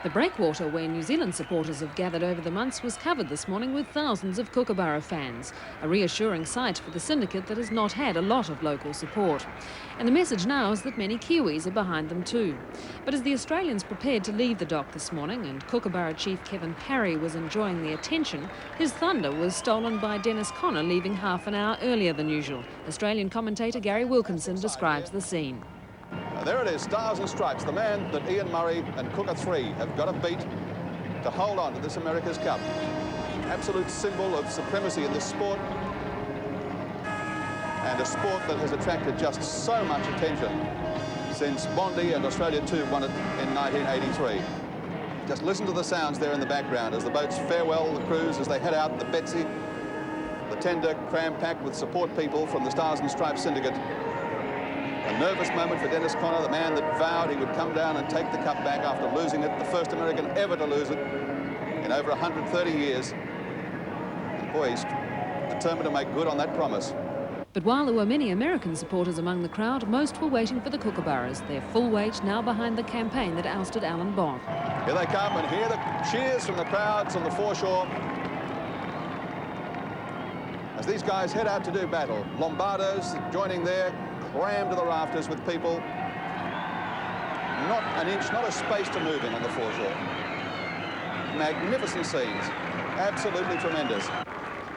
The breakwater where New Zealand supporters have gathered over the months was covered this morning with thousands of Kookaburra fans, a reassuring sight for the syndicate that has not had a lot of local support. And the message now is that many Kiwis are behind them too. But as the Australians prepared to leave the dock this morning and Kookaburra chief Kevin Parry was enjoying the attention, his thunder was stolen by Dennis Connor leaving half an hour earlier than usual. Australian commentator Gary Wilkinson describes the scene. There it is, Stars and Stripes, the man that Ian Murray and Cooker 3 have got to beat to hold on to this America's Cup. Absolute symbol of supremacy in this sport, and a sport that has attracted just so much attention since Bondi and Australia 2 won it in 1983. Just listen to the sounds there in the background as the boats farewell the crews as they head out. The Betsy, the tender cram-packed with support people from the Stars and Stripes syndicate. A nervous moment for Dennis Connor, the man that vowed he would come down and take the cup back after losing it, the first American ever to lose it in over 130 years. And boy, he's determined to make good on that promise. But while there were many American supporters among the crowd, most were waiting for the Kookaburras, their full weight now behind the campaign that ousted Alan Bott. Here they come, and hear the cheers from the crowds on the foreshore as these guys head out to do battle. Lombardos joining there, crammed to the rafters with people. Not an inch, not a space to move in on the foreshore. Magnificent scenes, absolutely tremendous.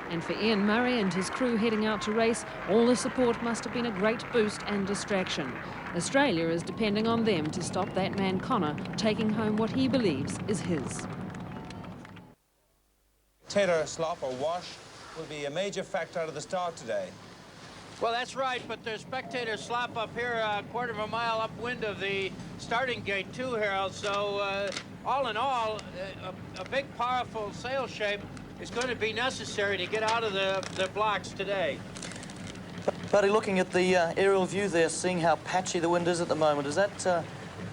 And for Ian Murray and his crew heading out to race, all the support must have been a great boost and distraction. Australia is depending on them to stop that man Connor taking home what he believes is his. Taylor slop or wash will be a major factor out of the start today. Well, that's right, but there's Spectator slop up here a quarter of a mile upwind of the starting gate too, Harold. So all in all, a big, powerful sail shape is going to be necessary to get out of the blocks today. Buddy, looking at the aerial view there, seeing how patchy the wind is at the moment, is that a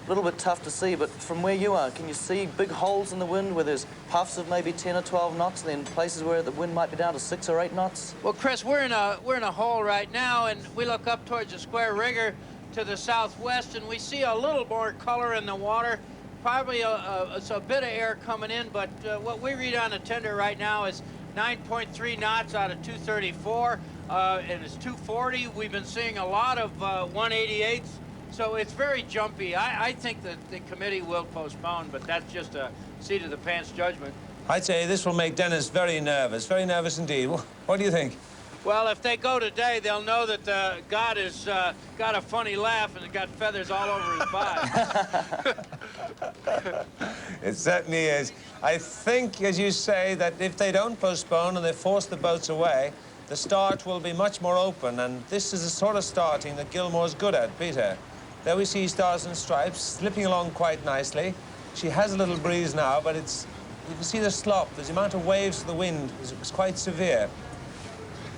little bit tough to see? But from where you are, can you see big holes in the wind where there's puffs of maybe 10 or 12 knots, and then places where the wind might be down to 6 or 8 knots? Well, Chris, we're in a hole right now, and we look up towards the square rigger to the southwest, and we see a little more color in the water. Probably it's a bit of air coming in, but what we read on the tender right now is 9.3 knots out of 234, and it's 240. We've been seeing a lot of 188s. So it's very jumpy. I think that the committee will postpone, but that's just a seat-of-the-pants judgment. I'd say this will make Dennis very nervous indeed. What do you think? Well, if they go today, they'll know that God has got a funny laugh and got feathers all over his body. It certainly is. I think, as you say, that if they don't postpone and they force the boats away, the start will be much more open, and this is the sort of starting that Gilmore's good at, Peter. There we see Stars and Stripes slipping along quite nicely. She has a little breeze now, but you can see the slop. The amount of waves to the wind is quite severe.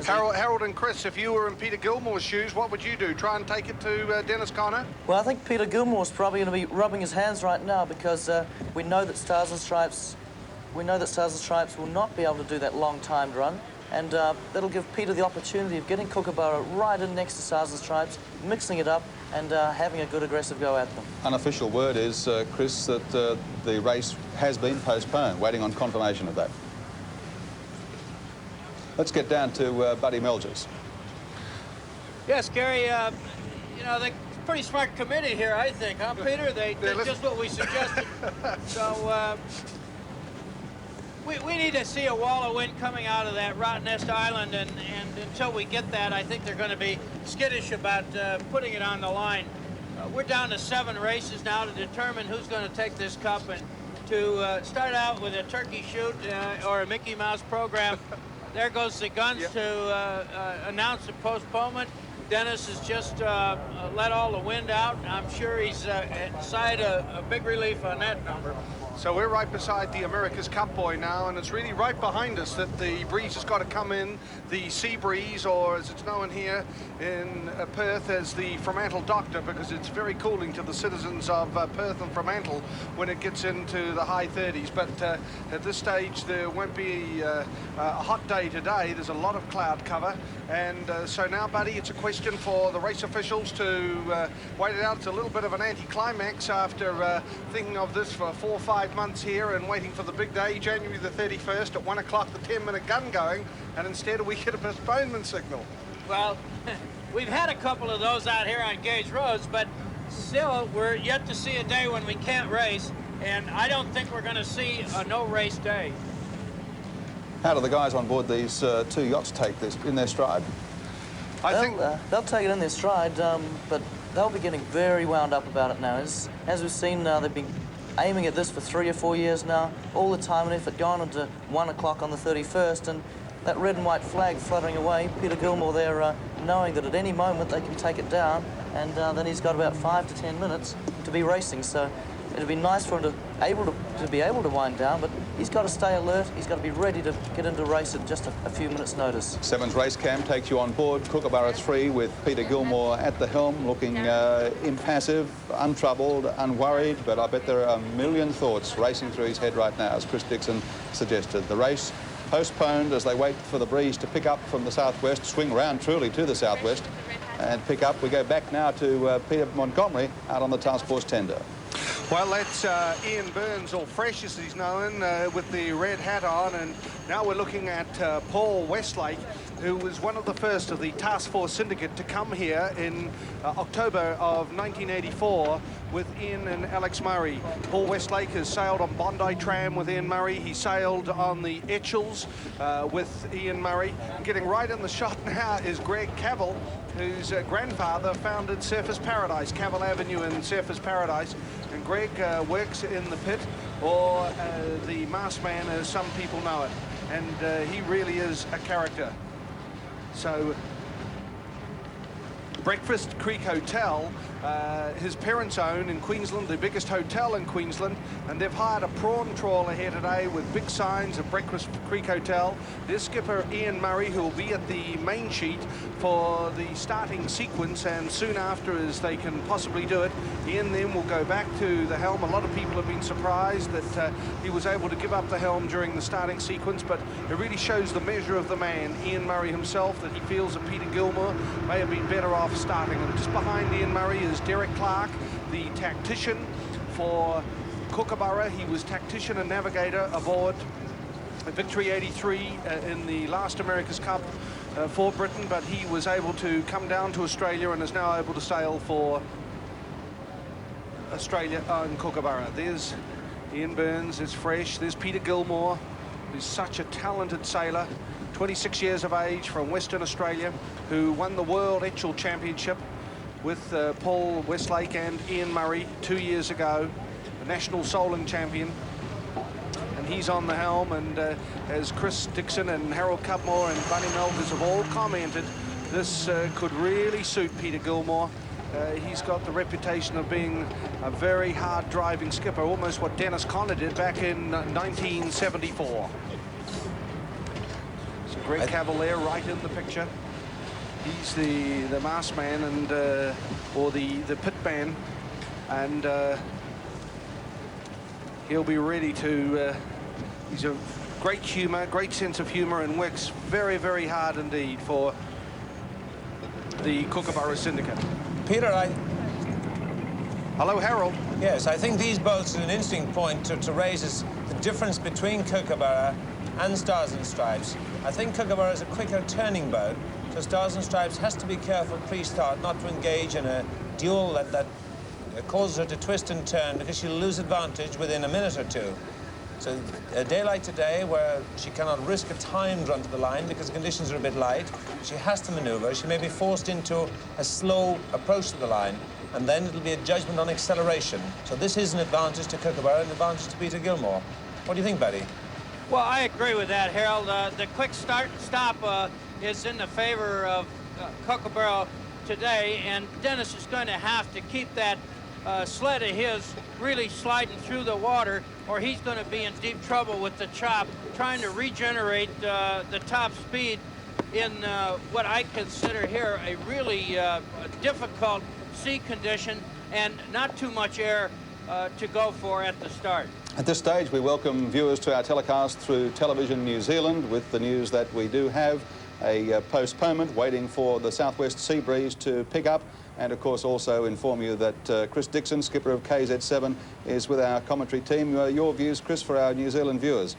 Harold and Chris, if you were in Peter Gilmore's shoes, what would you do? Try and take it to Dennis Connor? Well, I think Peter Gilmore's probably going to be rubbing his hands right now because we know that Stars and Stripes will not be able to do that long-timed run. And that'll give Peter the opportunity of getting Kookaburra right in next to Stars and Stripes, mixing it up and having a good aggressive go at them. Unofficial word is, Chris, that the race has been postponed, waiting on confirmation of that. Let's get down to Buddy Melgers. Yes, Gary, you know, they're a pretty smart committee here, I think, huh, Peter? They did just what we suggested. So we need to see a wall of wind coming out of that Rottnest Island, and until we get that, I think they're going to be skittish about putting it on the line. We're down to 7 races now to determine who's going to take this cup, and to start out with a turkey shoot or a Mickey Mouse program. There goes the guns to announce a postponement. Dennis has just let all the wind out. I'm sure he's sighed a big relief on that number. So we're right beside the America's Cup buoy now, and it's really right behind us that the breeze has got to come in, the sea breeze, or as it's known here in Perth as the Fremantle Doctor, because it's very cooling to the citizens of Perth and Fremantle when it gets into the high 30s. But at this stage, there won't be a hot day today. There's a lot of cloud cover, and so now, Buddy, it's a question for the race officials to wait it out. It's a little bit of an anticlimax after thinking of this for 4 or 5 5 months here and waiting for the big day, January the 31st, at 1 o'clock, the 10-minute gun going, and instead we get a postponement signal. Well, we've had a couple of those out here on Gage Roads, but still, we're yet to see a day when we can't race, and I don't think we're going to see a no-race day. How do the guys on board these two yachts take this in their stride? I think they'll take it in their stride, but they'll be getting very wound up about it now. As we've seen, they've been aiming at this for 3 or 4 years now, all the time and effort gone into 1 o'clock on the 31st, and that red and white flag fluttering away, Peter Gilmore there knowing that at any moment they can take it down, and then he's got about 5 to 10 minutes to be racing, so it'd be nice for him to be able to wind down, but he's got to stay alert, he's got to be ready to get into race at just a few minutes' notice. Sevens Race Cam takes you on board Kookaburra 3 with Peter Gilmore at the helm, looking impassive, untroubled, unworried, but I bet there are a million thoughts racing through his head right now, as Chris Dixon suggested. The race postponed as they wait for the breeze to pick up from the southwest, swing round truly to the southwest, and pick up. We go back now to Peter Montgomery out on the task force tender. Well, that's Ian Burns, or Fresh as he's known, with the red hat on, and now we're looking at Paul Westlake, who was one of the first of the Task Force Syndicate to come here in October of 1984 with Ian and Alex Murray. Paul Westlake has sailed on Bondi Tram with Ian Murray. He sailed on the Etchells with Ian Murray. Getting right in the shot now is Greg Cavill, whose grandfather founded Surfers Paradise, Cavill Avenue in Surfers Paradise. And Greg works in the pit, or the mast man, as some people know it. And he really is a character. So, Breakfast Creek Hotel, his parents own in Queensland, the biggest hotel in Queensland, and they've hired a prawn trawler here today with big signs of Breakfast Creek Hotel. There's skipper Ian Murray, who will be at the main sheet for the starting sequence, and soon after, as they can possibly do it, Ian then will go back to the helm. A lot of people have been surprised that he was able to give up the helm during the starting sequence, but it really shows the measure of the man, Ian Murray himself, that he feels that Peter Gilmore may have been better off starting. And just behind Ian Murray is Derek Clark, the tactician for Kookaburra. He was tactician and navigator aboard Victory 83 in the last America's Cup for Britain, but he was able to come down to Australia and is now able to sail for Australia in Kookaburra. There's Ian Burns, there's Fresh, there's Peter Gilmore, who's such a talented sailor, 26 years of age, from Western Australia, who won the World Etchell Championship with Paul Westlake and Ian Murray 2 years ago, the national soling champion. And he's on the helm, and as Chris Dixon and Harold Cutmore and Bunny Melkers have all commented, this could really suit Peter Gilmore. He's got the reputation of being a very hard driving skipper, almost what Dennis Conner did back in 1974. So Greg Cavalier right in the picture. He's the mast man, and or the pit man, and he'll be ready to he's a great humor, great sense of humor, and works very, very hard indeed for the Kookaburra Syndicate. Peter, Hello, Harold. Yes, I think these boats are an interesting point to raise is the difference between Kookaburra and Stars and Stripes. I think Kookaburra is a quicker turning boat, so Stars and Stripes has to be careful pre-start not to engage in a duel that causes her to twist and turn, because she'll lose advantage within a minute or two. So a day like today, where she cannot risk a timed run to the line because the conditions are a bit light, she has to maneuver. She may be forced into a slow approach to the line, and then it'll be a judgment on acceleration. So this is an advantage to Kookaburra, an advantage to Peter Gilmore. What do you think, Betty? Well, I agree with that, Harold. The quick start and stop is in the favor of Kookaburra today, and Dennis is going to have to keep that sled of his really sliding through the water, or he's going to be in deep trouble with the chop, trying to regenerate the top speed in what I consider here a really difficult sea condition and not too much air to go for at the start. At this stage, we welcome viewers to our telecast through Television New Zealand with the news that we do have a postponement waiting for the southwest sea breeze to pick up And of course also inform you that Chris Dixon, skipper of KZ7, is with our commentary team. Your views, Chris, for our New Zealand viewers?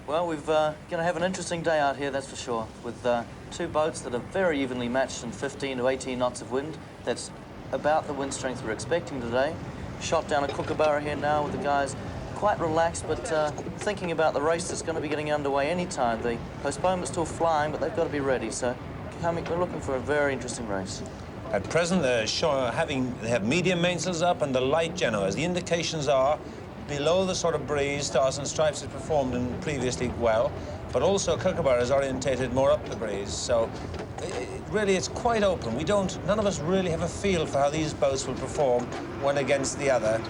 Well, we're going to have an interesting day out here, that's for sure, with two boats that are very evenly matched in 15 to 18 knots of wind. That's about the wind strength we're expecting today. Shot down a Kookaburra here now with the guys quite relaxed, but thinking about the race that's going to be getting underway any time. The postponement's still flying, but they've got to be ready. So we're looking for a very interesting race. At present, they have medium mainsails up and the light Genoas. The indications are below the sort of breeze Stars and Stripes has performed in previously well, but also Kookaburra is orientated more up the breeze. So really, it's quite open. None of us really have a feel for how these boats will perform one against the other.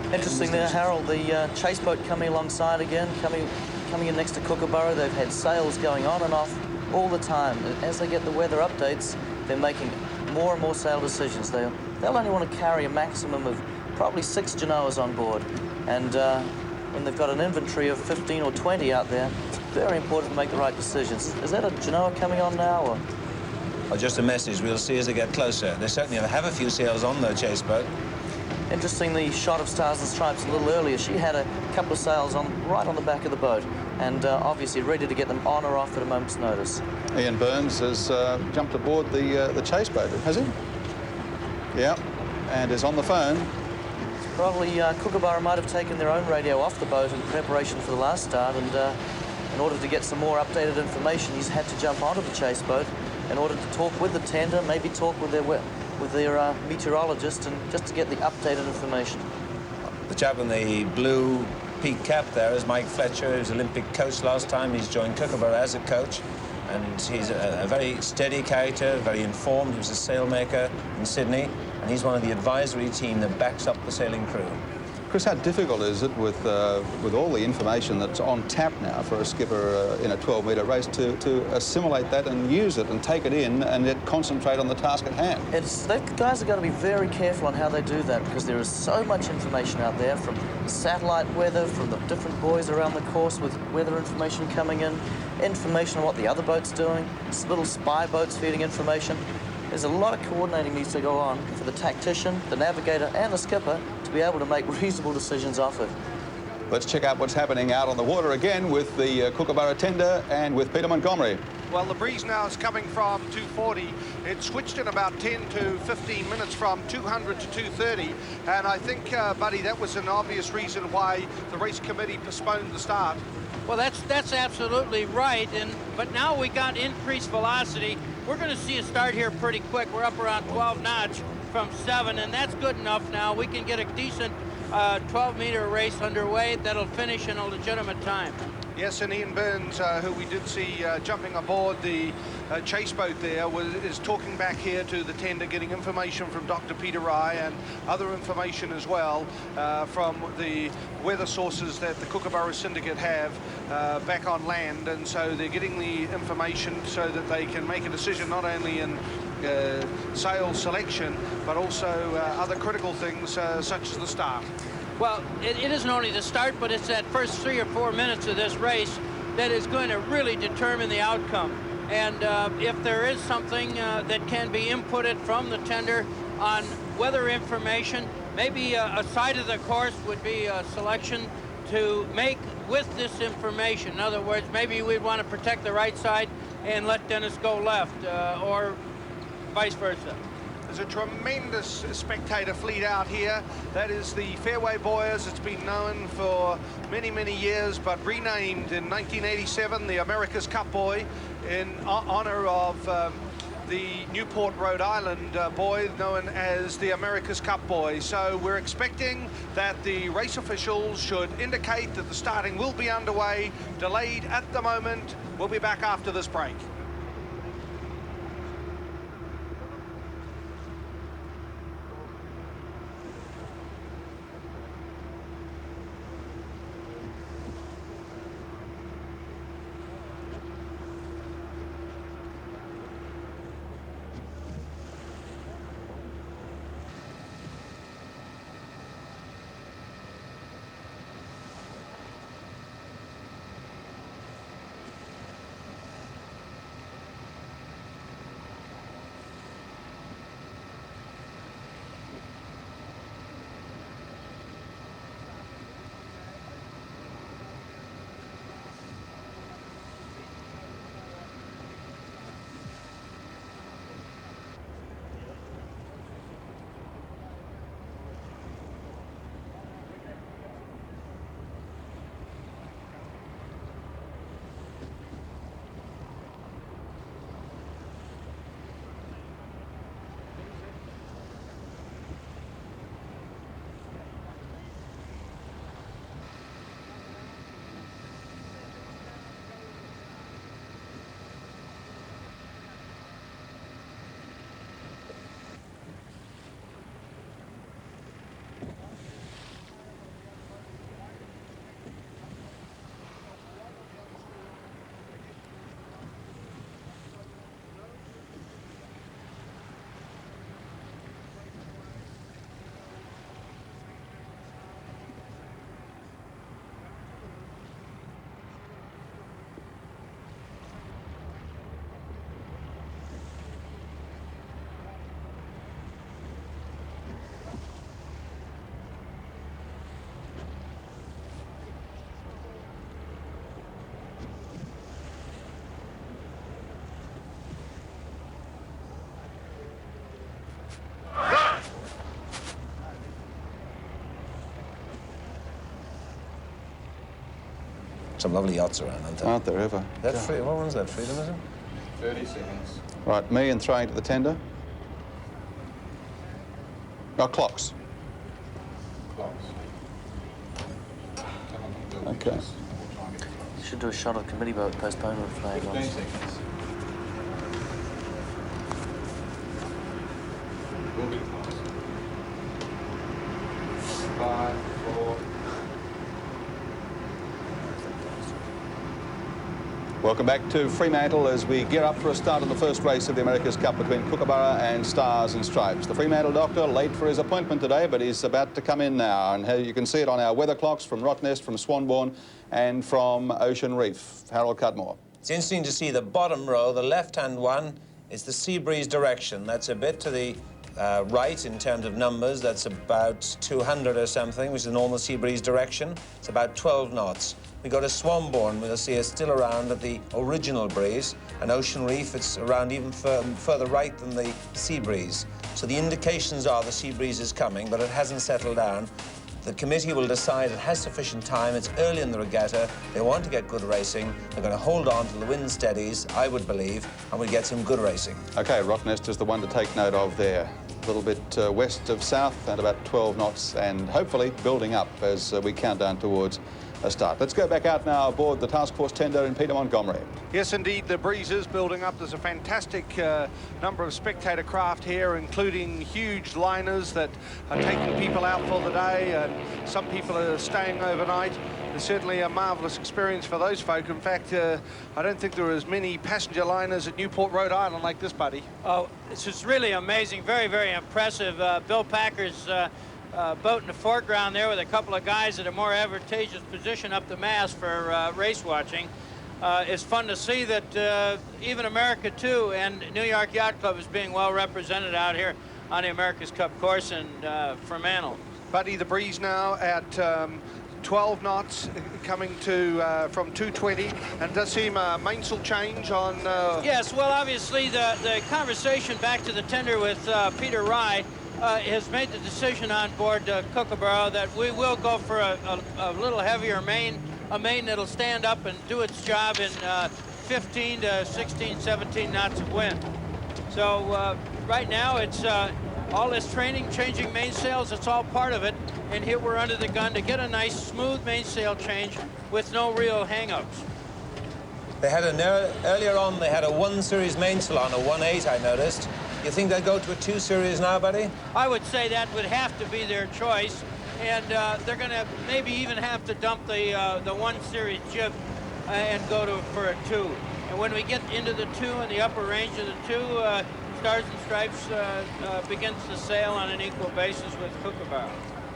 Interesting there, Harold, the chase boat coming alongside again, coming in next to Kookaburra. They've had sails going on and off all the time. As they get the weather updates, they're making more and more sail decisions. They'll only want to carry a maximum of probably 6 Genoas on board. And when they've got an inventory of 15 or 20 out there, it's very important to make the right decisions. Is that a Genoa coming on now? Or just a message, we'll see as they get closer. They certainly have a few sails on the chase boat. Interestingly, shot of Stars and Stripes a little earlier. She had a couple of sails right on the back of the boat, and obviously ready to get them on or off at a moment's notice. Ian Burns has jumped aboard the chase boat, has he? Yeah, and is on the phone. Probably Kookaburra might have taken their own radio off the boat in preparation for the last start, and in order to get some more updated information, he's had to jump onto the chase boat in order to talk with the tender, maybe talk with their meteorologist, and just to get the updated information. The chap in the blue peak cap there is Mike Fletcher, who's Olympic coach last time. He's joined Kookaburra as a coach, and he's a very steady character, very informed. He was a sailmaker in Sydney, and he's one of the advisory team that backs up the sailing crew. Chris, how difficult is it with all the information that's on tap now for a skipper in a 12-metre race to assimilate that and use it and take it in and yet concentrate on the task at hand? Guys are going to be very careful on how they do that, because there is so much information out there, from satellite weather, from the different buoys around the course with weather information coming in, information on what the other boat's doing, little spy boats feeding information. There's a lot of coordinating needs to go on for the tactician, the navigator, and the skipper to be able to make reasonable decisions off it. Let's check out what's happening out on the water again with the Kookaburra tender and with Peter Montgomery. Well, the breeze now is coming from 240. It switched in about 10 to 15 minutes from 200 to 230. And I think, Buddy, that was an obvious reason why the race committee postponed the start. Well, that's absolutely right. But now we got increased velocity. We're going to see a start here pretty quick. We're up around 12 knots from 7, and that's good enough now. We can get a decent 12-meter race underway that'll finish in a legitimate time. Yes, and Ian Burns, who we did see jumping aboard the chase boat there, is talking back here to the tender, getting information from Dr. Peter Rye and other information as well from the weather sources that the Kookaburra Syndicate have back on land. And so they're getting the information so that they can make a decision not only in sail selection, but also other critical things such as the start. Well, it isn't only the start, but it's that first 3 or 4 minutes of this race that is going to really determine the outcome. And if there is something that can be inputted from the tender on weather information, maybe a side of the course would be a selection to make with this information. In other words, maybe we'd want to protect the right side and let Dennis go left, or vice versa. There's a tremendous spectator fleet out here. That is the Fairway Buoyers. It's been known for many, many years, but renamed in 1987 the America's Cup Buoy in honor of the Newport, Rhode Island buoy known as the America's Cup Buoy. So we're expecting that the race officials should indicate that the starting will be underway, delayed at the moment. We'll be back after this break. Some lovely yachts around, aren't there? Aren't there ever? That free, what one's that? Freedom, is it? 30 seconds. Right, me and throwing to the tender. Oh, clocks. Okay. You should do a shot of committee boat postponement flag on. 15 seconds. Will be close. 5, 4. Welcome back to Fremantle as we gear up for a start of the first race of the America's Cup between Kookaburra and Stars and Stripes. The Fremantle doctor late for his appointment today, but he's about to come in now. And you can see it on our weather clocks from Rottnest, from Swanbourne and from Ocean Reef. Harold Cudmore. It's interesting to see the bottom row, the left-hand one, is the sea breeze direction. That's a bit to the right in terms of numbers. That's about 200 or something, which is the normal sea breeze direction. It's about 12 knots. We go to Swanbourne, we'll see it's still around at the original breeze, and Ocean Reef, it's around even further right than the sea breeze. So the indications are the sea breeze is coming, but it hasn't settled down. The committee will decide it has sufficient time, it's early in the regatta, they want to get good racing, they're going to hold on till the wind steadies, I would believe, and we get some good racing. OK, Rottnest is the one to take note of there. A little bit west of south and about 12 knots, and hopefully building up as we count down towards a start. Let's go back out now aboard the task force tender in Peter Montgomery. Yes, indeed, the breeze is building up. There's a fantastic number of spectator craft here, including huge liners that are taking people out for the day, and some people are staying overnight. It's certainly a marvellous experience for those folk. In fact, I don't think there are as many passenger liners at Newport, Rhode Island like this, buddy. Oh, it's just really amazing, very, very impressive. Bill Packer's boat in the foreground there with a couple of guys at a more advantageous position up the mast for race watching. It's fun to see that even America 2 and New York Yacht Club is being well represented out here on the America's Cup course in Fremantle. Buddy, the breeze now at 12 knots coming to from 220, and does seem a mainsail change on... Yes, well, obviously the conversation back to the tender with Peter Rye has made the decision on board Kookaburra that we will go for a little heavier main, a main that'll stand up and do its job in 15 to 16, 17 knots of wind. So right now it's all this training, changing mainsails, it's all part of it. And here we're under the gun to get a nice smooth mainsail change with no real hang-ups. They had earlier on, they had a 1 series mainsail on, a 1.8, I noticed. You think they'll go to a 2 series now, buddy? I would say that would have to be their choice, and they're going to maybe even have to dump the 1 series jib and go for a 2. And when we get into the 2 and the upper range of the 2, Stars and Stripes begins to sail on an equal basis with Kookaburra.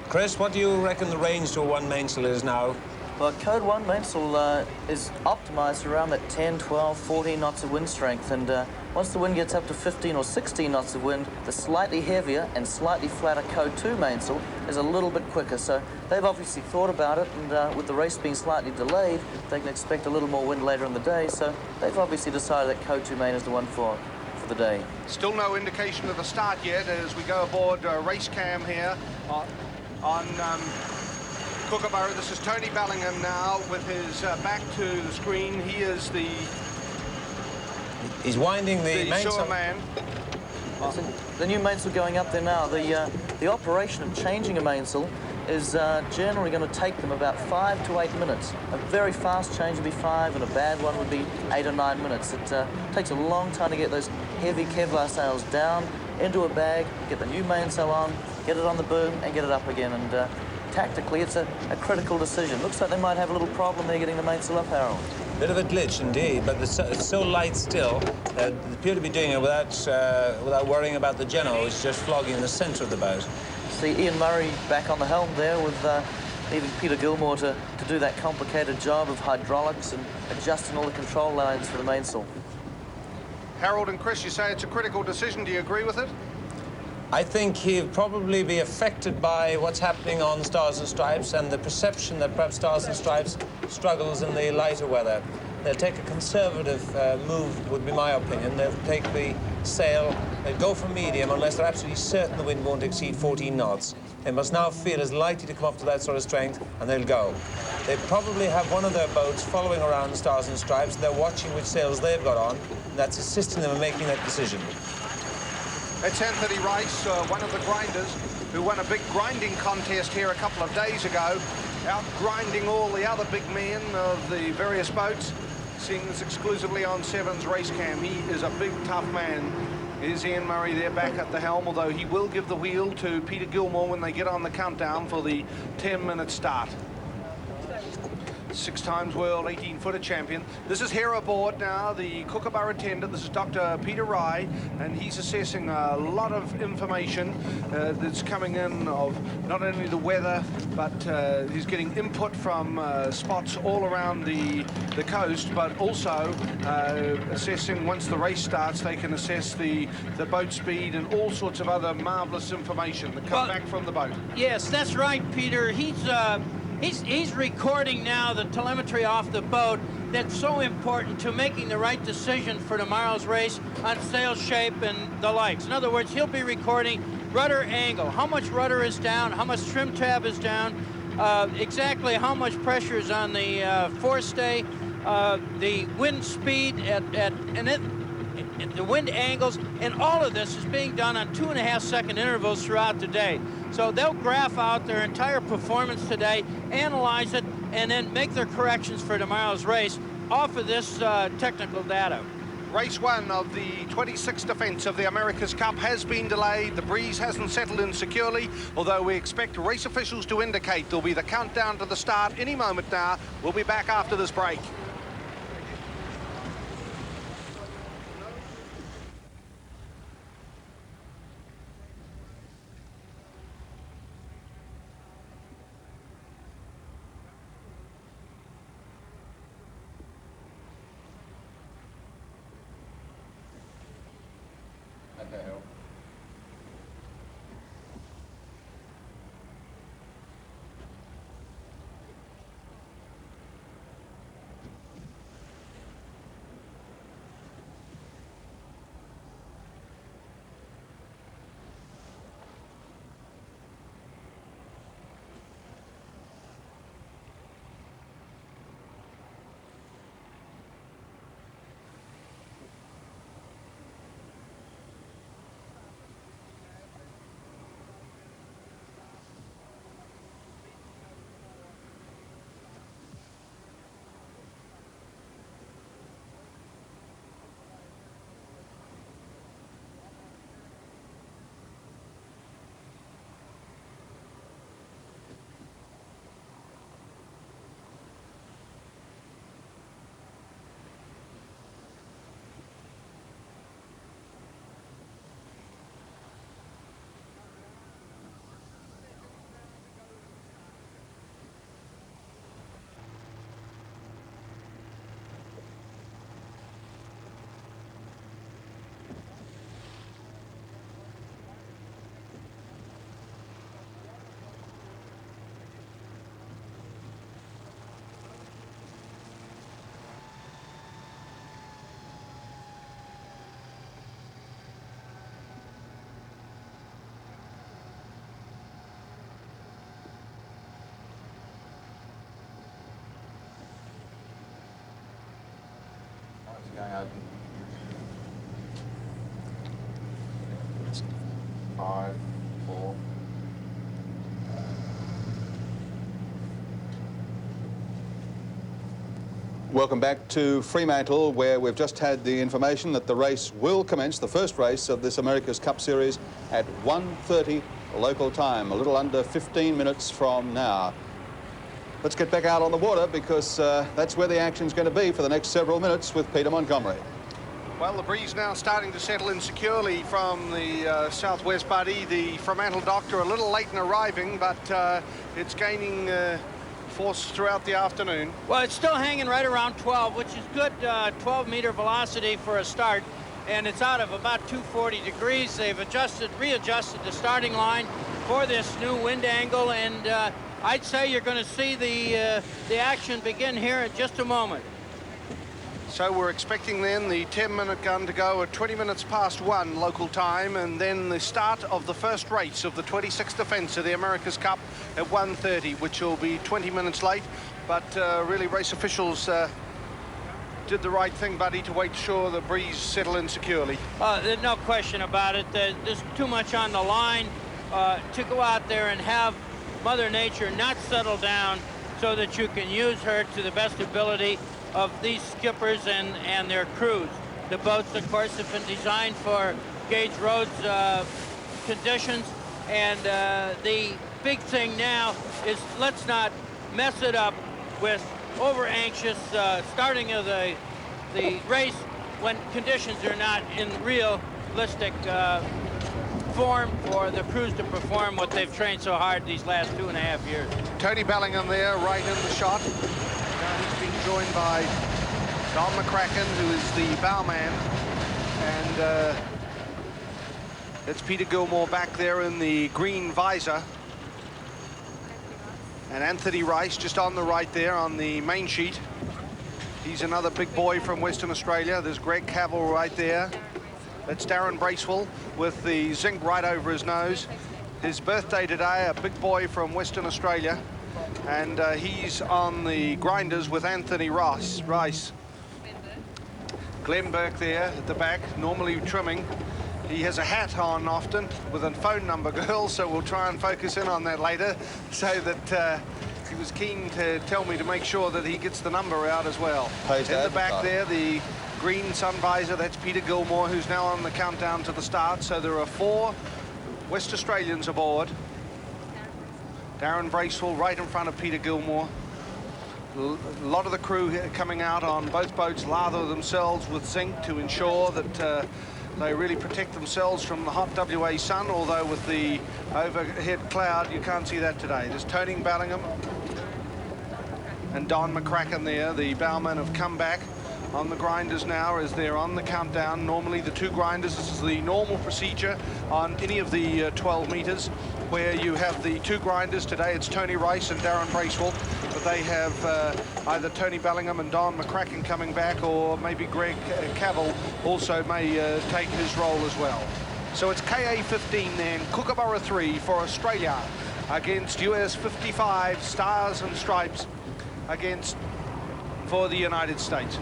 Chris, what do you reckon the range to a 1 mainsail is now? Well, Code 1 mainsail is optimized around that 10, 12, 14 knots of wind strength, and once the wind gets up to 15 or 16 knots of wind, the slightly heavier and slightly flatter Code 2 mainsail is a little bit quicker. So they've obviously thought about it, and with the race being slightly delayed, they can expect a little more wind later in the day. So they've obviously decided that Code 2 main is the one for the day. Still no indication of the start yet as we go aboard race cam here on Kookaburra. This is Tony Bellingham now with his back to the screen. He is He's winding the mainsail. sewer man. The new mainsail going up there now. The operation of changing a mainsail is generally going to take them about 5 to 8 minutes. A very fast change would be 5, and a bad one would be 8 or 9 minutes. It takes a long time to get those heavy Kevlar sails down into a bag, get the new mainsail on, get it on the boom, and get it up again. And tactically, it's a critical decision. Looks like they might have a little problem there getting the mainsail up, Harold. Bit of a glitch indeed, but it's so light still. They appear to be doing it without worrying about the Genoa, which is just flogging the centre of the boat. See Ian Murray back on the helm there with leaving Peter Gilmore to do that complicated job of hydraulics and adjusting all the control lines for the mainsail. Harold and Chris, you say it's a critical decision. Do you agree with it? I think he'll probably be affected by what's happening on Stars and Stripes and the perception that perhaps Stars and Stripes struggles in the lighter weather. They'll take a conservative move, would be my opinion. They'll take the sail, they'll go for medium unless they're absolutely certain the wind won't exceed 14 knots. They must now feel is likely to come up to that sort of strength, and they'll go. They probably have one of their boats following around the Stars and Stripes, and they're watching which sails they've got on, and that's assisting them in making that decision. It's Anthony Rice, one of the grinders, who won a big grinding contest here a couple of days ago, out grinding all the other big men of the various boats. Seeing this exclusively on Seven's race cam. He is a big, tough man. Is Ian Murray there back at the helm, although he will give the wheel to Peter Gilmore when they get on the countdown for the 10-minute start. 6 times world 18-footer champion. This is here aboard now, the Kookaburra tender. This is Dr. Peter Rye, and he's assessing a lot of information that's coming in of not only the weather, but he's getting input from spots all around the coast, but also assessing, once the race starts, they can assess the boat speed and all sorts of other marvelous information that come back from the boat. Yes, that's right, Peter. He's recording now the telemetry off the boat that's so important to making the right decision for tomorrow's race on sail shape and the likes. In other words, he'll be recording rudder angle, how much rudder is down, how much trim tab is down, exactly how much pressure is on the forestay, the wind speed the wind angles, and all of this is being done on 2.5-second intervals throughout the day. So they'll graph out their entire performance today, analyze it, and then make their corrections for tomorrow's race off of this technical data. Race 1 of the 26th defence of the America's Cup has been delayed. The breeze hasn't settled in securely, although we expect race officials to indicate there'll be the countdown to the start any moment now. We'll be back after this break. Going open. 5, 4. Welcome back to Fremantle, where we've just had the information that the race will commence, the first race of this America's Cup Series, at 1:30 local time, a little under 15 minutes from now. Let's get back out on the water, because that's where the action's going to be for the next several minutes with Peter Montgomery. Well, the breeze now starting to settle in securely from the southwest buddy. The Fremantle Doctor a little late in arriving, but it's gaining force throughout the afternoon. Well, it's still hanging right around 12, which is good 12-meter velocity for a start, and it's out of about 240 degrees. They've readjusted the starting line for this new wind angle, and I'd say you're going to see the action begin here in just a moment. So we're expecting then the 10-minute gun to go at 20 minutes past 1 local time, and then the start of the first race of the 26th defence of the America's Cup at 1:30, which will be 20 minutes late. But really, race officials did the right thing, Buddy, to wait sure the breeze settle in securely. There's no question about it. There's too much on the line to go out there and have Mother Nature not settle down so that you can use her to the best ability of these skippers and their crews. The boats, of course, have been designed for gauge roads conditions, and the big thing now is let's not mess it up with over-anxious starting of the race when conditions are not in realistic form for the crews to perform what they've trained so hard these last 2.5 years. Tony Bellingham there, right in the shot. He's being joined by Don McCracken, who is the bowman, and it's Peter Gilmore back there in the green visor. And Anthony Rice just on the right there on the main sheet. He's another big boy from Western Australia. There's Greg Cavill right there. That's Darren Bracewell with the zinc right over his nose. His birthday today, a big boy from Western Australia. And he's on the grinders with Anthony Rice. Glenn Burke there at the back, normally trimming. He has a hat on often with a phone number, girl, so we'll try and focus in on that later, so that he was keen to tell me to make sure that he gets the number out as well. In the back there, the green sun visor, that's Peter Gilmore, who's now on the countdown to the start. So there are 4 West Australians aboard. Darren Bracewell right in front of Peter Gilmore. A lot of the crew coming out on both boats lather themselves with zinc to ensure that they really protect themselves from the hot WA sun, although with the overhead cloud, you can't see that today. There's Tony Bellingham and Don McCracken there. The bowmen have come back on the grinders now as they're on the countdown. Normally the 2 grinders, this is the normal procedure on any of the 12 meters, where you have the 2 grinders. Today it's Tony Rice and Darren Bracewell, but they have either Tony Bellingham and Don McCracken coming back, or maybe Greg Cavill also may take his role as well. So it's KA-15 then, Kookaburra 3 for Australia against US 55, Stars and Stripes for the United States.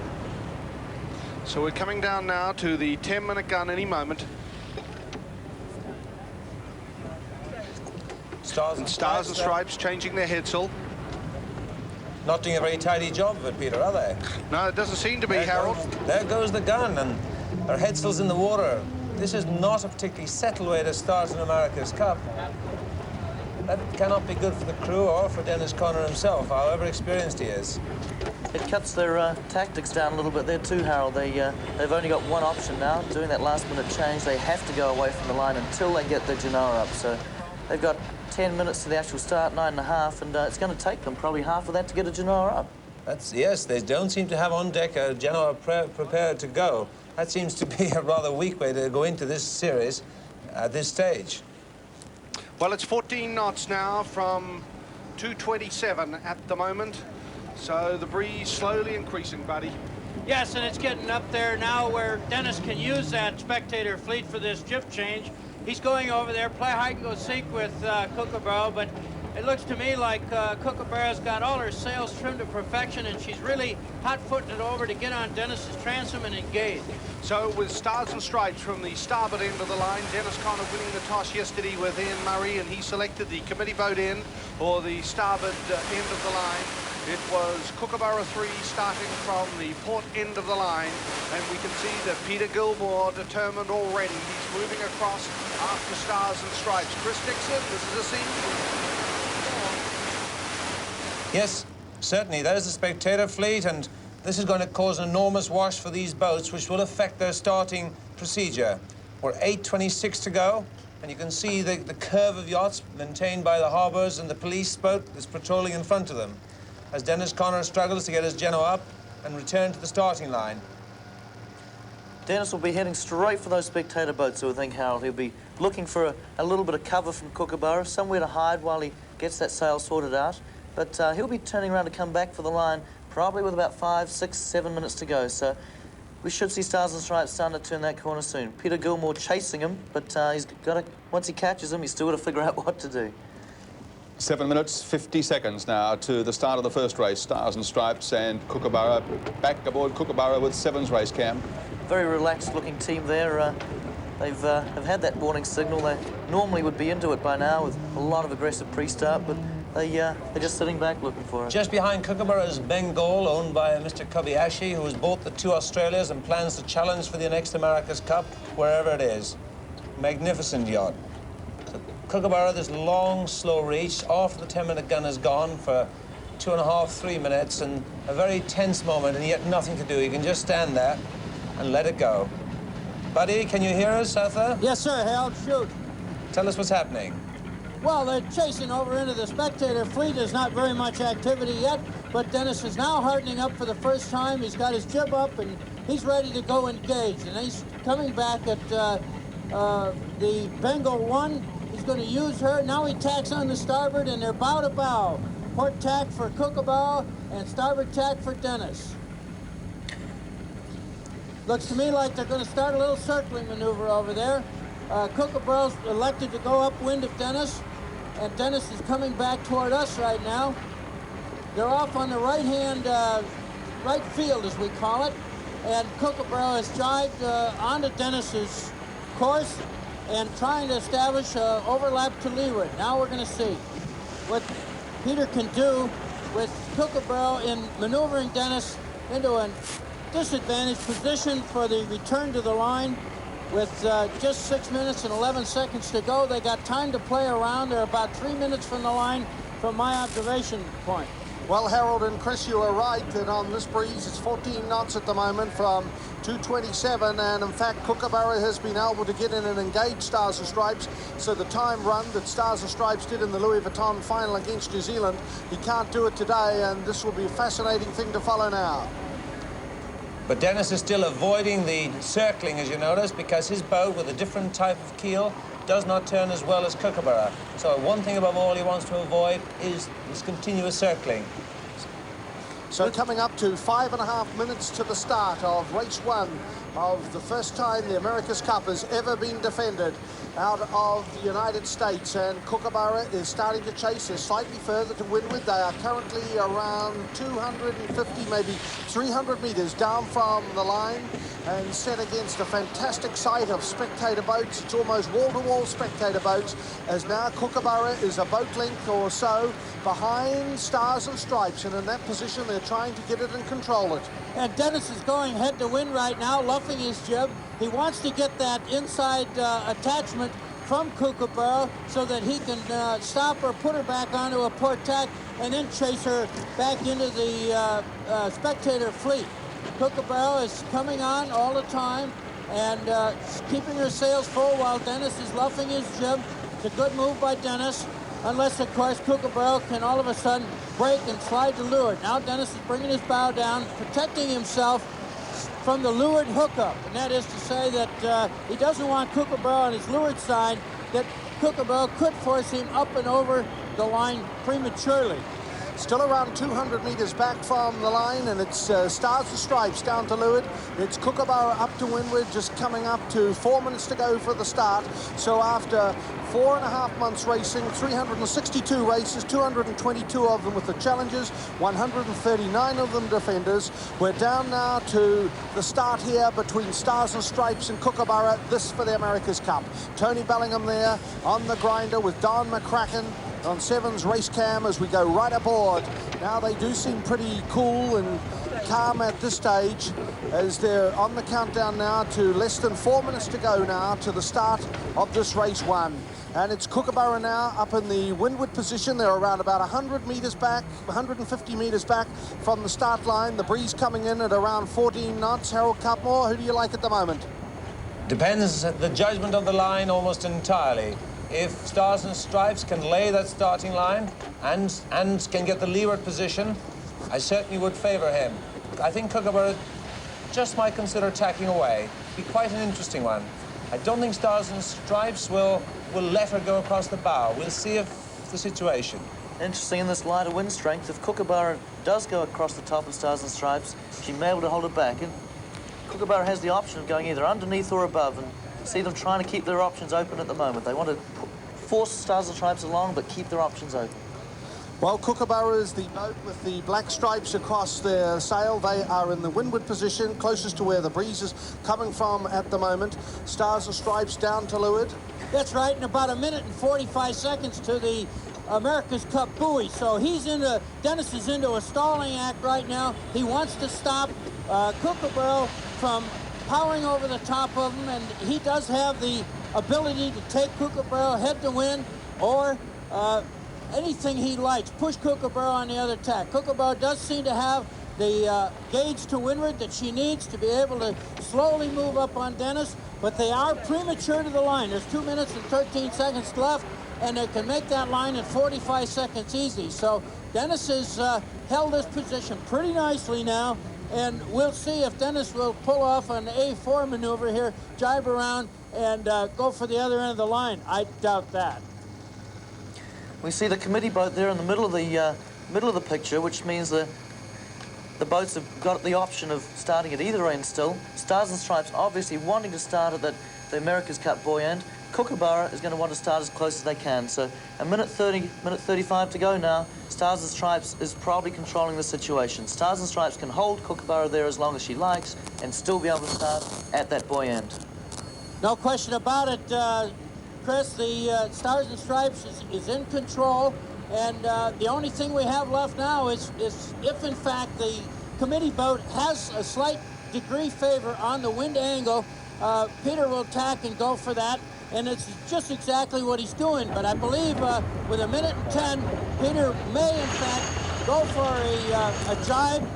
So we're coming down now to the 10-minute gun any moment. Stars and Stripes changing their headsail. Not doing a very tidy job of it, Peter, are they? No, it doesn't seem to be, Harold. There goes the gun, and their headsail's in the water. This is not a particularly settled way to start an America's Cup. That cannot be good for the crew or for Dennis Conner himself, however experienced he is. It cuts their tactics down a little bit there too, Harold. They've only got one option now, doing that last-minute change. They have to go away from the line until they get their Genoa up. So they've got 10 minutes to the actual start, 9.5, and it's going to take them probably half of that to get a Genoa up. Yes, they don't seem to have on deck a Genoa prepared to go. That seems to be a rather weak way to go into this series at this stage. Well, it's 14 knots now from 227 at the moment. So the breeze slowly increasing, Buddy. Yes, and it's getting up there now where Dennis can use that Spectator fleet for this shift change. He's going over there, play hide and go seek with Kookaburra, but it looks to me like Kookaburra's got all her sails trimmed to perfection, and she's really hot-footing it over to get on Dennis's transom and engage. So with Stars and Stripes from the starboard end of the line, Dennis Conner winning the toss yesterday with Ian Murray, and he selected the committee boat end, or the starboard end of the line. It was Kookaburra 3 starting from the port end of the line, and we can see that Peter Gilmore determined already. He's moving across after Stars and Stripes. Chris Dixon, this is a scene. Yes, certainly. There's the Spectator fleet, and this is going to cause an enormous wash for these boats, which will affect their starting procedure. We're 8:26 to go, and you can see the curve of yachts maintained by the harbours and the police boat that's patrolling in front of them, as Dennis Conner struggles to get his Genoa up and return to the starting line. Dennis will be heading straight for those Spectator boats, I think, Harold. He'll be looking for a little bit of cover from Kookaburra, somewhere to hide while he gets that sail sorted out. But he'll be turning around to come back for the line probably with about 5, 6, 7 minutes to go. So we should see Stars and Stripes starting to turn that corner soon. Peter Gilmore chasing him, but he's got to, once he catches him, he's still got to figure out what to do. 7 minutes, 50 seconds now to the start of the first race. Stars and Stripes and Kookaburra back aboard Kookaburra with Sevens race cam. Very relaxed looking team there. They've have had that warning signal. They normally would be into it by now with a lot of aggressive pre-start, but they're just sitting back looking for it. Just behind Kookaburra is Bengal, owned by Mr. Kobayashi, who has bought the 2 Australias and plans to challenge for the next America's Cup, wherever it is. Magnificent yacht. So Kookaburra, this long, slow reach, after the 10-minute gun is gone for 2.5, 3 minutes, and a very tense moment, and yet nothing to do. You can just stand there and let it go. Buddy, can you hear us out there? Yes, sir, Harold. Shoot. Tell us what's happening. Well, they're chasing over into the Spectator fleet. There's not very much activity yet, but Dennis is now hardening up for the first time. He's got his jib up, and he's ready to go engage. And he's coming back at the Bengal 1. He's going to use her. Now he tacks on the starboard, and they're bow to bow. Port tack for Kookaburra and starboard tack for Dennis. Looks to me like they're going to start a little circling maneuver over there. Kookaburra's elected to go upwind of Dennis, and Dennis is coming back toward us right now. They're off on the right-hand, right field, as we call it, and Kookaburra has jibed onto Dennis's course and trying to establish overlap to leeward. Now we're going to see what Peter can do with Kookaburra in maneuvering Dennis into a disadvantaged position for the return to the line. With just 6 minutes and 11 seconds to go, they got time to play around. They're about 3 minutes from the line from my observation point. Well, Harold and Chris, you are right that on this breeze it's 14 knots at the moment from 227, and in fact Kookaburra has been able to get in and engage Stars and Stripes, so the time run that Stars and Stripes did in the Louis Vuitton final against New Zealand, he can't do it today, and this will be a fascinating thing to follow now. But Dennis is still avoiding the circling, as you notice, because his boat with a different type of keel does not turn as well as Kookaburra. So one thing above all he wants to avoid is this continuous circling. So coming up to 5.5 minutes to the start of race 1 of the first time the America's Cup has ever been defended out of the United States, and Kookaburra is starting to chase. They're slightly further to windward. They are currently around 250, maybe 300 meters down from the line and set against a fantastic sight of spectator boats. It's almost wall-to-wall spectator boats, as now Kookaburra is a boat length or so behind Stars and Stripes, and in that position they're trying to get it and control it. And Dennis is going head to wind right now, luffing his jib. He wants to get that inside attachment from Kookaburra so that he can stop her, put her back onto a port tack, and then chase her back into the Spectator fleet. Kookaburra is coming on all the time and keeping her sails full while Dennis is luffing his jib. It's a good move by Dennis, unless, of course, Kookaburra can all of a sudden break and slide to leeward. Now Dennis is bringing his bow down, protecting himself from the leeward hookup, and that is to say that he doesn't want Kookaburra on his leeward side, that Kookaburra could force him up and over the line prematurely. Still around 200 meters back from the line, and it's Stars and Stripes down to leeward. It's Kookaburra up to windward, just coming up to 4 minutes to go for the start. So after 4.5 months racing, 362 races, 222 of them with the challengers, 139 of them defenders. We're down now to the start here between Stars and Stripes and Kookaburra, this for the America's Cup. Tony Bellingham there on the grinder with Don McCracken on Sevens race cam as we go right aboard. Now they do seem pretty cool and calm at this stage as they're on the countdown now to less than 4 minutes to go now to the start of this race 1. And it's Kookaburra now up in the windward position. They're around about 100 meters back, 150 meters back from the start line. The breeze coming in at around 14 knots. Harold Cutmore, who do you like at the moment? Depends the judgment of the line almost entirely. If Stars and Stripes can lay that starting line and can get the leeward position, I certainly would favour him. I think Kookaburra just might consider tacking away. Be quite an interesting one. I don't think Stars and Stripes will let her go across the bow. We'll see if the situation. Interesting, in this lighter wind strength, if Kookaburra does go across the top of Stars and Stripes, she may be able to hold it back. And Kookaburra has the option of going either underneath or above, and see them trying to keep their options open at the moment. They want to force Stars and Stripes along, but keep their options open. Well, Kookaburra is the boat with the black stripes across their sail. They are in the windward position, closest to where the breeze is coming from at the moment. Stars and Stripes down to leeward. That's right, in about 1 minute and 45 seconds to the America's Cup buoy. So Dennis is into a stalling act right now. He wants to stop Kookaburra from powering over the top of him, and he does have the ability to take Kookaburra head to wind or anything he likes. Push Kookaburra on the other tack. Kookaburra does seem to have the gauge to windward that she needs to be able to slowly move up on Dennis, but they are premature to the line. There's 2 minutes and 13 seconds left, and they can make that line in 45 seconds easy. So Dennis has held this position pretty nicely now, and we'll see if Dennis will pull off an A4 maneuver here, jibe around, and go for the other end of the line. I doubt that. We see the committee boat there in the middle of the picture, which means the boats have got the option of starting at either end still. Stars and Stripes obviously wanting to start at the America's Cup buoy end. Kookaburra is going to want to start as close as they can. So a minute 35 to go now. Stars and Stripes is probably controlling the situation. Stars and Stripes can hold Kookaburra there as long as she likes and still be able to start at that buoy end. No question about it, Chris. The Stars and Stripes is in control, and the only thing we have left now is if, in fact, the committee boat has a slight degree favor on the wind angle, Peter will tack and go for that, and it's just exactly what he's doing. But I believe with 1 minute and 10, Peter may, in fact, go for a jibe.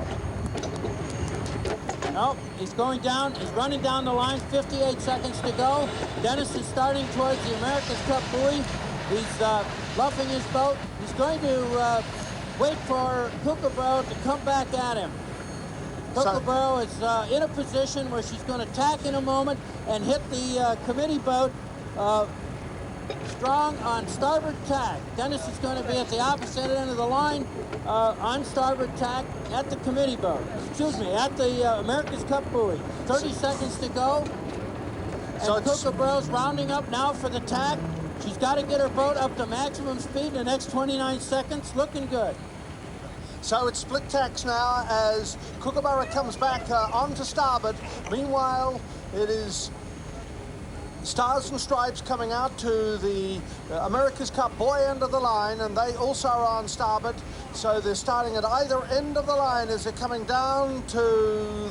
No, he's going down. He's running down the line. 58 seconds to go. Dennis is starting towards the America's Cup buoy. He's luffing his boat. He's going to wait for Kookaburra to come back at him. Kookaburra is in a position where she's going to tack in a moment and hit the committee boat strong on starboard tack. Dennis is going to be at the opposite end of the line on starboard tack at the committee boat. Excuse me, at the America's Cup buoy. 30 seconds to go. And Kookaburra's rounding up now for the tack. She's got to get her boat up to maximum speed in the next 29 seconds. Looking good. So it's split tacks now as Kookaburra comes back onto starboard. Meanwhile, it is Stars and Stripes coming out to the America's Cup buoy end of the line, and they also are on starboard. So they're starting at either end of the line as they're coming down to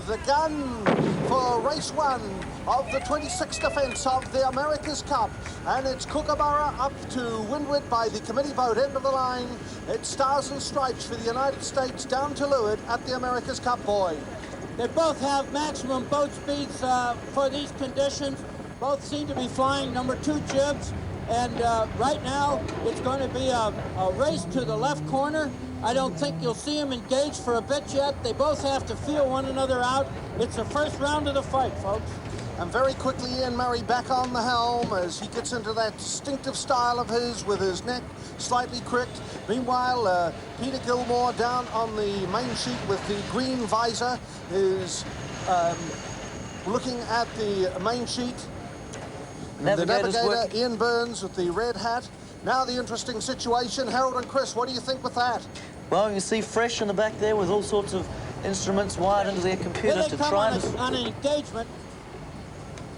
the gun for race 1 of the 26th defence of the America's Cup. And it's Kookaburra up to windward by the committee boat end of the line. It's Stars and Stripes for the United States down to leeward at the America's Cup buoy. They both have maximum boat speeds for these conditions. Both seem to be flying number 2 jibs, and right now it's going to be a race to the left corner. I don't think you'll see them engaged for a bit yet. They both have to feel one another out. It's the first round of the fight, folks. And very quickly, Ian Murray back on the helm as he gets into that distinctive style of his with his neck slightly cricked. Meanwhile, Peter Gilmore down on the main sheet with the green visor is looking at the main sheet. The navigator, Ian Burns, with the red hat. Now the interesting situation. Harold and Chris, what do you think with that? Well, you see Fresh in the back there with all sorts of instruments wired into their computer to try on an engagement.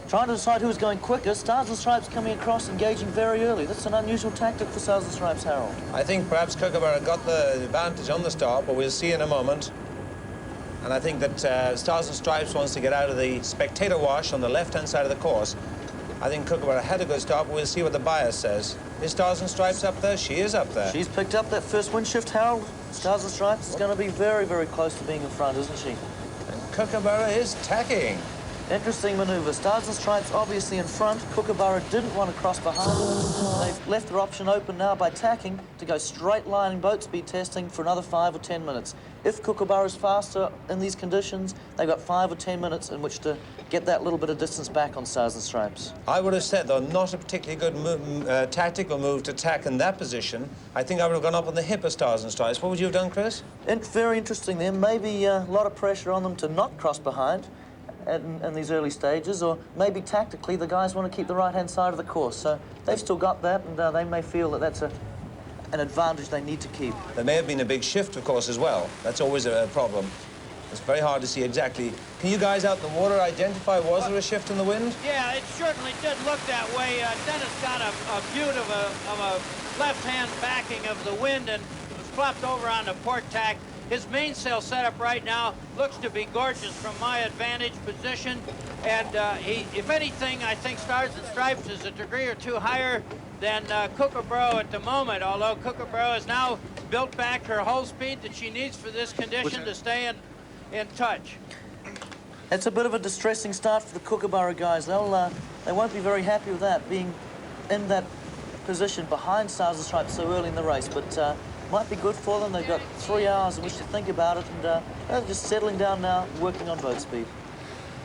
Trying to decide who's going quicker. Stars and Stripes coming across, engaging very early. That's an unusual tactic for Stars and Stripes, Harold. I think perhaps Kookaburra got the advantage on the start, but we'll see in a moment. And I think that Stars and Stripes wants to get out of the Spectator wash on the left-hand side of the course. I think Kookaburra had a good start, but we'll see what the bias says. Is Stars and Stripes up there? She is up there. She's picked up that first wind shift, Harold. Stars and Stripes is going to be very, very close to being in front, isn't she? And Kookaburra is tacking. Interesting manoeuvre. Stars and Stripes obviously in front. Kookaburra didn't want to cross behind them. They've left their option open now by tacking to go straight lining boat speed testing for another 5 or 10 minutes. If Kookaburra's faster in these conditions, they've got 5 or 10 minutes in which to get that little bit of distance back on Stars and Stripes. I would have said, though, not a particularly good tactical move to tack in that position. I think I would have gone up on the hip of Stars and Stripes. What would you have done, Chris? Very interesting there. Maybe a lot of pressure on them to not cross behind in these early stages, or maybe tactically the guys want to keep the right-hand side of the course. So they've still got that, and they may feel that that's an advantage they need to keep. There may have been a big shift, of course, as well. That's always a problem. It's very hard to see exactly. Can you guys out in the water identify, was there a shift in the wind? Yeah, it certainly did look that way. Dennis got a view of a left-hand backing of the wind and was flopped over on the port tack. His mainsail setup right now looks to be gorgeous from my advantage position. And if anything, I think Stars and Stripes is a degree or two higher than Kookaburra at the moment, although Kookaburra has now built back her hull speed that she needs for this condition to stay in touch. It's a bit of a distressing start for the Kookaburra guys. They won't be very happy with that, being in that position behind Stars and Stripes so early in the race, but might be good for them. They've got 3 hours in which to think about it, and they're just settling down now, working on boat speed.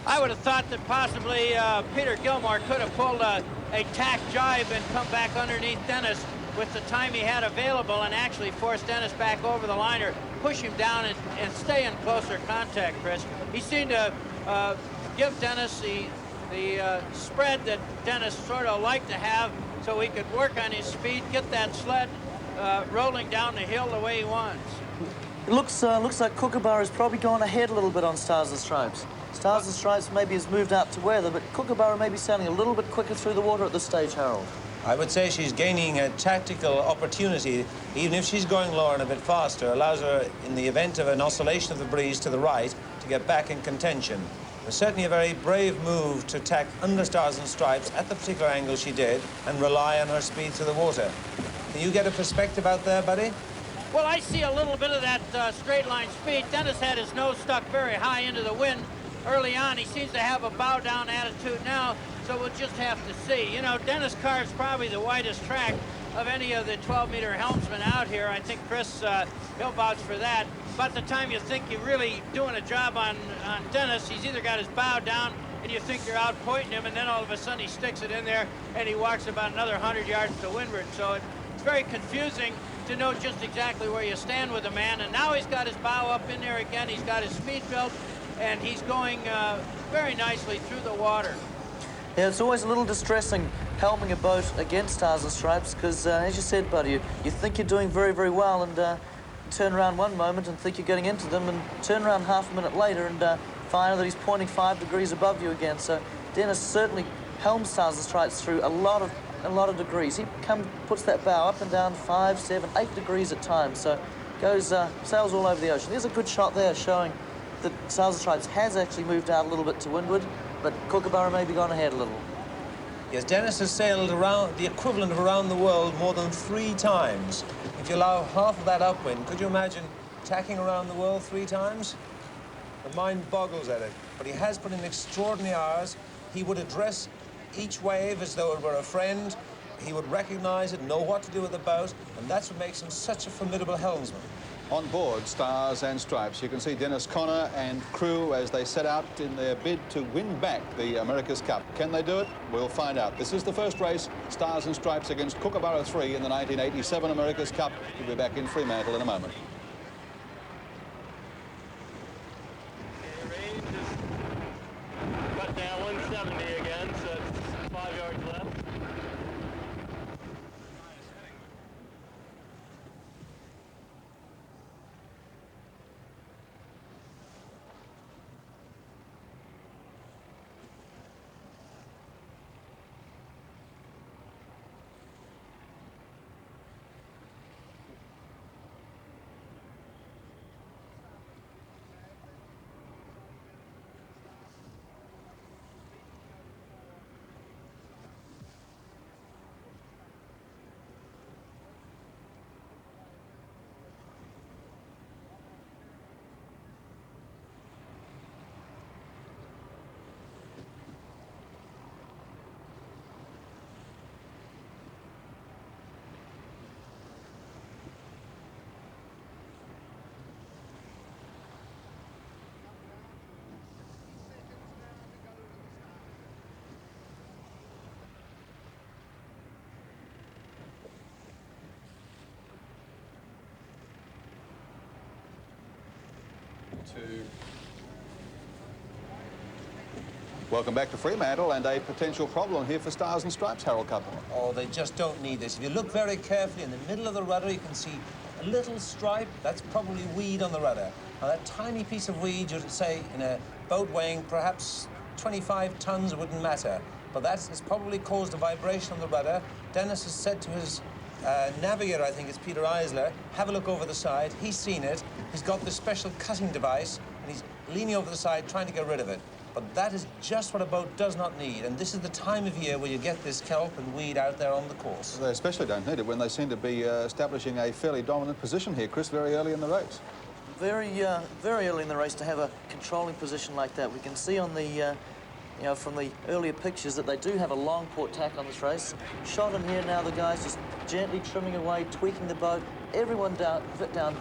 I would have thought that possibly Peter Gilmore could have pulled a tack jibe and come back underneath Dennis with the time he had available and actually force Dennis back over the liner, push him down and stay in closer contact, Chris. He seemed to give Dennis the spread that Dennis sort of liked to have so he could work on his speed, get that sled rolling down the hill the way he wants. It looks like Kookaburra's probably gone ahead a little bit on Stars and Stripes. Stars and Stripes maybe has moved out to weather, but Kookaburra may be sailing a little bit quicker through the water at this stage, Harold. I would say she's gaining a tactical opportunity, even if she's going lower and a bit faster, allows her, in the event of an oscillation of the breeze to the right, to get back in contention. It's certainly a very brave move to tack under Stars and Stripes at the particular angle she did and rely on her speed through the water. Can you get a perspective out there, buddy? Well, I see a little bit of that straight line speed. Dennis had his nose stuck very high into the wind early on. He seems to have a bow down attitude now, so we'll just have to see. You know, Dennis carves probably the widest track of any of the 12-meter helmsmen out here. I think Chris, he'll vouch for that. By the time you think you're really doing a job on Dennis, he's either got his bow down and you think you're out pointing him, and then all of a sudden he sticks it in there and he walks about another 100 yards to windward. So it's very confusing to know just exactly where you stand with a man. And now he's got his bow up in there again. He's got his speed built, and he's going very nicely through the water. Yeah, it's always a little distressing helming a boat against Stars and Stripes because, as you said, buddy, you think you're doing very, very well and turn around one moment and think you're getting into them and turn around half a minute later and find that he's pointing 5 degrees above you again. So Dennis certainly helms Stars and Stripes through a lot of degrees. He puts that bow up and down 5, 7, 8 degrees at times. So goes sails all over the ocean. There's a good shot there showing that Stars and Stripes has actually moved out a little bit to windward, but Kookaburra may be gone ahead a little. Yes, Dennis has sailed around the equivalent of around the world more than 3 times. If you allow half of that upwind, could you imagine tacking around the world 3 times? The mind boggles at it. But he has put in extraordinary hours. He would address each wave as though it were a friend. He would recognize it, know what to do with the boat, and that's what makes him such a formidable helmsman. On board Stars and Stripes, you can see Dennis Conner and crew as they set out in their bid to win back the America's Cup. Can they do it? We'll find out. This is the first race, Stars and Stripes against Kookaburra 3 in the 1987 America's Cup. We'll be back in Fremantle in a moment. Cut down 170 again, so it's 5 yards left. Welcome back to Fremantle, and a potential problem here for Stars and Stripes, Harold Couple. Oh, they just don't need this. If you look very carefully in the middle of the rudder, you can see a little stripe. That's probably weed on the rudder. Now, that tiny piece of weed, you'd say, in a boat weighing perhaps 25 tons, it wouldn't matter. But that has probably caused a vibration on the rudder. Dennis has said to his navigator, I think it's Peter Eisler, have a look over the side. He's seen it. He's got this special cutting device, and he's leaning over the side trying to get rid of it. But that is just what a boat does not need, and this is the time of year where you get this kelp and weed out there on the course. They especially don't need it when they seem to be establishing a fairly dominant position here, Chris, very early in the race. Very early in the race to have a controlling position like that. We can see on the, you know, from the earlier pictures that they do have a long port tack on this race. Shot in here now, the guys just gently trimming away, tweaking the boat. Everyone down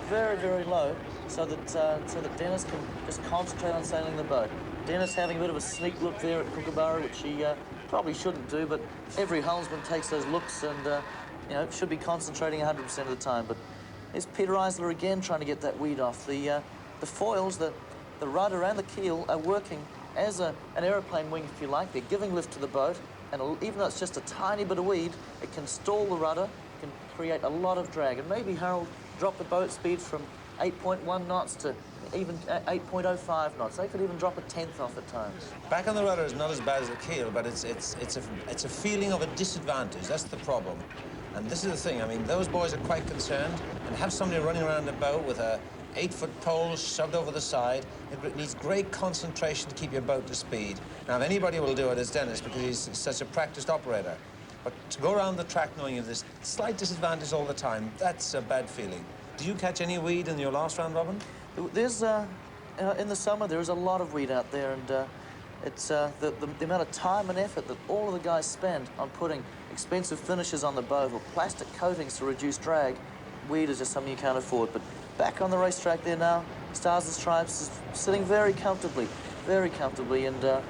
very, very low so that Dennis can just concentrate on sailing the boat. Dennis having a bit of a sneak look there at Kookaburra, which he probably shouldn't do, but every helmsman takes those looks and, you know, should be concentrating 100% of the time. But there's Peter Eisler again trying to get that weed off. The foils, the rudder and the keel are working as an aeroplane wing, if you like. They're giving lift to the boat, and even though it's just a tiny bit of weed, it can stall the rudder, can create a lot of drag. And maybe Harold dropped the boat speed from 8.1 knots to even 8.05 knots. They could even drop a tenth off at times. Back on the rudder is not as bad as the keel, but it's a feeling of a disadvantage. That's the problem. And this is the thing. I mean, those boys are quite concerned, and have somebody running around the boat with a 8-foot pole shoved over the side. It needs great concentration to keep your boat to speed. Now, if anybody will do it, it's Dennis, because he's such a practiced operator. But to go around the track knowing you have this slight disadvantage all the time, that's a bad feeling. Did you catch any weed in your last round, Robin? There's, in the summer, there is a lot of weed out there, and it's the amount of time and effort that all of the guys spend on putting expensive finishes on the boat or plastic coatings to reduce drag. Weed is just something you can't afford. But back on the racetrack there now, Stars and Stripes is sitting very comfortably, and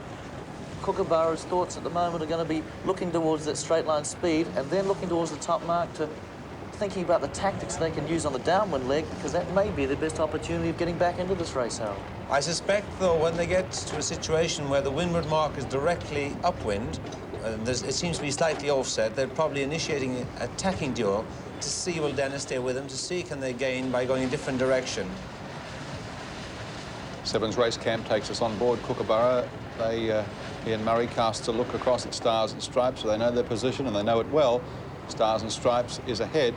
Kookaburra's thoughts at the moment are going to be looking towards that straight line speed and then looking towards the top mark to thinking about the tactics they can use on the downwind leg, because that may be the best opportunity of getting back into this race, Harold. I suspect, though, when they get to a situation where the windward mark is directly upwind, it seems to be slightly offset, they're probably initiating an attacking duel to see, will Dennis stay with them, to see can they gain by going a different direction. Sevens Race Camp takes us on board Kookaburra. Ian Murray casts a look across at Stars and Stripes, so they know their position and they know it well. Stars and Stripes is ahead.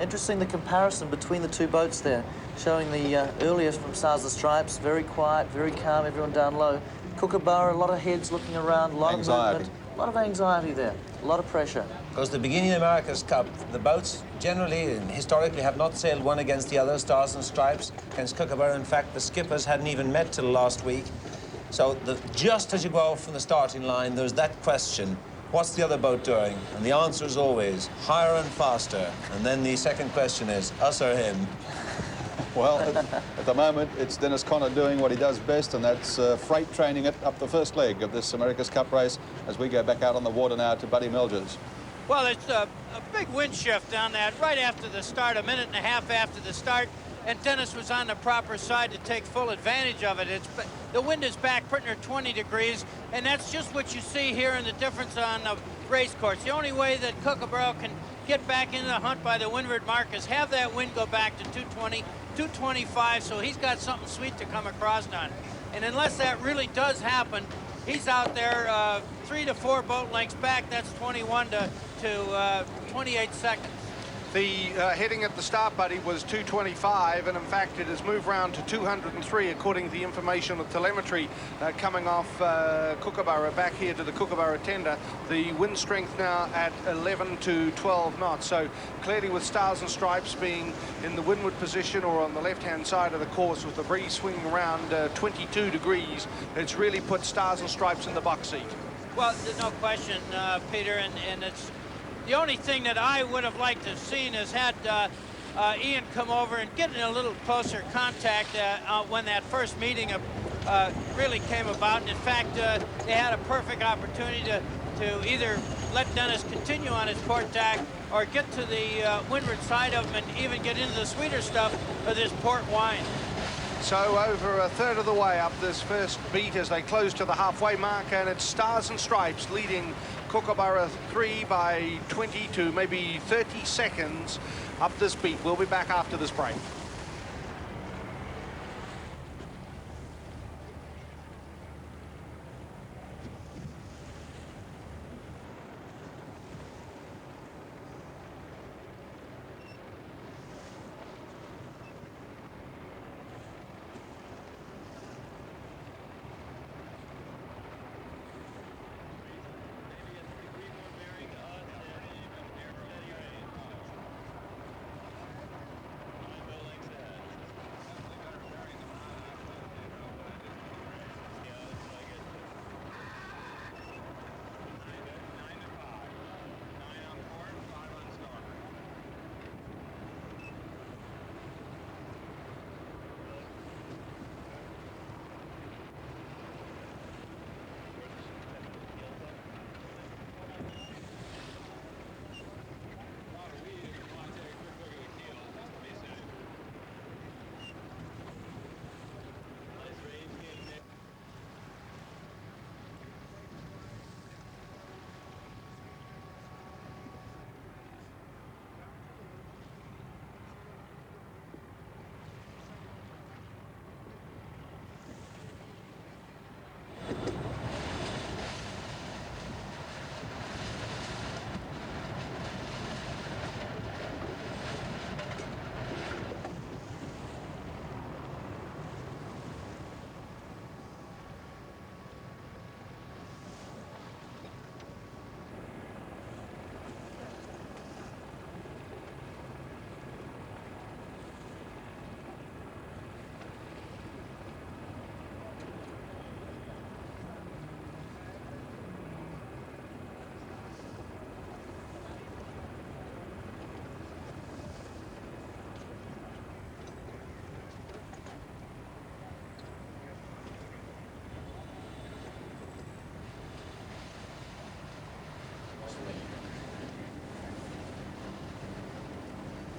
Interesting, the comparison between the two boats there, showing the earliest from Stars and Stripes, very quiet, very calm, everyone down low. Kookaburra, a lot of heads looking around, a lot of movement, a lot of anxiety there, a lot of pressure. Because the beginning of the America's Cup, the boats generally and historically have not sailed one against the other, Stars and Stripes against Kookaburra. In fact, the skippers hadn't even met till last week. So just as you go off from the starting line, there's that question. What's the other boat doing? And the answer is always higher and faster. And then the second question is, us or him? Well, at the moment, it's Dennis Conner doing what he does best, and that's freight training it up the first leg of this America's Cup race as we go back out on the water now to Buddy Melgers. Well, it's a big wind shift down that right after the start, a minute and a half after the start, and Dennis was on the proper side to take full advantage of it. The wind is back pretty near 20 degrees, and that's just what you see here in the difference on the race course. The only way that Kookaburra can get back into the hunt by the windward mark is have that wind go back to 220, 225, so he's got something sweet to come across on. And unless that really does happen, he's out there 3 to 4 boat lengths back. That's 21 to 28 seconds. The heading at the start, Buddy, was 225, and in fact it has moved round to 203 according to the information of telemetry coming off Kookaburra back here to the Kookaburra tender. The wind strength now at 11 to 12 knots. So clearly with Stars and Stripes being in the windward position or on the left-hand side of the course with the breeze swinging around 22 degrees, it's really put Stars and Stripes in the box seat. Well, there's no question, Peter, and it's the only thing that I would have liked to have seen is had Ian come over and get in a little closer contact when that first meeting really came about. And in fact, they had a perfect opportunity to either let Dennis continue on his port tack or get to the windward side of him and even get into the sweeter stuff of this port wine. So over a third of the way up this first beat as they close to the halfway mark, and it's Stars and Stripes leading Kookaburra 3 by 20 to maybe 30 seconds up this beat. We'll be back after this break.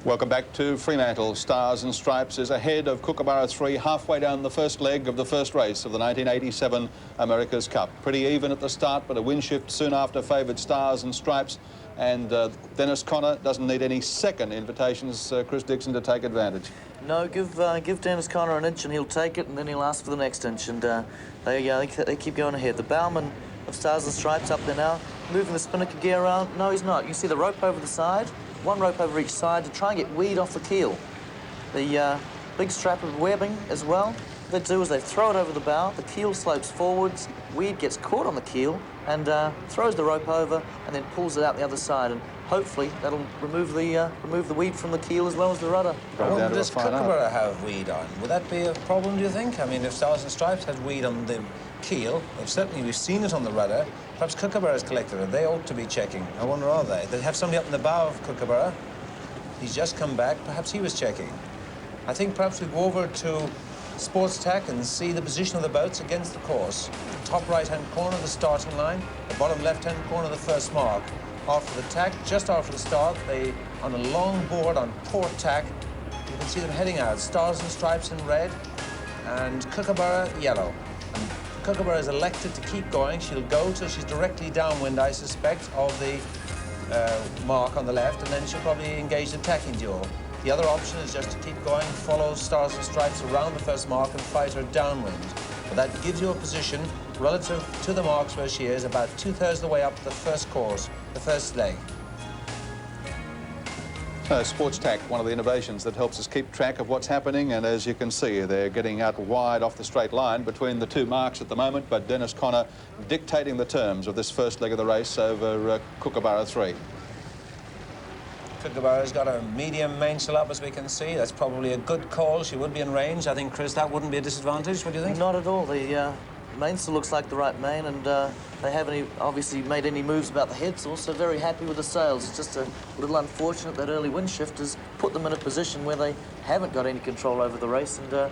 Welcome back to Fremantle. Stars and Stripes is ahead of Kookaburra 3 halfway down the first leg of the first race of the 1987 America's Cup. Pretty even at the start, but a wind shift soon after favoured Stars and Stripes. And Dennis Connor doesn't need any second invitations, Chris Dixon, to take advantage. No, give Dennis Connor an inch and he'll take it, and then he'll ask for the next inch. And they keep going ahead. The bowman of Stars and Stripes up there now, moving the spinnaker gear around. No, he's not. You can see the rope over the side. One rope over each side to try and get weed off the keel. The big strap of webbing as well. What they do is they throw it over the bow, the keel slopes forwards, weed gets caught on the keel and throws the rope over and then pulls it out the other side. And hopefully that'll remove the weed from the keel as well as the rudder. Does Kookaburra have weed on? Would that be a problem, do you think? I mean, if Stars and Stripes had weed on the keel, we've seen it on the rudder. Perhaps Kookaburra's collected it. They ought to be checking. I wonder, are they? They have somebody up in the bow of Kookaburra. He's just come back. Perhaps he was checking. I think perhaps we go over to Sports Tack and see the position of the boats against the course. The top right-hand corner of the starting line, the bottom left-hand corner of the first mark. After the tack, just after the start, they, on a long board on port tack, you can see them heading out. Stars and Stripes in red and Kookaburra yellow. And Kookaburra is elected to keep going. She'll go till she's directly downwind, I suspect, of the mark on the left, and then she'll probably engage the tacking duel. The other option is just to keep going, follow Stars and Stripes around the first mark and fight her downwind. But that gives you a position relative to the marks where she is, about 2/3 of the way up the first course, the first leg. Sports Tack, one of the innovations that helps us keep track of what's happening, and as you can see, they're getting out wide off the straight line between the two marks at the moment, but Dennis Connor dictating the terms of this first leg of the race over Kookaburra 3. Kookaburra's got a medium mainsail up, as we can see. That's probably a good call. She would be in range. I think, Chris, that wouldn't be a disadvantage. What do you think? Not at all. The mainsail looks like the right main, and they haven't obviously made any moves about the heads. Also very happy with the sails. It's just a little unfortunate that early wind shift has put them in a position where they haven't got any control over the race. And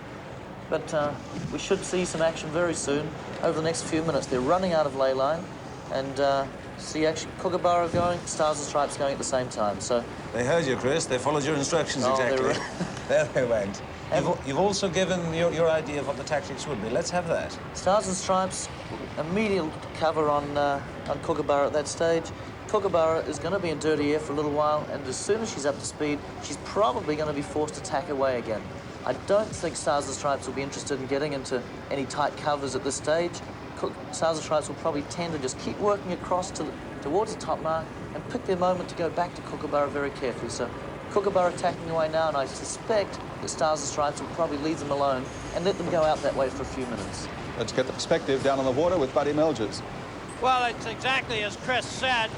but we should see some action very soon over the next few minutes. They're running out of ley line, and see actually Kookaburra going, Stars and Stripes going at the same time. So they heard you, Chris. They followed your instructions exactly. There they went. You've also given your idea of what the tactics would be. Let's have that. Stars and Stripes, immediate cover on Kookaburra at that stage. Kookaburra is going to be in dirty air for a little while, and as soon as she's up to speed, she's probably going to be forced to tack away again. I don't think Stars and Stripes will be interested in getting into any tight covers at this stage. Stars and Stripes will probably tend to just keep working across towards the top mark and pick their moment to go back to Kookaburra very carefully. So Kookaburra attacking away now, and I suspect that Stars and Stripes will probably leave them alone and let them go out that way for a few minutes. Let's get the perspective down on the water with Buddy Melgers. Well, it's exactly as Chris said.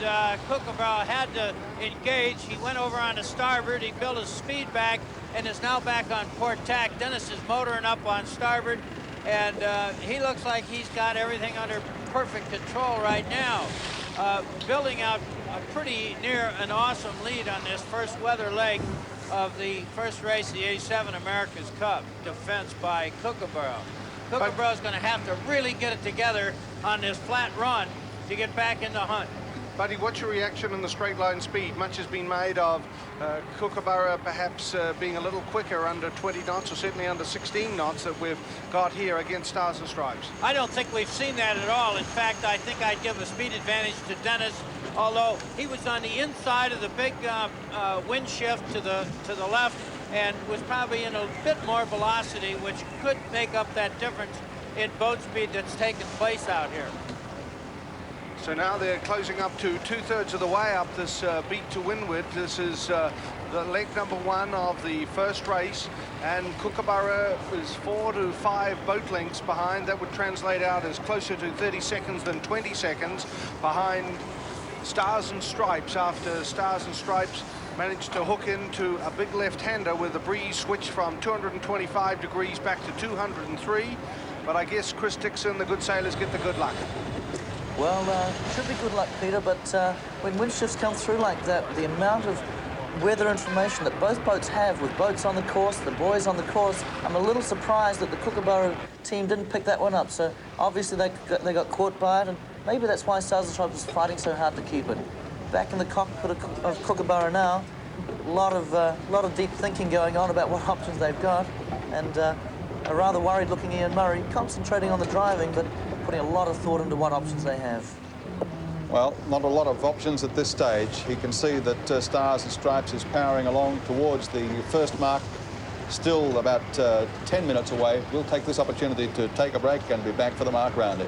Kookaburra had to engage. He went over on the starboard. He built his speed back and is now back on port tack. Dennis is motoring up on starboard, and he looks like he's got everything under perfect control right now. Building out a pretty near an awesome lead on this first weather leg of the first race of the 87 America's Cup, defense by Kookaburra. Kookaburra's going to have to really get it together on this flat run to get back in the hunt. Buddy, what's your reaction in the straight line speed? Much has been made of Kookaburra perhaps being a little quicker under 20 knots, or certainly under 16 knots that we've got here against Stars and Stripes. I don't think we've seen that at all. In fact, I think I'd give a speed advantage to Dennis, although he was on the inside of the big wind shift to the left and was probably in a bit more velocity, which could make up that difference in boat speed that's taken place out here. So now they're closing up to 2/3 of the way up this beat to windward. This is the leg number 1 of the first race, and Kookaburra is 4 to 5 boat lengths behind. That would translate out as closer to 30 seconds than 20 seconds behind Stars and Stripes, after Stars and Stripes managed to hook into a big left-hander with the breeze switched from 225 degrees back to 203. But I guess Chris Dixon, the good sailors, get the good luck. Well, should be good luck, Peter, but when wind shifts come through like that, the amount of weather information that both boats have, with boats on the course, the boys on the course, I'm a little surprised that the Kookaburra team didn't pick that one up. So obviously they got caught by it, and maybe that's why Stars and Stripes was fighting so hard to keep it. Back in the cockpit of Kookaburra now, a lot of deep thinking going on about what options they've got, and a rather worried looking Ian Murray, concentrating on the driving, but putting a lot of thought into what options they have. Well, not a lot of options at this stage. You can see that Stars and Stripes is powering along towards the first mark, still about 10 minutes away. We'll take this opportunity to take a break and be back for the mark rounding.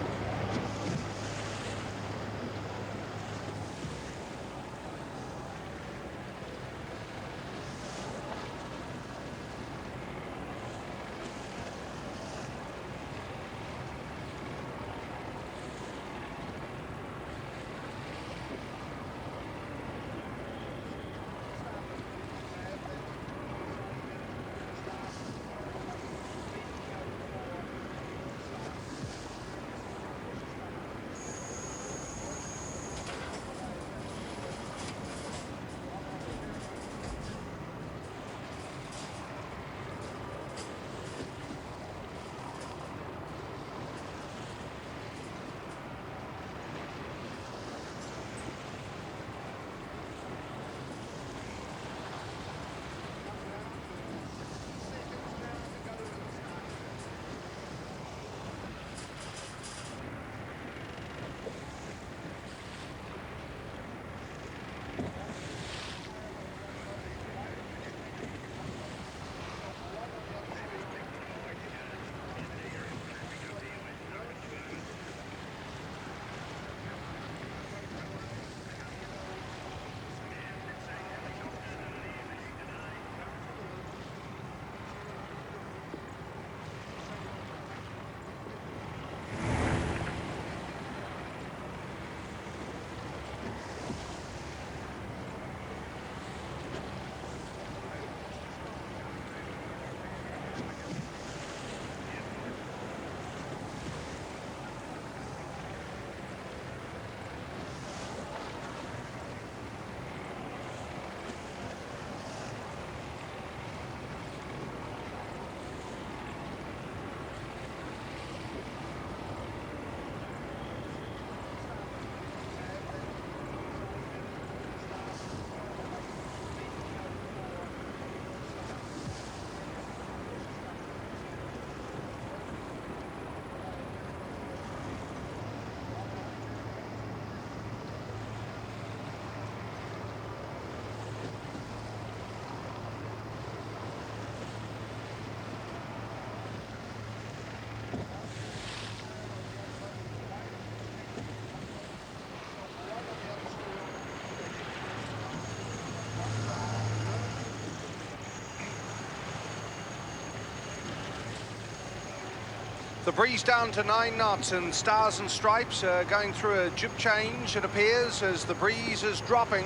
The breeze down to 9 knots and Stars and Stripes going through a jib change, it appears, as the breeze is dropping.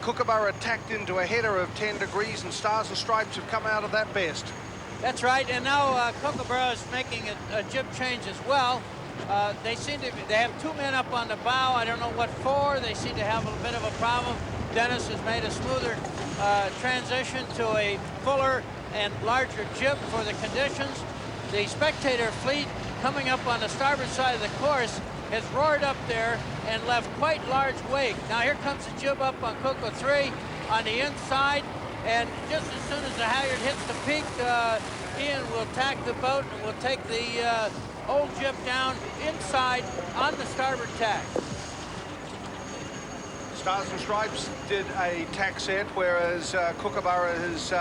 Kookaburra tacked into a header of 10 degrees and Stars and Stripes have come out of that best. That's right, and now Kookaburra is making a jib change as well. They have 2 men up on the bow. I don't know what for. They seem to have a bit of a problem. Dennis has made a smoother transition to a fuller and larger jib for the conditions. The Spectator fleet coming up on the starboard side of the course has roared up there and left quite large wake. Now here comes the jib up on Coco 3 on the inside, and just as soon as the halyard hits the peak, Ian will tack the boat and will take the old jib down inside on the starboard tack. Stars and Stripes did a tack set, whereas Kookaburra has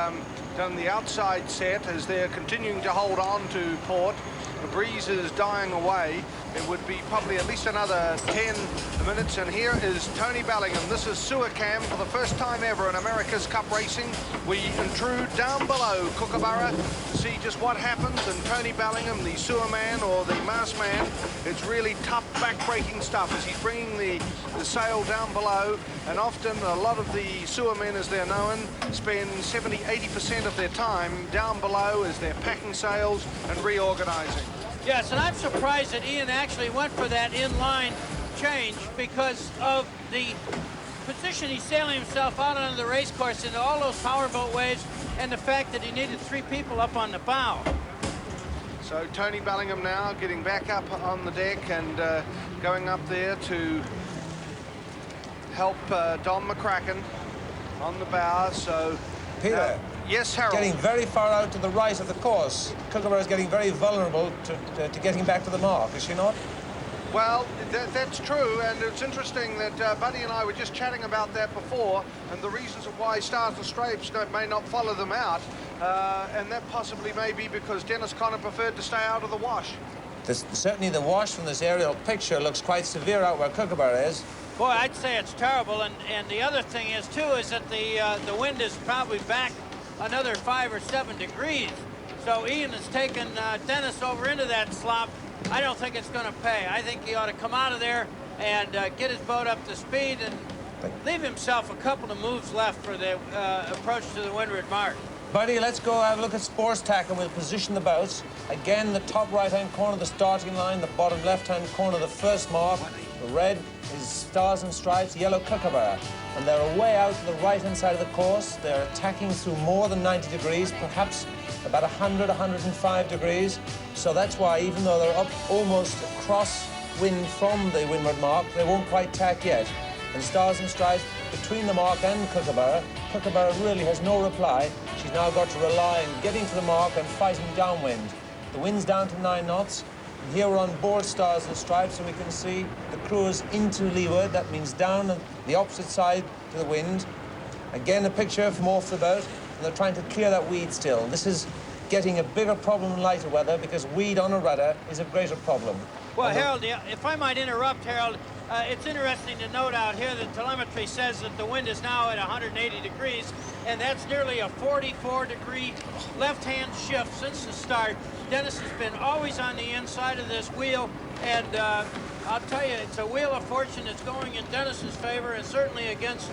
done the outside set as they're continuing to hold on to port. The breeze is dying away. It would be probably at least another 10 minutes, and here is Tony Bellingham. This is sewer cam for the first time ever in America's Cup racing. We intrude down below Kookaburra to see just what happens, and Tony Bellingham, the sewer man or the mast man, it's really tough back-breaking stuff as he's bringing the sail down below, and often a lot of the sewer men, as they're known, spend 70–80% of their time down below as they're packing sails and reorganizing. Yes, and I'm surprised that Ian actually went for that inline change because of the position he's sailing himself out onto the race course into all those powerboat waves and the fact that he needed 3 people up on the bow. So Tony Bellingham now getting back up on the deck and going up there to help Don McCracken on the bow. So Peter. Yes, Harold. Getting very far out to the right of the course. Kookaburra is getting very vulnerable to getting back to the mark, is she not? Well, that's true, and it's interesting that Buddy and I were just chatting about that before, and the reasons of why Stars and Stripes may not follow them out, and that possibly may be because Dennis Conner preferred to stay out of the wash. Certainly the wash from this aerial picture looks quite severe out where Kookaburra is. Boy, I'd say it's terrible, and the other thing is, too, is that the wind is probably back another 5 or 7 degrees. So Ian has taken Dennis over into that slop. I don't think it's going to pay. I think he ought to come out of there and get his boat up to speed and leave himself a couple of moves left for the approach to the windward mark. Buddy, let's go have a look at sports tack and we'll position the boats. Again, the top right-hand corner of the starting line, the bottom left-hand corner of the first mark. The red is Stars and Stripes, yellow Kookaburra. And they're way out to the right-hand side of the course. They're attacking through more than 90 degrees, perhaps about 100, 105 degrees. So that's why, even though they're up almost cross-wind from the windward mark, they won't quite tack yet. And Stars and Stripes, between the mark and Kookaburra, Kookaburra really has no reply. She's now got to rely on getting to the mark and fighting downwind. The wind's down to 9 knots. And here we're on board Stars and Stripes, and we can see the crew is into leeward. That means down on the opposite side to the wind. Again, a picture from off the boat, and they're trying to clear that weed still. This is getting a bigger problem in lighter weather because weed on a rudder is a greater problem. Well, Harold, if I might interrupt, Harold, it's interesting to note out here that telemetry says that the wind is now at 180 degrees, and that's nearly a 44-degree left-hand shift since the start. Dennis has been always on the inside of this wheel, and I'll tell you, it's a wheel of fortune that's going in Dennis's favor, and certainly against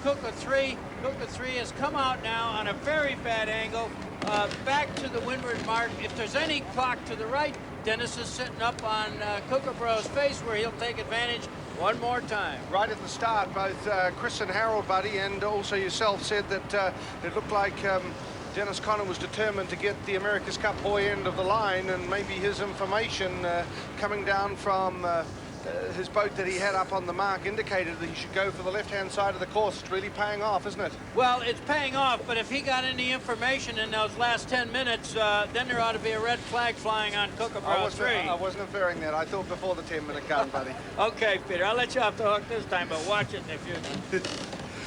Kuka 3. Kuka 3 has come out now on a very bad angle, back to the windward mark. If there's any clock to the right, Dennis is sitting up on Kookaburra's face where he'll take advantage one more time. Right at the start, both Chris and Harold, Buddy, and also yourself said that it looked like Dennis Conner was determined to get the America's Cup boy end of the line, and maybe his information coming down from his boat that he had up on the mark indicated that he should go for the left-hand side of the course. It's really paying off, isn't it? Well, it's paying off, but if he got any information in those last 10 minutes, then there ought to be a red flag flying on Kookaburra 3. I wasn't inferring that. I thought before the 10-minute gun, Buddy. Okay, Peter, I'll let you off the hook this time, but watch it in the future.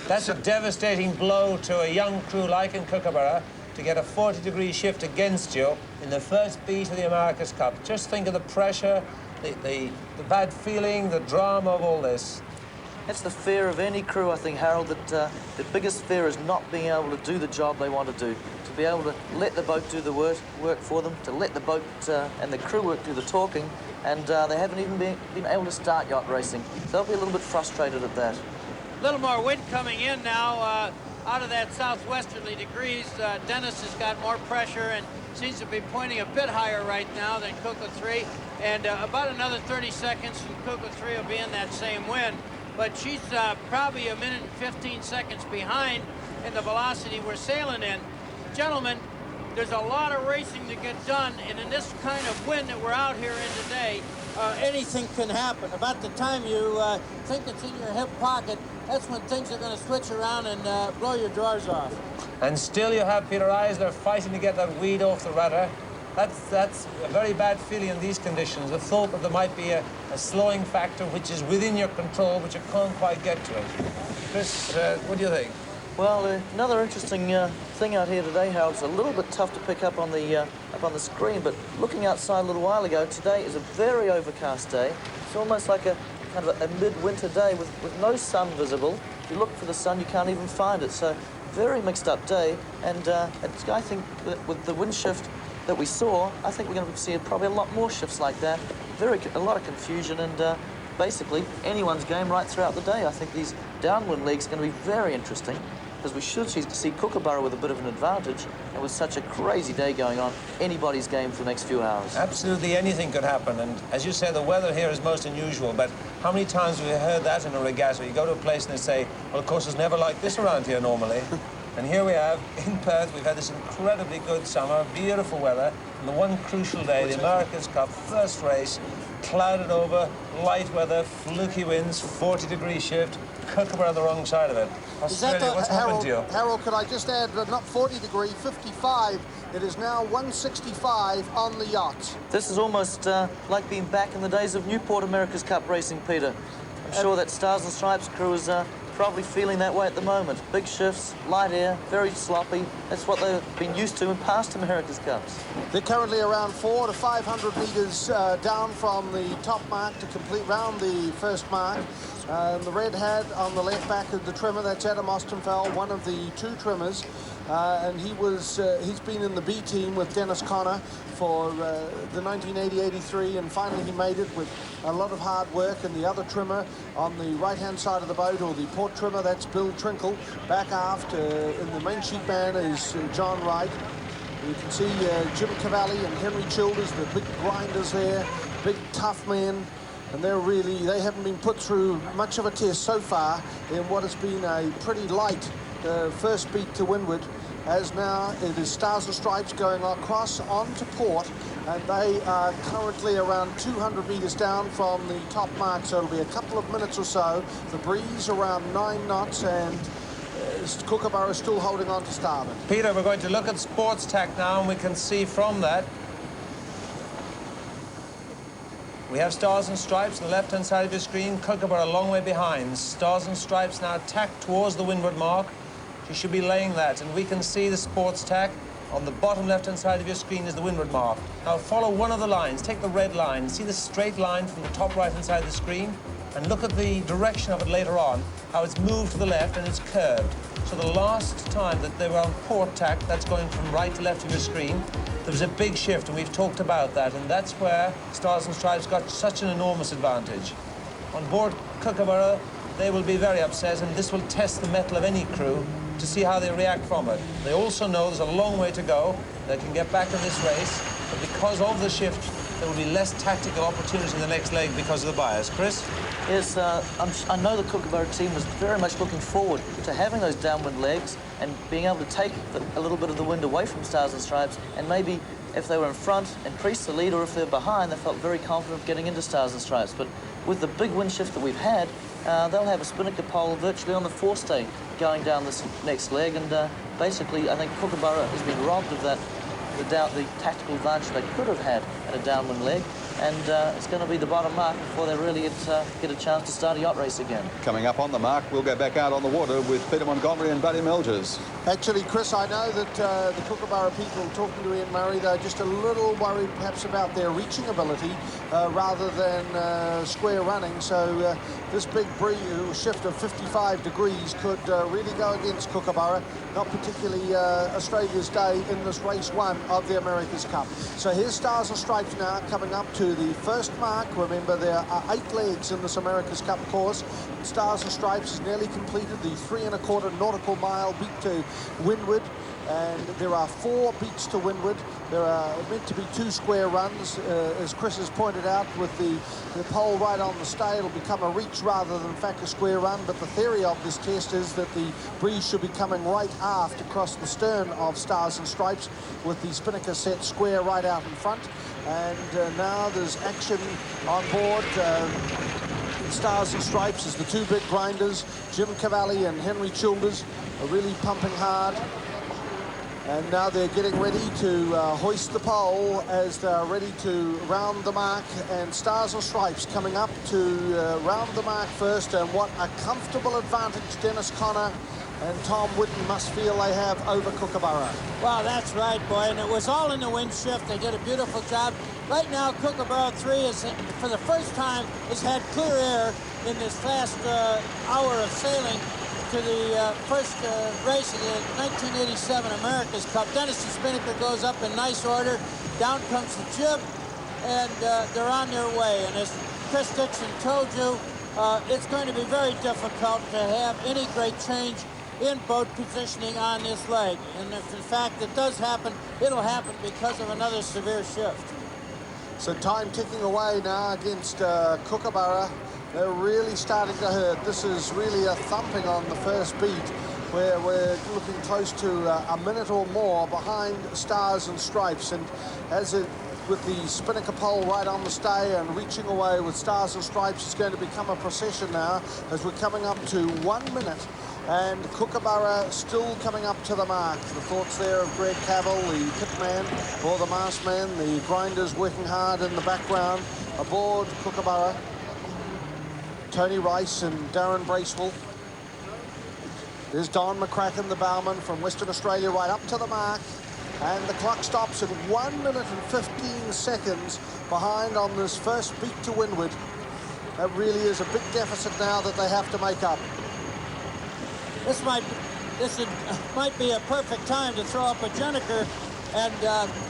That's a devastating blow to a young crew like in Kookaburra to get a 40-degree shift against you in the first beat of the America's Cup. Just think of the pressure, the bad feeling, the drama of all this. That's the fear of any crew, I think, Harold, that the biggest fear is not being able to do the job they want to do. To be able to let the boat do the work for them, to let the boat and the crew work do the talking, and they haven't even been able to start yacht racing. So they'll be a little bit frustrated at that. A little more wind coming in now out of that southwesterly degrees. Dennis has got more pressure and seems to be pointing a bit higher right now than Kuka 3. And about another 30 seconds and Kuka 3 will be in that same wind. But she's probably a minute and 15 seconds behind in the velocity we're sailing in. Gentlemen, there's a lot of racing to get done, and in this kind of wind that we're out here in today, anything can happen. About the time you think it's in your hip pocket, that's when things are going to switch around and blow your drawers off. And still you have Peter Eisler fighting to get that weed off the rudder. That's a very bad feeling in these conditions. The thought that there might be a slowing factor which is within your control, but you can't quite get to it. Chris, what do you think? Well, another interesting thing out here today, Harold, it's a little bit tough to pick up on the screen, but looking outside a little while ago, today is a very overcast day. It's almost like a kind of a midwinter day with no sun visible. If you look for the sun, you can't even find it. So, very mixed up day, and I think that with the wind shift that we saw, I think we're going to see probably a lot more shifts like that. A lot of confusion, and basically anyone's game right throughout the day. I think these downwind legs are going to be very interesting, because we should see Kookaburra with a bit of an advantage, and with such a crazy day going on, anybody's game for the next few hours. Absolutely anything could happen, and as you say, the weather here is most unusual, but how many times have we heard that in a regatta? You go to a place and they say, well, of course, it's never like this around here normally. And here we have, in Perth, we've had this incredibly good summer, beautiful weather, and the one crucial day, the America's Cup, first race, clouded over, light weather, fluky winds, 40-degree shift, Kookaburra on the wrong side of it. Australia, what's happened to you? Harold, could I just add, not 40-degree, 55. It is now 165 on the yacht. This is almost like being back in the days of Newport America's Cup racing, Peter. I'm sure that Stars and Stripes crew is probably feeling that way at the moment. Big shifts, light air, very sloppy. That's what they've been used to in past America's Cups. They're currently around 400 to 500 metres down from the top mark to complete round the first mark. The red hat on the left back of the trimmer, that's Adam Ostenfeld, one of the two trimmers. And he's been in the B team with Dennis Connor for the 1980-83, and finally he made it with a lot of hard work. And the other trimmer on the right-hand side of the boat, or the port trimmer, that's Bill Trinkle. Back aft in the main sheet man is John Wright. You can see Jim Cavalli and Henry Childers, the big grinders there, big tough men. And they haven't been put through much of a test so far in what has been a pretty light first beat to windward, as now it is Stars and Stripes going across onto port, and they are currently around 200 metres down from the top mark, so it'll be a couple of minutes or so. The breeze around 9 knots, and Kookaburra is still holding on to starboard. Peter, we're going to look at sports tack now, and we can see from that we have Stars and Stripes on the left-hand side of your screen, Kookaburra a long way behind. Stars and Stripes now tacked towards the windward mark. She should be laying that, and we can see the sports tack. On the bottom left-hand side of your screen is the windward mark. Now follow one of the lines, take the red line, see the straight line from the top right-hand side of the screen, and look at the direction of it later on, how it's moved to the left and it's curved. So the last time that they were on port tack, that's going from right to left of your screen, there was a big shift, and we've talked about that, and that's where Stars and Stripes got such an enormous advantage. On board Kookaburra, they will be very upset, and this will test the mettle of any crew to see how they react from it. They also know there's a long way to go. They can get back in this race, but because of the shift, there will be less tactical opportunity in the next leg because of the bias. Chris? Yes, I know the Kookaburra team was very much looking forward to having those downwind legs and being able to take a little bit of the wind away from Stars and Stripes, and maybe if they were in front, increase the lead, or if they're behind, they felt very confident of getting into Stars and Stripes. But with the big wind shift that we've had, they'll have a spinnaker pole virtually on the forestay going down this next leg, and basically I think Kookaburra has been robbed of that, the tactical advantage they could have had at a downwind leg. and it's going to be the bottom mark before they really get a chance to start a yacht race again. Coming up on the mark, we'll go back out on the water with Peter Montgomery and Buddy Melgers. Actually, Chris, I know that the Kookaburra people talking to Ian Murray, they're just a little worried perhaps about their reaching ability rather than square running. So this big shift of 55 degrees could really go against Kookaburra, not particularly Australia's day in this race 1 of the America's Cup. So here's Stars and Stripes now coming up to the first mark. Remember, there are 8 legs in this America's Cup course. Stars and Stripes has nearly completed the 3¼ nautical mile beat to windward, and there are 4 beats to windward. There are meant to be 2 square runs, as Chris has pointed out, with the pole right on the stay. It'll become a reach rather than, in fact, a square run, but the theory of this test is that the breeze should be coming right aft across the stern of Stars and Stripes, with the spinnaker set square right out in front. And now there's action on board. Stars and Stripes as the 2 big grinders, Jim Cavalli and Henry Childers, are really pumping hard. And now they're getting ready to hoist the pole as they're ready to round the mark. And Stars and Stripes coming up to round the mark first. And what a comfortable advantage Dennis Connor and Tom Whitten must feel they have over Kookaburra. Well, that's right, boy, and it was all in the wind shift. They did a beautiful job. Right now, Kookaburra 3 is, for the first time, has had clear air in this last hour of sailing to the first race of the 1987 America's Cup. Dennis' spinnaker goes up in nice order. Down comes the jib, and they're on their way. And as Chris Dixon told you, it's going to be very difficult to have any great change in boat positioning on this leg. And if in fact it does happen, it'll happen because of another severe shift. So time ticking away now against Kookaburra. They're really starting to hurt. This is really a thumping on the first beat, where we're looking close to a minute or more behind Stars and Stripes. And as it, with the spinnaker pole right on the stay and reaching away with Stars and Stripes, it's going to become a procession now as we're coming up to 1 minute. And Kookaburra still coming up to the mark. The thoughts there of Greg Cavill, the pitman or the mastman, the grinders working hard in the background aboard Kookaburra. Tony Rice and Darren Bracewell. There's Don McCracken, the bowman from Western Australia, right up to the mark. And the clock stops at 1 minute and 15 seconds behind on this first beat to windward. That really is a big deficit now that they have to make up. This might be a perfect time to throw up a Jenniker and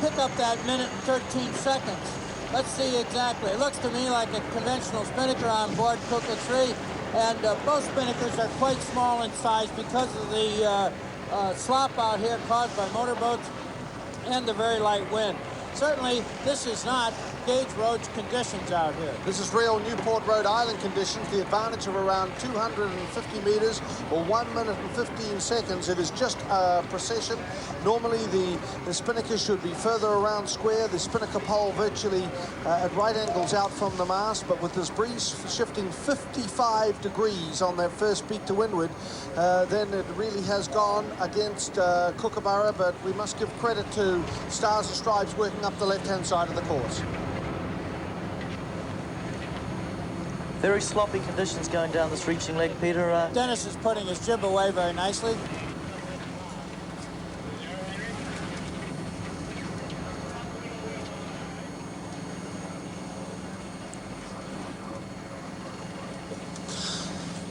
pick up that minute and 13 seconds. Let's see exactly. It looks to me like a conventional spinnaker on board Kooka 3, and both spinnakers are quite small in size because of the slop out here caused by motorboats and the very light wind. Certainly, this is not Gage Road's conditions out here. This is real Newport, Rhode Island conditions, the advantage of around 250 meters or 1 minute and 15 seconds. It is just a procession. Normally the spinnaker should be further around square, the spinnaker pole virtually at right angles out from the mast, but with this breeze shifting 55 degrees on that first beat to windward, then it really has gone against Kookaburra, but we must give credit to Stars and Stripes working up the left-hand side of the course. Very sloppy conditions going down this reaching leg, Peter. Dennis is putting his jib away very nicely.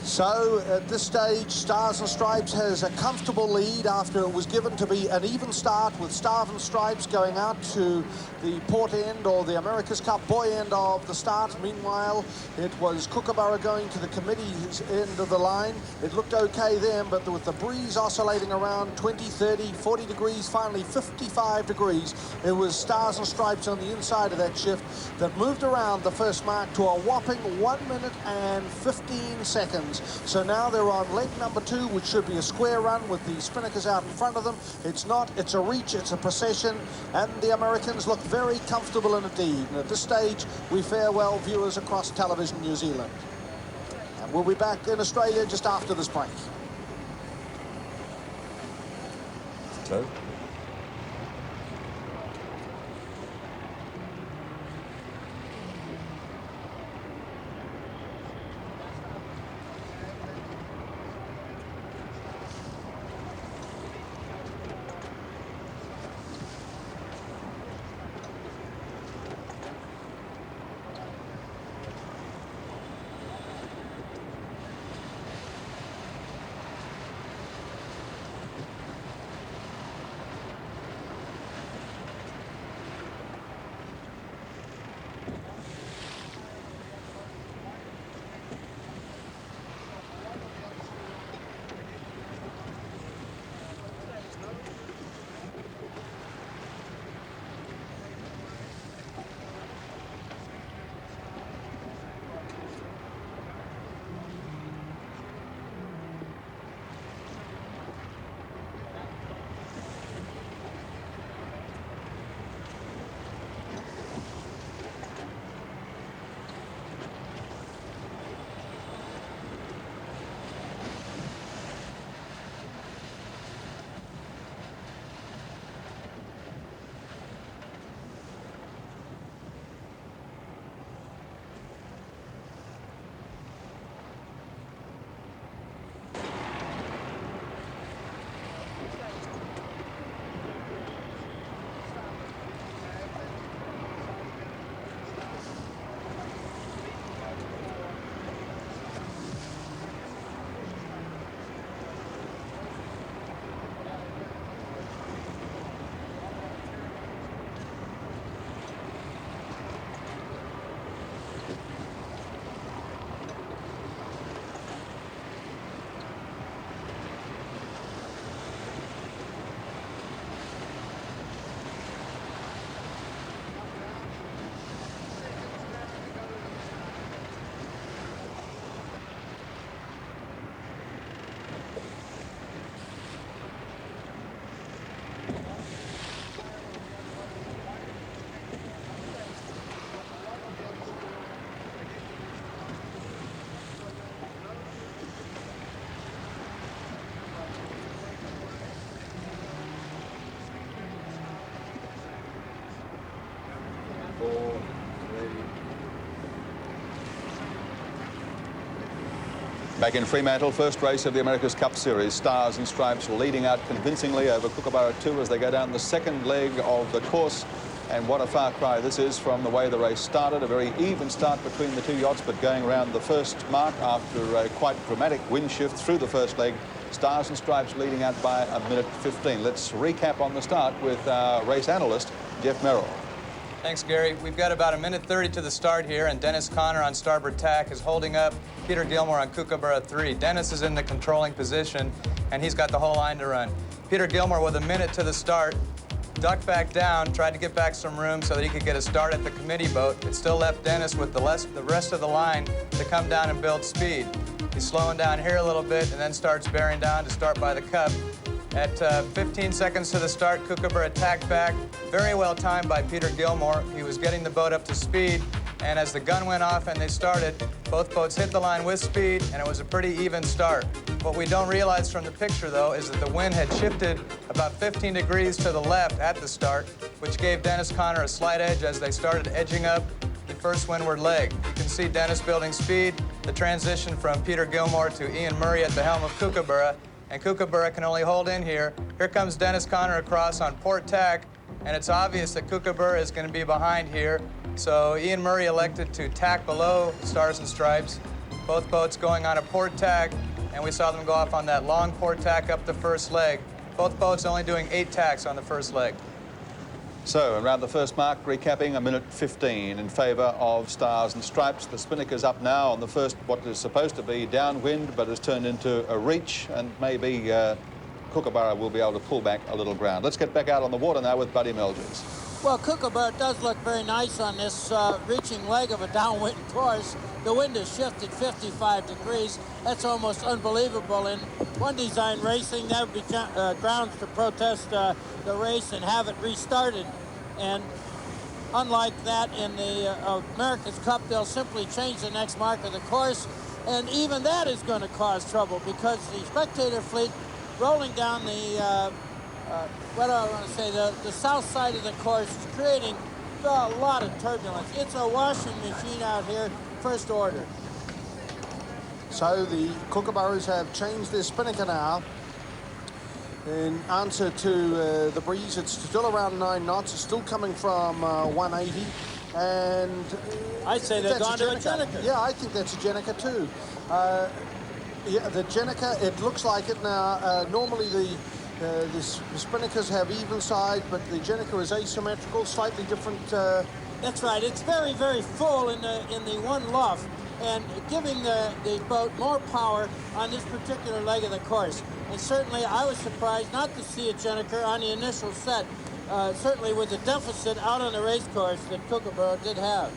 So at this stage, Stars and Stripes has a comfortable lead after it was given to be an even start, with Stars and Stripes going out to the port end or the America's Cup boy end of the start. Meanwhile, it was Kookaburra going to the committee's end of the line. It looked okay then, but with the breeze oscillating around 20, 30, 40 degrees, finally 55 degrees, it was Stars and Stripes on the inside of that shift that moved around the first mark to a whopping 1 minute and 15 seconds. So now they're on leg number 2, which should be a square run with the spinnakers out in front of them. It's not, it's a reach, it's a procession, and the Americans look very comfortable indeed. And at this stage, we farewell viewers across Television New Zealand. And we'll be back in Australia just after this break. Hello. Back in Fremantle, first race of the America's Cup Series. Stars and Stripes leading out convincingly over Kookaburra 2 as they go down the second leg of the course. And what a far cry this is from the way the race started. A very even start between the two yachts, but going around the first mark after a quite dramatic wind shift through the first leg. Stars and Stripes leading out by a minute 15. Let's recap on the start with our race analyst, Jeff Merrill. Thanks, Gary. We've got about a minute 30 to the start here, and Dennis Conner on starboard tack is holding up Peter Gilmore on Kookaburra 3. Dennis is in the controlling position, and he's got the whole line to run. Peter Gilmore, with a minute to the start, ducked back down, tried to get back some room so that he could get a start at the committee boat. It still left Dennis with the rest of the line to come down and build speed. He's slowing down here a little bit and then starts bearing down to start by the cup. At 15 seconds to the start, Kookaburra tacked back. Very well timed by Peter Gilmore. He was getting the boat up to speed, and as the gun went off and they started, both boats hit the line with speed, and it was a pretty even start. What we don't realize from the picture, though, is that the wind had shifted about 15 degrees to the left at the start, which gave Dennis Conner a slight edge as they started edging up the first windward leg. You can see Dennis building speed, the transition from Peter Gilmore to Ian Murray at the helm of Kookaburra, and Kookaburra can only hold in here. Here comes Dennis Conner across on port tack, and it's obvious that Kookaburra is going to be behind here. So Ian Murray elected to tack below Stars and Stripes, both boats going on a port tack, and we saw them go off on that long port tack up the first leg. Both boats only doing 8 tacks on the first leg. So around the first mark, recapping, a minute 15 in favour of Stars and Stripes. The spinnaker's up now on the first, what is supposed to be downwind, but has turned into a reach, and maybe Kookaburra will be able to pull back a little ground. Let's get back out on the water now with Buddy Melgers. Well, Kookaburra does look very nice on this reaching leg of a downwind course. The wind has shifted 55 degrees. That's almost unbelievable. In one design racing, that would be grounds to protest the race and have it restarted. And unlike that in the America's Cup, they'll simply change the next mark of the course. And even that is going to cause trouble because the Spectator fleet rolling down the what do I want to say, the south side of the course is creating a lot of turbulence. It's a washing machine out here, first order. So the Kookaburras have changed their spinnaker now. In answer to the breeze, it's still around 9 knots. It's still coming from 180. And I'd say they've gone to a Jenica. Yeah, I think that's a Jenica too. Yeah, the Jenica, it looks like it now. Normally the spinnakers have even side, but the Jenica is asymmetrical, slightly different. That's right. It's very, very full in the one luff, and giving the boat more power on this particular leg of the course. And certainly, I was surprised not to see a Jenica on the initial set. Certainly, with the deficit out on the race course that Kookaburra did have.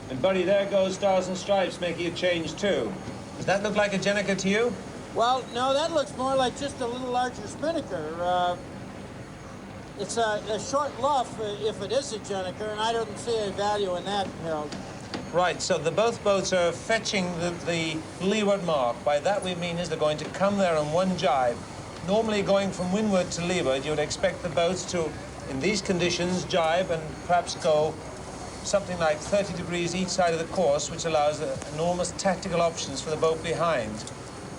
And Buddy, there goes Stars and Stripes making a change too. Does that look like a Jenica to you? Well, no, that looks more like just a little larger spinnaker. It's a short luff if it is a Jenica, and I don't see a value in that, Harold. Right, so both boats are fetching the leeward mark. By that we mean is they're going to come there on one jibe. Normally going from windward to leeward, you would expect the boats to, in these conditions, jibe and perhaps go something like 30 degrees each side of the course, which allows enormous tactical options for the boat behind.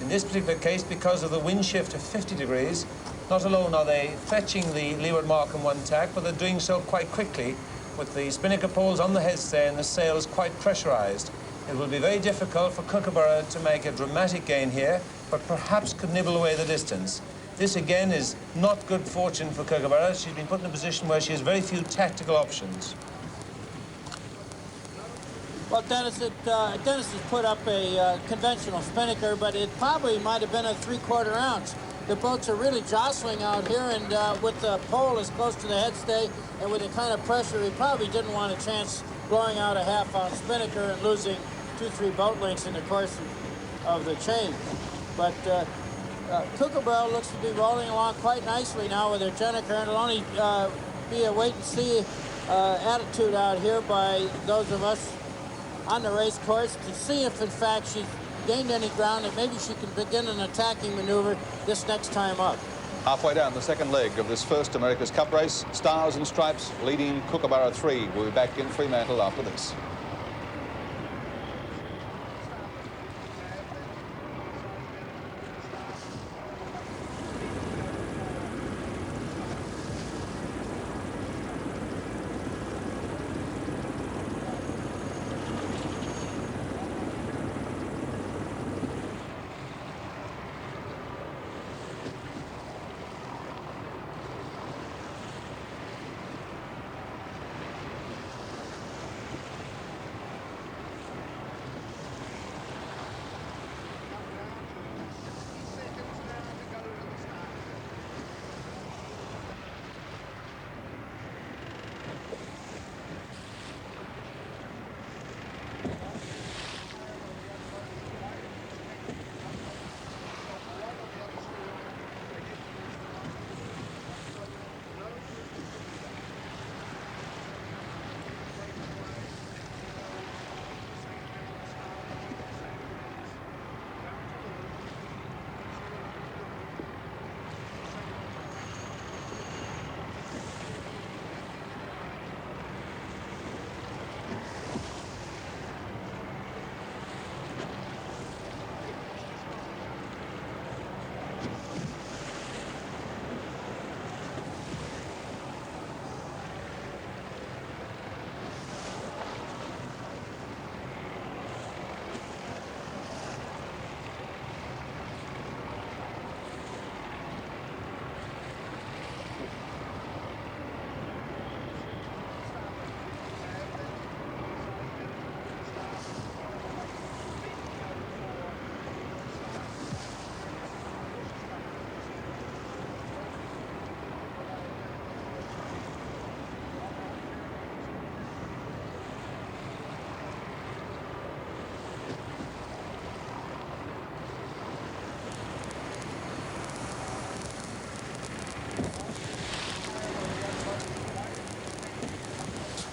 In this particular case, because of the wind shift of 50 degrees, not alone are they fetching the leeward mark on one tack, but they're doing so quite quickly with the spinnaker poles on the headstay and the sails quite pressurized. It will be very difficult for Kookaburra to make a dramatic gain here, but perhaps could nibble away the distance. This, again, is not good fortune for Kookaburra. She's been put in a position where she has very few tactical options. Well, Dennis has put up a conventional spinnaker, but it probably might have been a 3/4 ounce. The boats are really jostling out here, and with the pole as close to the headstay and with the kind of pressure, he probably didn't want a chance blowing out a 1/2 ounce spinnaker and losing 2-3 boat lengths in the course of the change. But Kookaburra looks to be rolling along quite nicely now with her Jenica, and it'll only be a wait-and-see attitude out here by those of us on the race course to see if, in fact, she's gained any ground and maybe she can begin an attacking maneuver this next time up. Halfway down the second leg of this first America's Cup race, Stars and Stripes leading Kookaburra 3. We'll be back in Fremantle after this.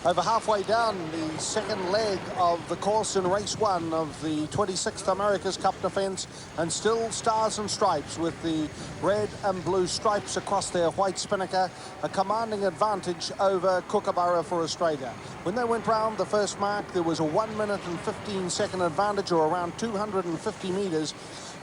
Over halfway down the second leg of the course in race 1 of the 26th America's Cup defence, and still Stars and Stripes with the red and blue stripes across their white spinnaker, a commanding advantage over Kookaburra for Australia. When they went round the first mark, there was a 1 minute and 15-second advantage, or around 250 metres.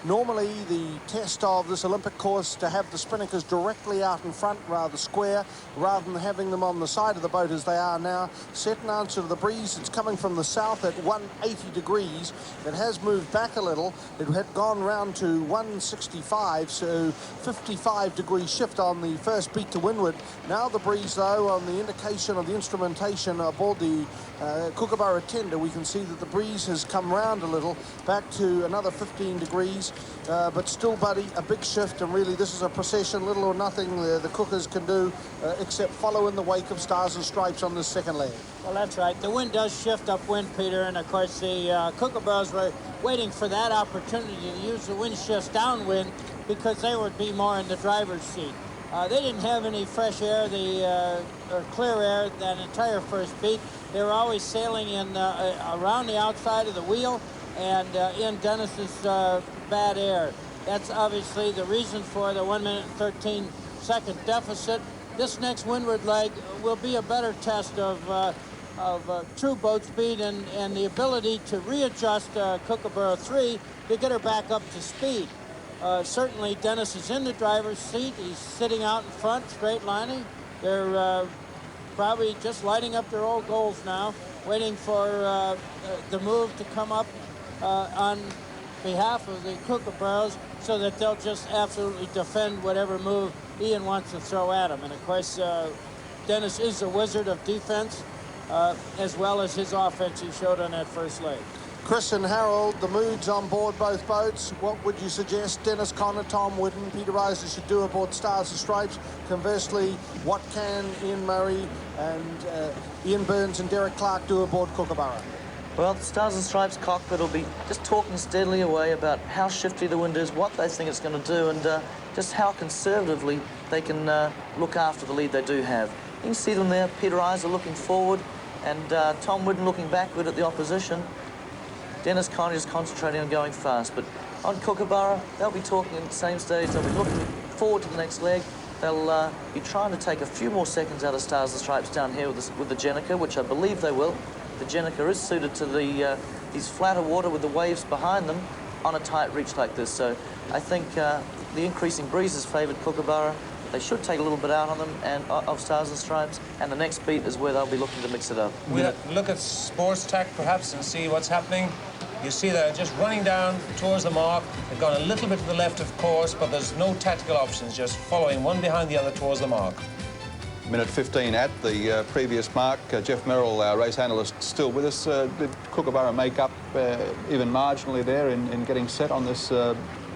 Normally, the test of this Olympic course to have the spinnakers directly out in front, rather square, rather than having them on the side of the boat as they are now. Set and answer to the breeze. It's coming from the south at 180 degrees. It has moved back a little. It had gone round to 165, so 55-degree shift on the first beat to windward. Now the breeze, though, on the indication of the instrumentation aboard the Kookaburra tender, we can see that the breeze has come round a little, back to another 15 degrees. But still, buddy, a big shift, and really this is a procession, little or nothing the Cookers can do except follow in the wake of Stars and Stripes on this second leg. Well, that's right. The wind does shift upwind, Peter, and of course the Kookaburras were waiting for that opportunity to use the wind shifts downwind because they would be more in the driver's seat. They didn't have any fresh air, or clear air that entire first beat. They were always sailing in around the outside of the wheel and in Dennis's bad air. That's obviously the reason for the 1 minute and 13-second deficit. This next windward leg will be a better test of true boat speed and the ability to readjust Kookaburra 3 to get her back up to speed. Certainly Dennis is in the driver's seat. He's sitting out in front, straight lining. They're probably just lighting up their old goals now, waiting for the move to come up on behalf of the Kookaburras so that they'll just absolutely defend whatever move Ian wants to throw at him. And of course, Dennis is a wizard of defense as well as his offense he showed on that first leg. Chris and Harold, the moods on board both boats. What would you suggest Dennis Conner, Tom Whidden, Peter Iser should do aboard Stars and Stripes? Conversely, what can Ian Murray and Ian Burns and Derek Clark do aboard Kookaburra? Well, the Stars and Stripes cockpit will be just talking steadily away about how shifty the wind is, what they think it's going to do, and just how conservatively they can look after the lead they do have. You can see them there, Peter Iser looking forward, and Tom Whidden looking backward at the opposition. Dennis Conner is concentrating on going fast, but on Kookaburra, they'll be talking at the same stage. They'll be looking forward to the next leg. They'll be trying to take a few more seconds out of Stars and Stripes down here with the Jenica, which I believe they will. The Jenica is suited to these flatter water with the waves behind them on a tight reach like this. So I think the increasing breezes favoured Kookaburra. They should take a little bit out on them and of Stars and Stripes, and the next beat is where they'll be looking to mix it up. We'll look at Sports Tech perhaps and see what's happening. You see they're just running down towards the mark. They've gone a little bit to the left, of course, but there's no tactical options, just following one behind the other towards the mark. Minute 15 at the previous mark. Jeff Merrill, our race analyst, still with us. Did Kookaburra make up even marginally there in getting set on this,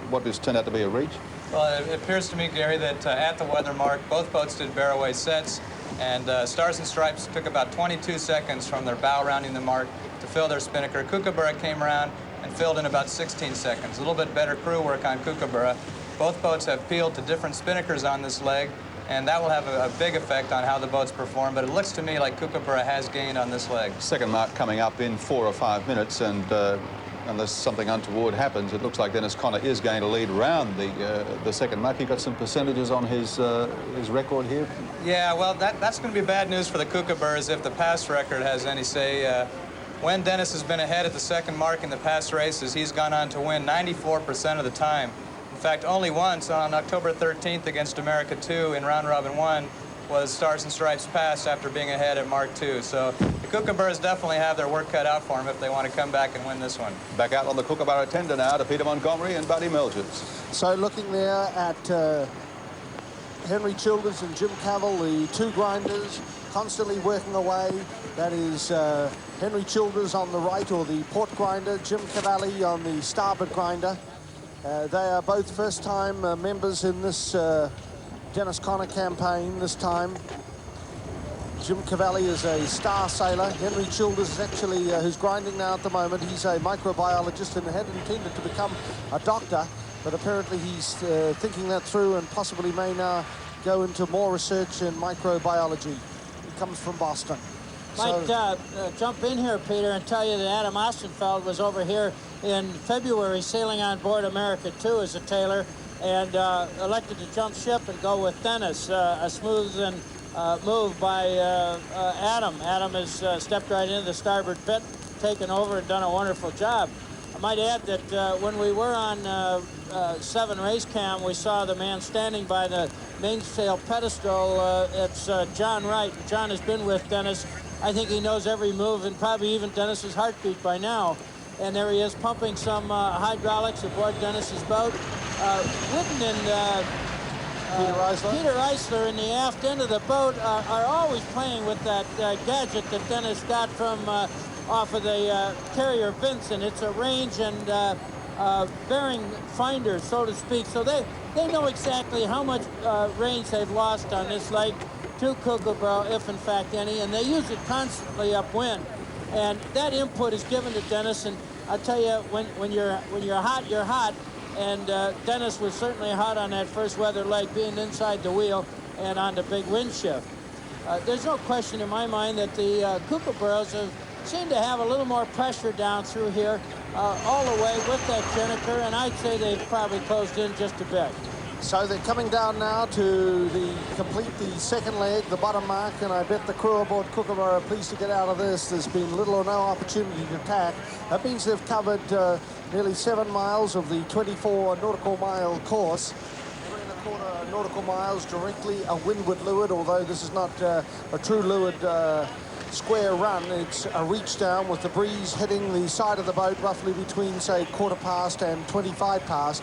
what has turned out to be a reach? Well, it appears to me, Gary, that at the weather mark, both boats did bear-away sets, and Stars and Stripes took about 22 seconds from their bow rounding the mark to fill their spinnaker. Kookaburra came around and filled in about 16 seconds. A little bit better crew work on Kookaburra. Both boats have peeled to different spinnakers on this leg, and that will have a big effect on how the boats perform, but it looks to me like Kookaburra has gained on this leg. Second mark coming up in 4 or 5 minutes, and unless something untoward happens, it looks like Dennis Conner is going to lead around the second mark. He got some percentages on his record here. Yeah, well, that's going to be bad news for the Kookaburras if the past record has any say. When Dennis has been ahead at the second mark in the past races, he's gone on to win 94% of the time. In fact, only once, on October 13th against America 2 in round robin 1, was Stars and Stripes passed after being ahead at Mark 2. So the Kookaburras definitely have their work cut out for them if they want to come back and win this one. Back out on the Kookaburra tender now to Peter Montgomery and Buddy Milgers. So looking there at Henry Childers and Jim Cavell, the two grinders, constantly working away. That is Henry Childers on the right, or the port grinder, Jim Cavalli on the starboard grinder. They are both first-time members in this Dennis Conner campaign this time. Jim Cavalli is a star sailor. Henry Childers is actually, who's grinding now at the moment, he's a microbiologist and had intended to become a doctor, but apparently he's thinking that through and possibly may now go into more research in microbiology. He comes from Boston. Might jump in here, Peter, and tell you that Adam Ostenfeld was over here in February sailing on board America 2 as a tailor and elected to jump ship and go with Dennis. A smooth and move by Adam. Adam has stepped right into the starboard bit, taken over and done a wonderful job. I might add that when we were on 7 race cam, we saw the man standing by the mainsail pedestal. It's John Wright. John has been with Dennis. I think he knows every move and probably even Dennis's heartbeat by now. And there he is pumping some hydraulics aboard Dennis's boat. Whitten and Peter Eisler in the aft end of the boat are always playing with that gadget that Dennis got from off of the carrier Vincent. It's a range and bearing finder, so to speak. So they know exactly how much range they've lost on this lake to Kookaburra, if in fact any, and they use it constantly upwind. And that input is given to Dennis, and I'll tell you, when you're hot, you're hot. And Dennis was certainly hot on that first weather leg, being inside the wheel and on the big wind shift. There's no question in my mind that the Kookaburras have seemed to have a little more pressure down through here all the way with that Jennifer, and I'd say they've probably closed in just a bit. So they're coming down now to complete the second leg, the bottom mark, and I bet the crew aboard Kookaburra are pleased to get out of this. There's been little or no opportunity to attack. That means they've covered nearly 7 miles of the 24 nautical mile course. 3¼ nautical miles directly a windward leeward, although this is not a true leeward square run. It's a reach down with the breeze hitting the side of the boat roughly between, say, 1/4 past and 25 past.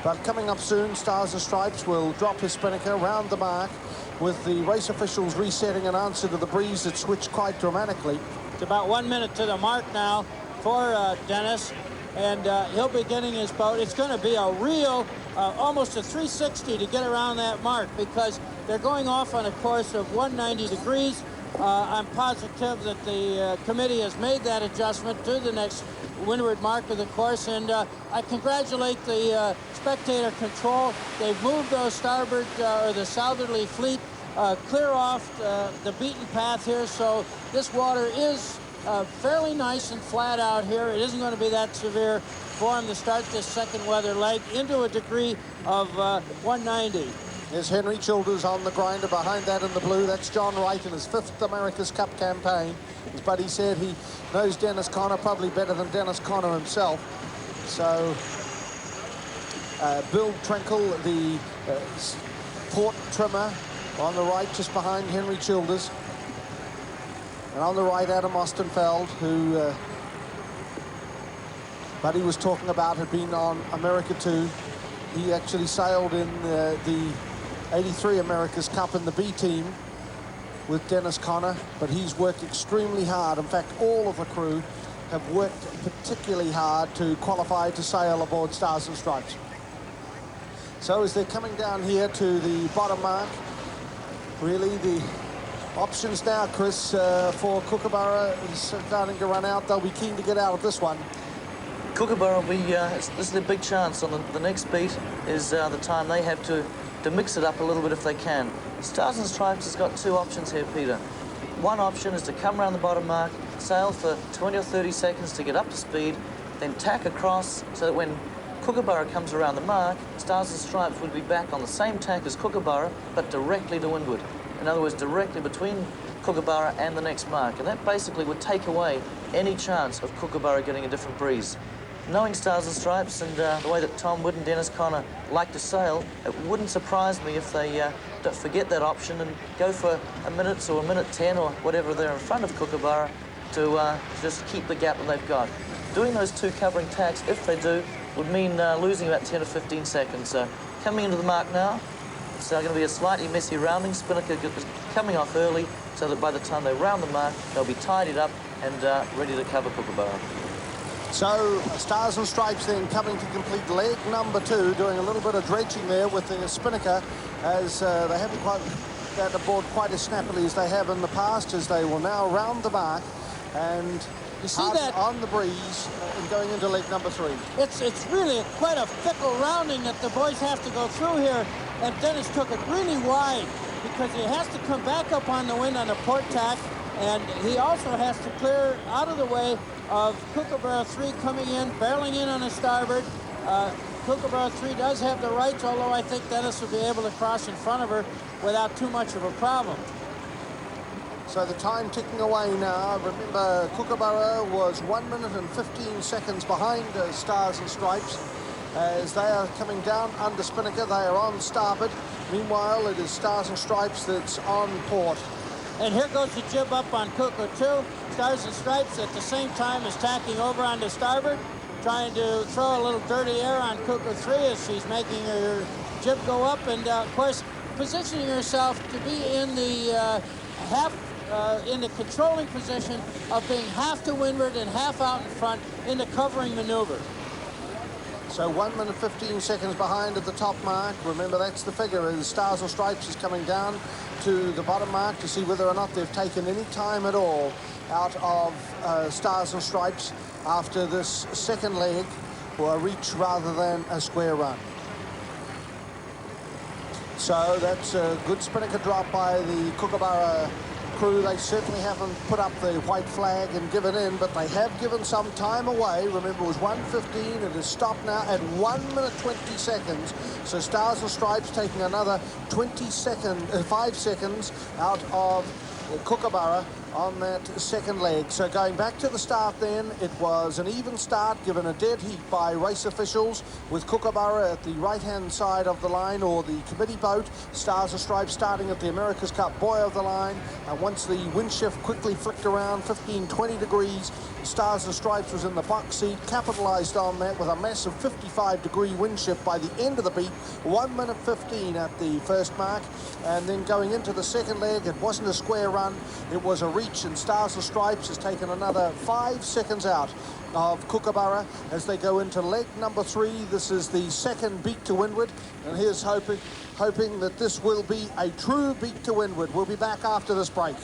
But coming up soon, Stars and Stripes will drop his spinnaker round the mark with the race officials resetting in answer to the breeze that switched quite dramatically. It's about 1 minute to the mark now for Dennis, and he'll be getting his boat. It's going to be a real, almost a 360 to get around that mark because they're going off on a course of 190 degrees. I'm positive that the committee has made that adjustment to the next windward mark of the course, and I congratulate the Spectator control. They've moved those starboard or the southerly fleet clear off the beaten path here, so this water is fairly nice and flat out here. It isn't going to be that severe for them to start this second weather leg into a degree of 190. There's Henry Childers on the grinder. Behind that in the blue, that's John Wright in his 5th America's Cup campaign. As Buddy said, he knows Dennis Conner probably better than Dennis Conner himself. So Bill Trenkle, the port trimmer, on the right, just behind Henry Childers. And on the right, Adam Ostenfeld, who Buddy was talking about, had been on America 2. He actually sailed in the 83 America's Cup in the B team with Dennis Conner, but he's worked extremely hard. In fact, all of the crew have worked particularly hard to qualify to sail aboard Stars and Stripes. So as they're coming down here to the bottom mark, really the options now, Chris, for Kookaburra is starting to run out. They'll be keen to get out of this one. Kookaburra will be, this is their big chance on the next beat is the time they have to mix it up a little bit if they can. Stars and Stripes has got 2 options here, Peter. One option is to come around the bottom mark, sail for 20 or 30 seconds to get up to speed, then tack across so that when Kookaburra comes around the mark, Stars and Stripes would be back on the same tack as Kookaburra, but directly to windward. In other words, directly between Kookaburra and the next mark. And that basically would take away any chance of Kookaburra getting a different breeze. Knowing Stars and Stripes and the way that Tom Wood and Dennis Conner like to sail, it wouldn't surprise me if they don't forget that option and go for a minute or a minute 10 or whatever they're in front of Kookaburra to just keep the gap that they've got. Doing those 2 covering tacks, if they do, would mean losing about 10 or 15 seconds. Coming into the mark now, it's going to be a slightly messy rounding. Spinnaker is coming off early so that by the time they round the mark, they'll be tidied up and ready to cover Kookaburra. So Stars and Stripes then coming to complete leg number 2, doing a little bit of dredging there with the spinnaker, as they haven't quite got aboard quite as snappily as they have in the past, as they will now round the mark and you see that on the breeze and going into leg number 3. It's really quite a fickle rounding that the boys have to go through here, and Dennis took it really wide because he has to come back up on the wind on the port tack And he also has to clear out of the way of Kookaburra 3 coming in, barreling in on his starboard. Kookaburra 3 does have the rights, although I think Dennis will be able to cross in front of her without too much of a problem. So the time ticking away now. Remember, Kookaburra was 1 minute and 15 seconds behind Stars and Stripes. As they are coming down under Spinnaker, they are on starboard. Meanwhile, it is Stars and Stripes that's on port. And here goes the jib up on Kuka 2. Stars and Stripes at the same time is tacking over onto starboard, trying to throw a little dirty air on Kuka 3 as she's making her jib go up. And, of course, positioning herself to be in the in the controlling position of being half to windward and half out in front in the covering maneuver. So 1 minute 15 seconds behind at the top mark. Remember, that's the figure, as Stars and Stripes is coming down to the bottom mark to see whether or not they've taken any time at all out of Stars and Stripes after this second leg, or a reach rather than a square run. So that's a good Spinnaker drop by the Kookaburra crew. They certainly haven't put up the white flag and given in, but they have given some time away. Remember, it was 1:15. It has stopped now at 1 minute 20 seconds. So Stars and Stripes taking another 5 seconds out of Kookaburra on that second leg. So going back to the start then, it was an even start, given a dead heat by race officials, with Kookaburra at the right-hand side of the line, or the committee boat. Stars and Stripes starting at the America's Cup buoy of the line. And once the wind shift quickly flicked around 15-20 degrees, Stars and Stripes was in the box seat, capitalised on that with a massive 55-degree wind shift by the end of the beat. 1 minute 15 at the first mark. And then going into the second leg, it wasn't a square run, it was a reach, and Stars and Stripes has taken another 5 seconds out of Kookaburra as they go into leg number 3. This is the second beat to windward, and here's hoping that this will be a true beat to windward. We'll be back after this break.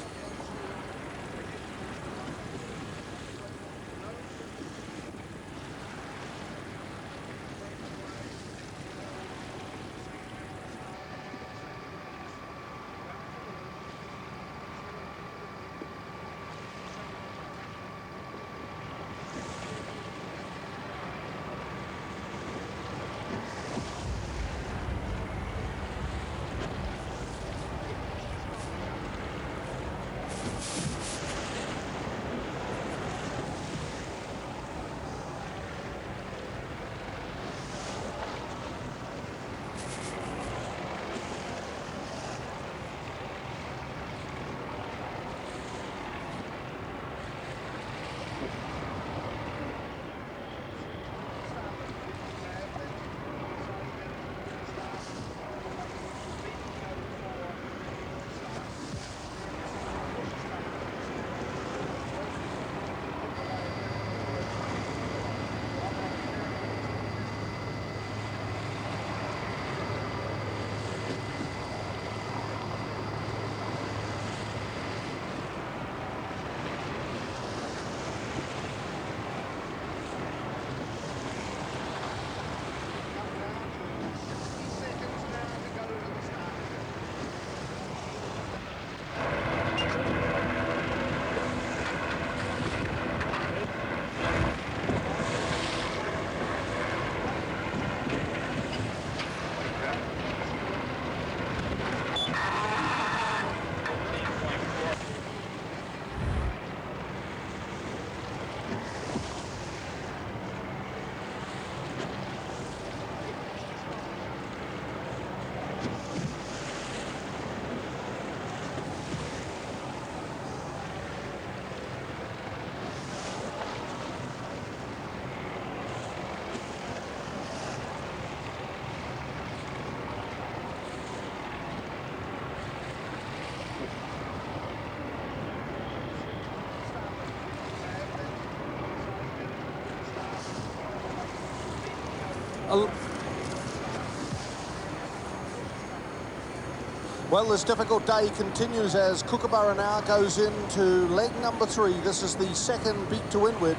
Well, this difficult day continues as Kookaburra now goes into leg number 3. This is the second beat to windward,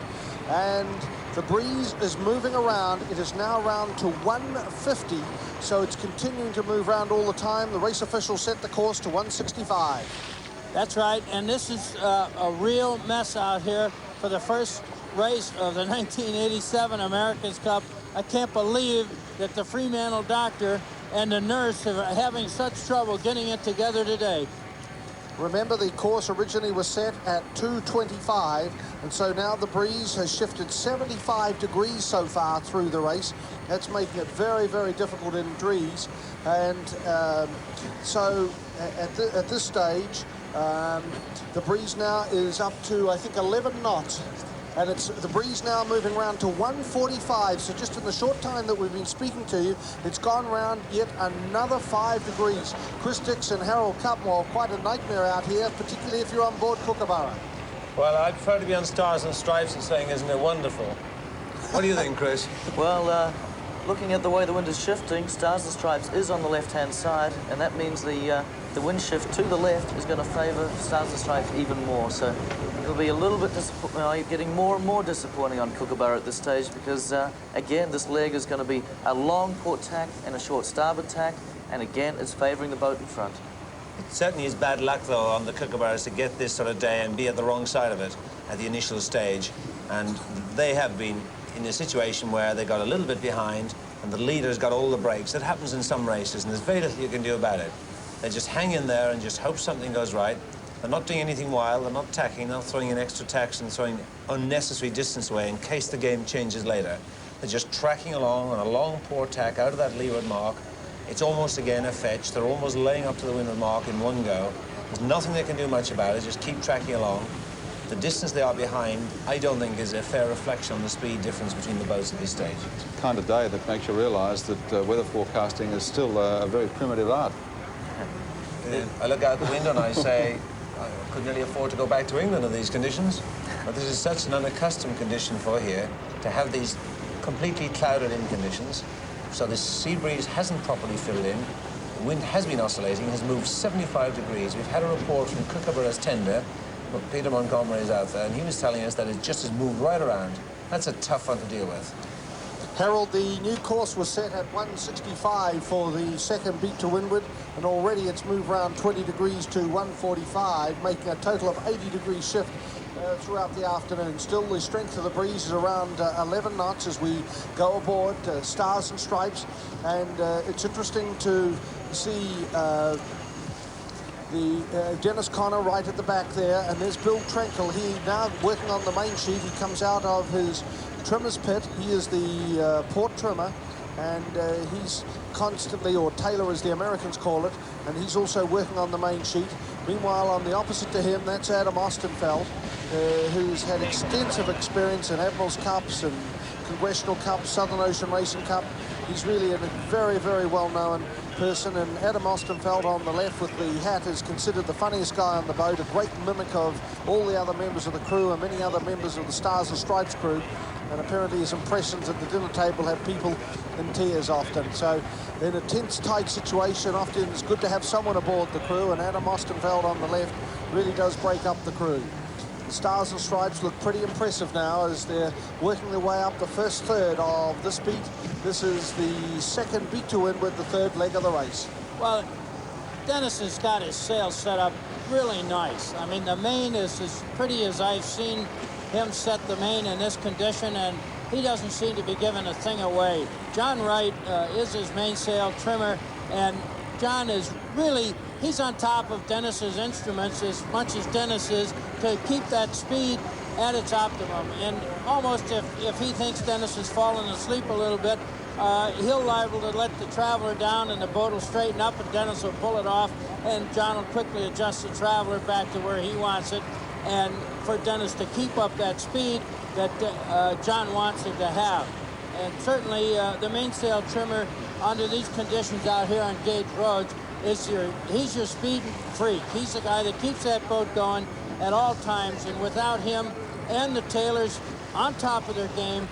and the breeze is moving around. It is now round to 150, so it's continuing to move around all the time. The race official set the course to 165. That's right, and this is a real mess out here for the first race of the 1987 America's Cup. I can't believe that the Fremantle doctor and the nurse are having such trouble getting it together today. Remember, the course originally was set at 225, and so now the breeze has shifted 75 degrees so far through the race. That's making it very, very difficult in Dries. And so at this stage, the breeze now is up to, I think, 11 knots. And it's the breeze now moving around to 145. So just in the short time that we've been speaking to you, it's gone round yet another 5 degrees. Chris Dix and Harold Cutmore, quite a nightmare out here, particularly if you're on board Kookaburra. Well, I prefer to be on Stars and Stripes and saying, isn't it wonderful? What do you think, Chris? Well, looking at the way the wind is shifting, Stars and Stripes is on the left-hand side, and that means the wind shift to the left is going to favour Stars and Stripes even more. So it'll be a little bit getting more and more disappointing on Kookaburra at this stage because, again, this leg is going to be a long port tack and a short starboard tack, and again, it's favouring the boat in front. It certainly is bad luck, though, on the Kookaburras to get this sort of day and be at the wrong side of it at the initial stage. And they have been in a situation where they got a little bit behind and the leader's got all the brakes. It happens in some races, and there's very little you can do about it. They just hang in there and just hope something goes right. They're not doing anything wild, they're not tacking, they're not throwing in extra tacks and throwing unnecessary distance away in case the game changes later. They're just tracking along on a long port tack out of that leeward mark. It's almost, again, a fetch. They're almost laying up to the windward mark in one go. There's nothing they can do much about it, just keep tracking along. The distance they are behind, I don't think, is a fair reflection on the speed difference between the boats at this stage. It's the kind of day that makes you realise that weather forecasting is still a very primitive art. I look out the window and I say, I could nearly afford to go back to England in these conditions. But this is such an unaccustomed condition for here, to have these completely clouded-in conditions. So the sea breeze hasn't properly filled in. The wind has been oscillating, has moved 75 degrees. We've had a report from Kookaburra's tender. Peter Montgomery is out there, and he was telling us that it just has moved right around. That's a tough one to deal with. Harold, the new course was set at 165 for the second beat to windward, and already it's moved around 20 degrees to 145, making a total of 80 degree shift throughout the afternoon. Still, the strength of the breeze is around 11 knots as we go aboard Stars and Stripes, and it's interesting to see Dennis Connor right at the back there, and there's Bill Tranquil. He now working on the main sheet. He comes out of his trimmer's pit. He is the port trimmer, and he's constantly, or tailor as the Americans call it, and he's also working on the main sheet. Meanwhile, on the opposite to him, that's Adam Ostenfeld, who's had extensive experience in Admirals Cups and Congressional Cup, Southern Ocean Racing Cup. He's really a very, very well-known person, and Adam Ostenfeld on the left with the hat is considered the funniest guy on the boat, a great mimic of all the other members of the crew and many other members of the Stars and Stripes crew, and apparently his impressions at the dinner table have people in tears often. So in a tense, tight situation, often it's good to have someone aboard the crew, and Adam Ostenfeld on the left really does break up the crew. The Stars and Stripes look pretty impressive now as they're working their way up the first third of this beat. This is the second beat to windward, the third leg of the race. Well, Dennis has got his sails set up really nice. I mean, the main is as pretty as I've seen him set the main in this condition, and he doesn't seem to be giving a thing away. John Wright is his mainsail trimmer, and John is really, he's on top of Dennis's instruments as much as Dennis is to keep that speed at its optimum. And almost if he thinks Dennis is falling asleep a little bit, he'll liable to let the Traveler down and the boat will straighten up and Dennis will pull it off, and John will quickly adjust the Traveler back to where he wants it, and for Dennis to keep up that speed that John wants him to have. And certainly the mainsail trimmer under these conditions out here on Gage Roads he's your speed freak. He's the guy that keeps that boat going at all times, and without him and the tailors on top of their game,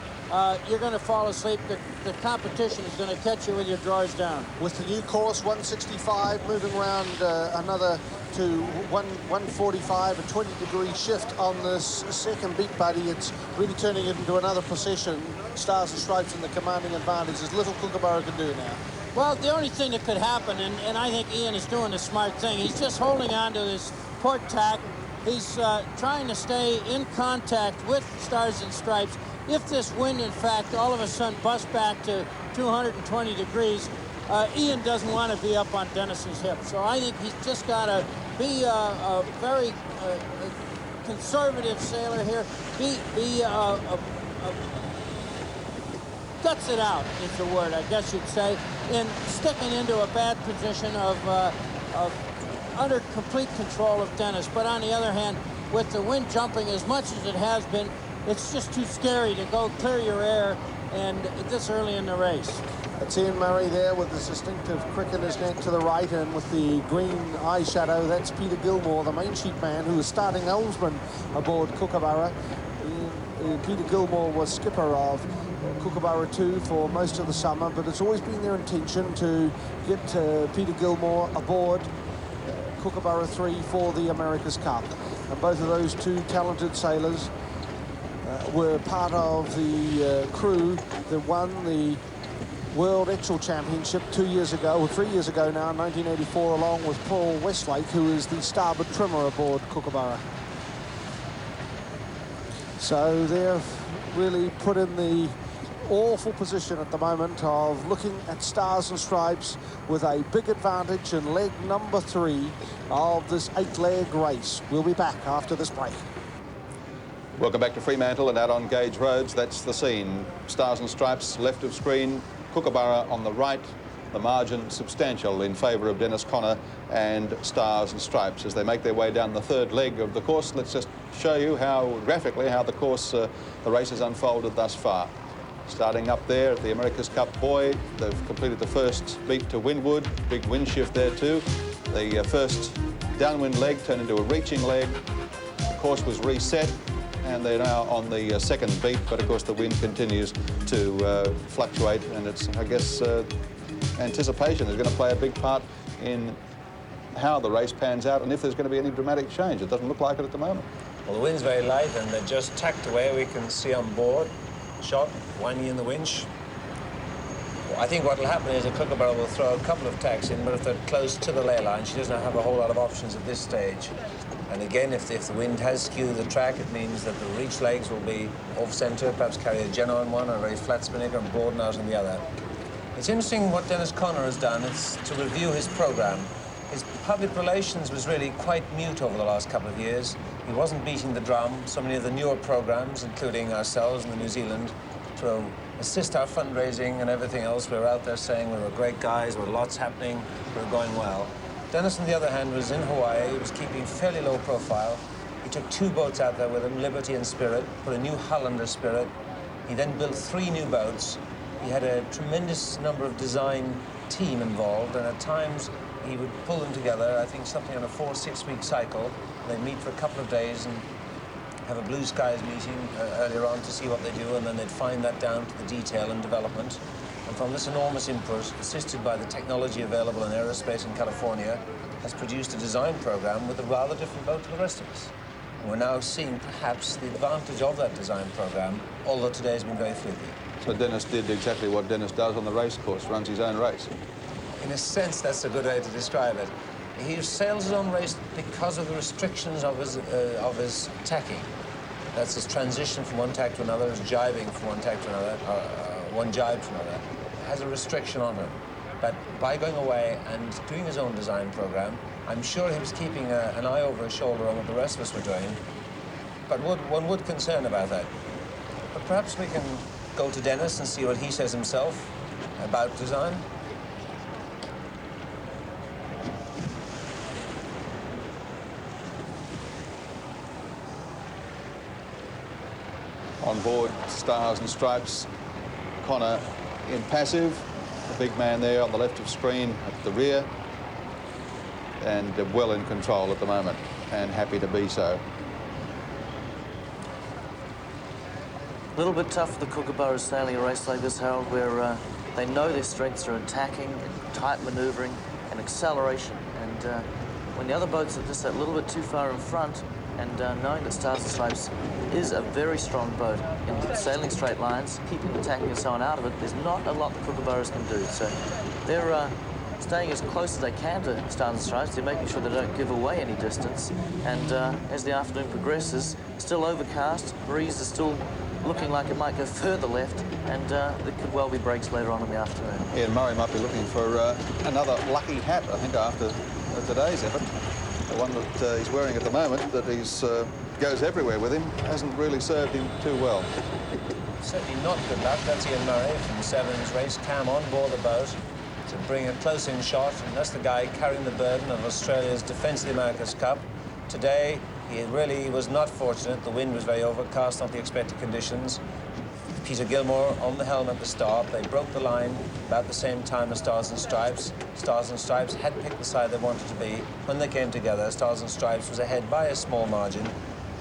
you're going to fall asleep. The competition is going to catch you with your drawers down. With the new course, 165, moving around another to 145, a 20-degree shift on this second beat, buddy. It's really turning it into another procession. Stars and Stripes in the commanding advantage. There's little Kookaburra can do now. Well, the only thing that could happen, and I think Ian is doing a smart thing, he's just holding on to this port tack. He's trying to stay in contact with Stars and Stripes. If this wind, in fact, all of a sudden busts back to 220 degrees, Ian doesn't want to be up on Dennis's hip. So I think he's just got to be a very conservative sailor here. Guts it out is the word, I guess you'd say, in sticking into a bad position of under complete control of Dennis. But on the other hand, with the wind jumping as much as it has been, it's just too scary to go clear your air and this early in the race. It's Ian Murray there with this distinctive crick in his neck to the right, and with the green eyeshadow, that's Peter Gilmore, the main sheet man, who is starting helmsman aboard Kookaburra. Peter Gilmore was skipper of Kookaburra 2 for most of the summer, but it's always been their intention to get Peter Gilmore aboard Kookaburra 3 for the America's Cup. And both of those two talented sailors were part of the crew that won the World Excel Championship 2 years ago, or 3 years ago now, in 1984, along with Paul Westlake, who is the starboard trimmer aboard Kookaburra. So they're really put in the awful position at the moment of looking at Stars and Stripes with a big advantage in leg number 3 of this 8-leg race. We'll be back after this break. Welcome back to Fremantle and out on Gauge Roads. That's the scene. Stars and Stripes left of screen, Kookaburra on the right. The margin substantial in favour of Dennis Conner and Stars and Stripes as they make their way down the third leg of the course. Let's just show you graphically how the course, the race has unfolded thus far. Starting up there at the America's Cup Buoy, they've completed the first beat to windward, big wind shift there too. The first downwind leg turned into a reaching leg. The course was reset, and they're now on the second beat, but of course the wind continues to fluctuate, and it's, I guess, anticipation is going to play a big part in how the race pans out and if there's going to be any dramatic change. It doesn't look like it at the moment. Well, the wind's very light and they're just tacked away. We can see on board, shot, winding in the winch. Well, I think what will happen is the Kookaburra will throw a couple of tacks in, but if they're close to the ley line, she doesn't have a whole lot of options at this stage. And again, if the wind has skewed the track, it means that the reach legs will be off-centre, perhaps carry a Genoa on one, or a very flat spinnaker, and broaden out on the other. It's interesting what Dennis Conner has done. It's to review his programme. His public relations was really quite mute over the last couple of years. He wasn't beating the drum. So many of the newer programmes, including ourselves in the New Zealand, to assist our fundraising and everything else, we were out there saying we were great guys, there were lots happening, we were going well. Dennis, on the other hand, was in Hawaii. He was keeping fairly low profile. He took 2 boats out there with him, Liberty and Spirit, put a new hull under Spirit. He then built 3 new boats. He had a tremendous number of design team involved, and at times he would pull them together, I think something on a 4 or 6 week cycle. They'd meet for a couple of days and have a blue skies meeting earlier on to see what they do, and then they'd find that down to the detail and development. And from this enormous input, assisted by the technology available in aerospace in California, has produced a design program with a rather different boat to the rest of us. And we're now seeing perhaps the advantage of that design program, although today's been very fluky. So Dennis did exactly what Dennis does on the race course, runs his own race. In a sense, that's a good way to describe it. He sails his own race because of the restrictions of his tacking. That's his transition from one tack to another, his jibing from one tack to another, one jibe to another. Has a restriction on him. But by going away and doing his own design program, I'm sure he was keeping an eye over his shoulder on what the rest of us were doing. But one would concern about that. But perhaps we can go to Dennis and see what he says himself about design. On board Stars and Stripes, Conner impassive, the big man there on the left of screen at the rear, and well in control at the moment, and happy to be so. A little bit tough for the Kookaburra sailing a race like this, Harold, where they know their strengths are in tacking, tight manoeuvring, and acceleration. And when the other boats are just a little bit too far in front, and knowing that Stars and Stripes is a very strong boat in sailing straight lines, keeping the tacking and so on out of it, there's not a lot the Kookaburras can do. So they're staying as close as they can to Stars and Stripes. They're making sure they don't give away any distance. And as the afternoon progresses, still overcast, breeze is still looking like it might go further left, and there could well be breaks later on in the afternoon. Ian Murray might be looking for another lucky hat, I think, after today's effort. The one that he's wearing at the moment, that he's goes everywhere with him, hasn't really served him too well. Certainly not good luck. That's Ian Murray from Sevens race Cam on board the boat to bring a close-in shot, and that's the guy carrying the burden of Australia's Defence of the America's Cup. Today, he really was not fortunate. The wind was very overcast, not the expected conditions. Peter Gilmore on the helm at the start. They broke the line about the same time as Stars and Stripes. Stars and Stripes had picked the side they wanted to be. When they came together, Stars and Stripes was ahead by a small margin.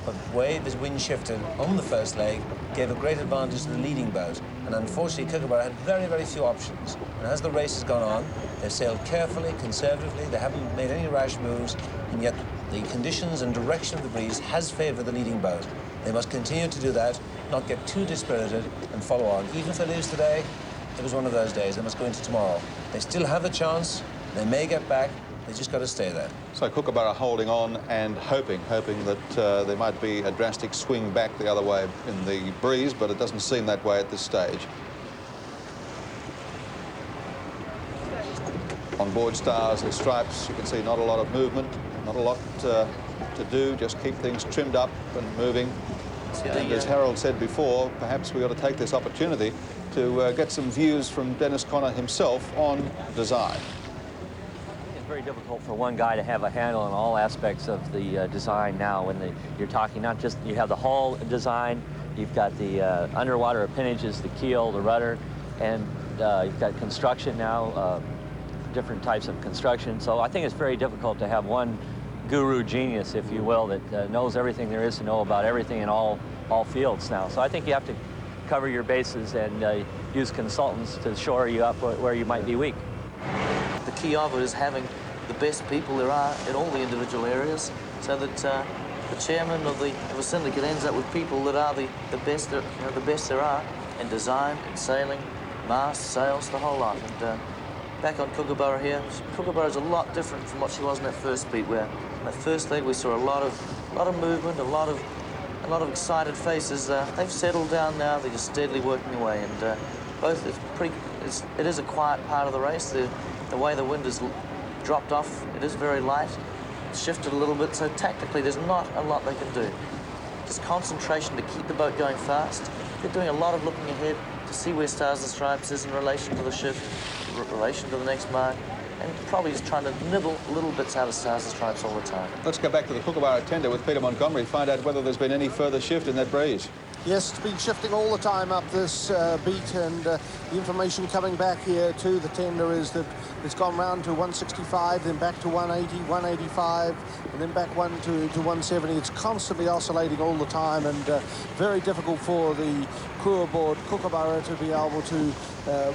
But the way this wind shifted on the first leg gave a great advantage to the leading boat. And unfortunately, Kookaburra had very, very few options. And as the race has gone on, they've sailed carefully, conservatively. They haven't made any rash moves. And yet the conditions and direction of the breeze has favoured the leading boat. They must continue to do that, not get too dispirited, and follow on. Even if they lose today, it was one of those days. They must go into tomorrow. They still have a chance. They may get back. They just got to stay there. So Kookaburra holding on and hoping that there might be a drastic swing back the other way in the breeze, but it doesn't seem that way at this stage. On board Stars and Stripes, you can see not a lot of movement, not a lot to do, just keep things trimmed up and moving. And as Harold said before, perhaps we ought to take this opportunity to get some views from Dennis Conner himself on design. It's very difficult for one guy to have a handle on all aspects of the design now. When you're talking not just, you have the hull design, you've got the underwater appendages, the keel, the rudder, and you've got construction now, different types of construction. So I think it's very difficult to have one guru genius, if you will, that knows everything there is to know about everything in all fields now. So I think you have to cover your bases and use consultants to shore you up where you might be weak. The key of it is having the best people there are in all the individual areas, so that the chairman of the syndicate ends up with people that are the best there are in design, in sailing, mast, sails, the whole lot. And back on Kookaburra here, Kookaburra is a lot different from what she was in that first beat, where in that first leg we saw a lot of movement, a lot of excited faces. They've settled down now. They're just steadily working away, and it is a quiet part of the race. The way the wind has dropped off, it is very light. It's shifted a little bit, so tactically there's not a lot they can do. Just concentration to keep the boat going fast. They're doing a lot of looking ahead to see where Stars and Stripes is in relation to the shift, in relation to the next mark, and probably just trying to nibble little bits out of Stars and Stripes all the time. Let's go back to the Kookaburra tender with Peter Montgomery, find out whether there's been any further shift in that breeze. Yes, it's been shifting all the time up this beat, and the information coming back here to the tender is that it's gone round to 165, then back to 180, 185, and then back to 170. It's constantly oscillating all the time, and very difficult for the crew aboard Kookaburra to be able to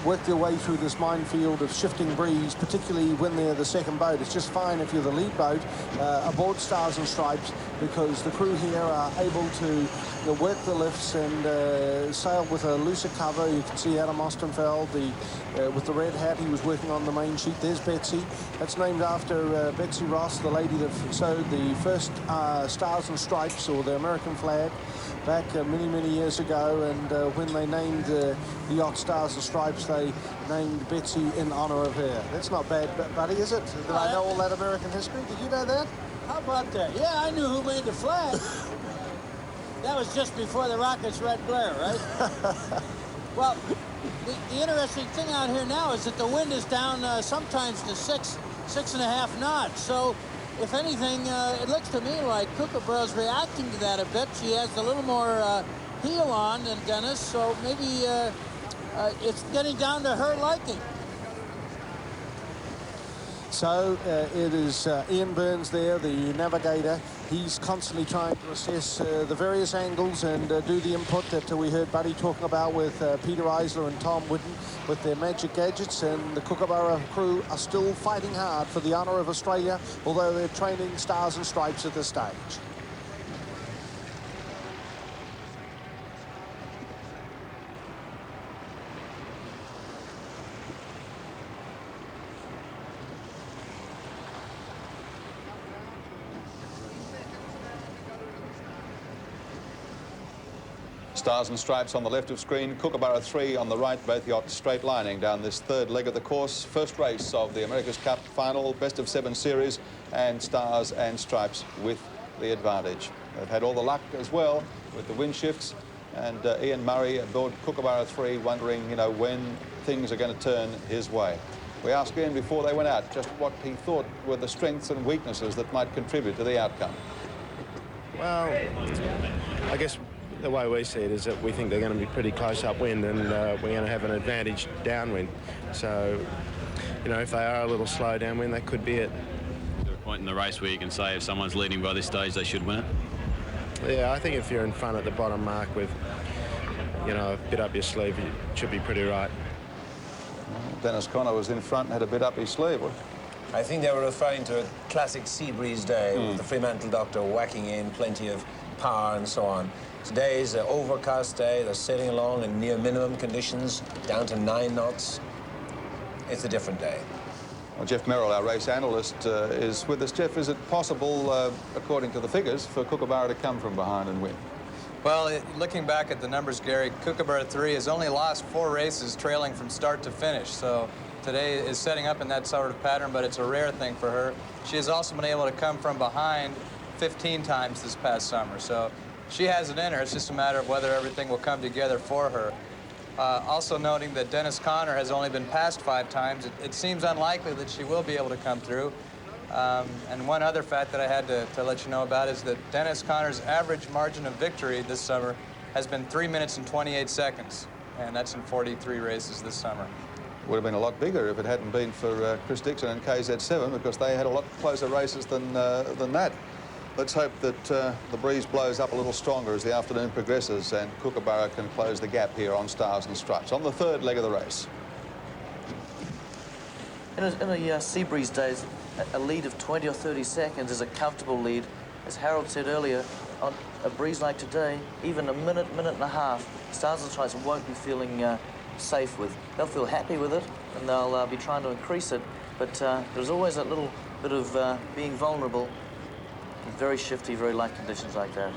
work their way through this minefield of shifting breeze, particularly when they're the second boat. It's just fine if you're the lead boat aboard Stars and Stripes, because the crew here are able to work the lifts and sail with a looser cover. You can see Adam Ostenfeld with the red hat. He was working on the main sheet. There's Betsy. That's named after Betsy Ross, the lady that sewed the first Stars and Stripes, or the American flag, back many years ago. And when they named the yacht Stars and Stripes, they named Betsy in honor of her. That's not bad, buddy, is it? Did I know all that American history? Did you know that? How about that? Yeah, I knew who made the flag. That was just before the rocket's red glare, right? Well, the interesting thing out here now is that the wind is down sometimes to 6.5 knots. So, if anything, it looks to me like Kookaburra's reacting to that a bit. She has a little more heel on than Dennis, so maybe it's getting down to her liking. So it is Ian Burns there, the navigator. He's constantly trying to assess the various angles and do the input that we heard Buddy talking about with Peter Eisler and Tom Whitten with their magic gadgets. And the Kookaburra crew are still fighting hard for the honour of Australia, although they're training Stars and Stripes at this stage. Stars and Stripes on the left of screen, Kookaburra 3 on the right, both yachts straight lining down this third leg of the course. First race of the America's Cup final, best of 7 series, and Stars and Stripes with the advantage. They've had all the luck as well with the wind shifts, and Ian Murray aboard Kookaburra 3 wondering, you know, when things are going to turn his way. We asked Ian before they went out just what he thought were the strengths and weaknesses that might contribute to the outcome. Well, I guess the way we see it is that we think they're going to be pretty close upwind, and we're going to have an advantage downwind. So, you know, if they are a little slow downwind, that could be it. Is there a point in the race where you can say if someone's leading by this stage, they should win it? Yeah, I think if you're in front at the bottom mark with, you know, a bit up your sleeve, you should be pretty right. Dennis Conner was in front and had a bit up his sleeve. I think they were referring to a classic sea breeze day with the Fremantle Doctor whacking in, plenty of power and so on. Today's an overcast day. They're sailing along in near minimum conditions, down to 9 knots. It's a different day. Well, Jeff Merrill, our race analyst, is with us. Jeff, is it possible, according to the figures, for Kookaburra to come from behind and win? Well, looking back at the numbers, Gary, Kookaburra 3 has only lost 4 races trailing from start to finish. So today is setting up in that sort of pattern, but it's a rare thing for her. She has also been able to come from behind 15 times this past summer. So she has it in her. It's just a matter of whether everything will come together for her. Also noting that Dennis Conner has only been passed 5 times. It seems unlikely that she will be able to come through. And one other fact that I had to let you know about is that Dennis Conner's average margin of victory this summer has been 3 minutes and 28 seconds. And that's in 43 races this summer. Would have been a lot bigger if it hadn't been for Chris Dixon and KZ7, because they had a lot closer races than that. Let's hope that the breeze blows up a little stronger as the afternoon progresses and Kookaburra can close the gap here on Stars and Stripes on the third leg of the race. In a sea breeze days, a lead of 20 or 30 seconds is a comfortable lead. As Harold said earlier, on a breeze like today, even a minute and a half, Stars and Stripes won't be feeling safe with. They'll feel happy with it, and they'll be trying to increase it, but there's always that little bit of being vulnerable in very shifty, very light conditions like that.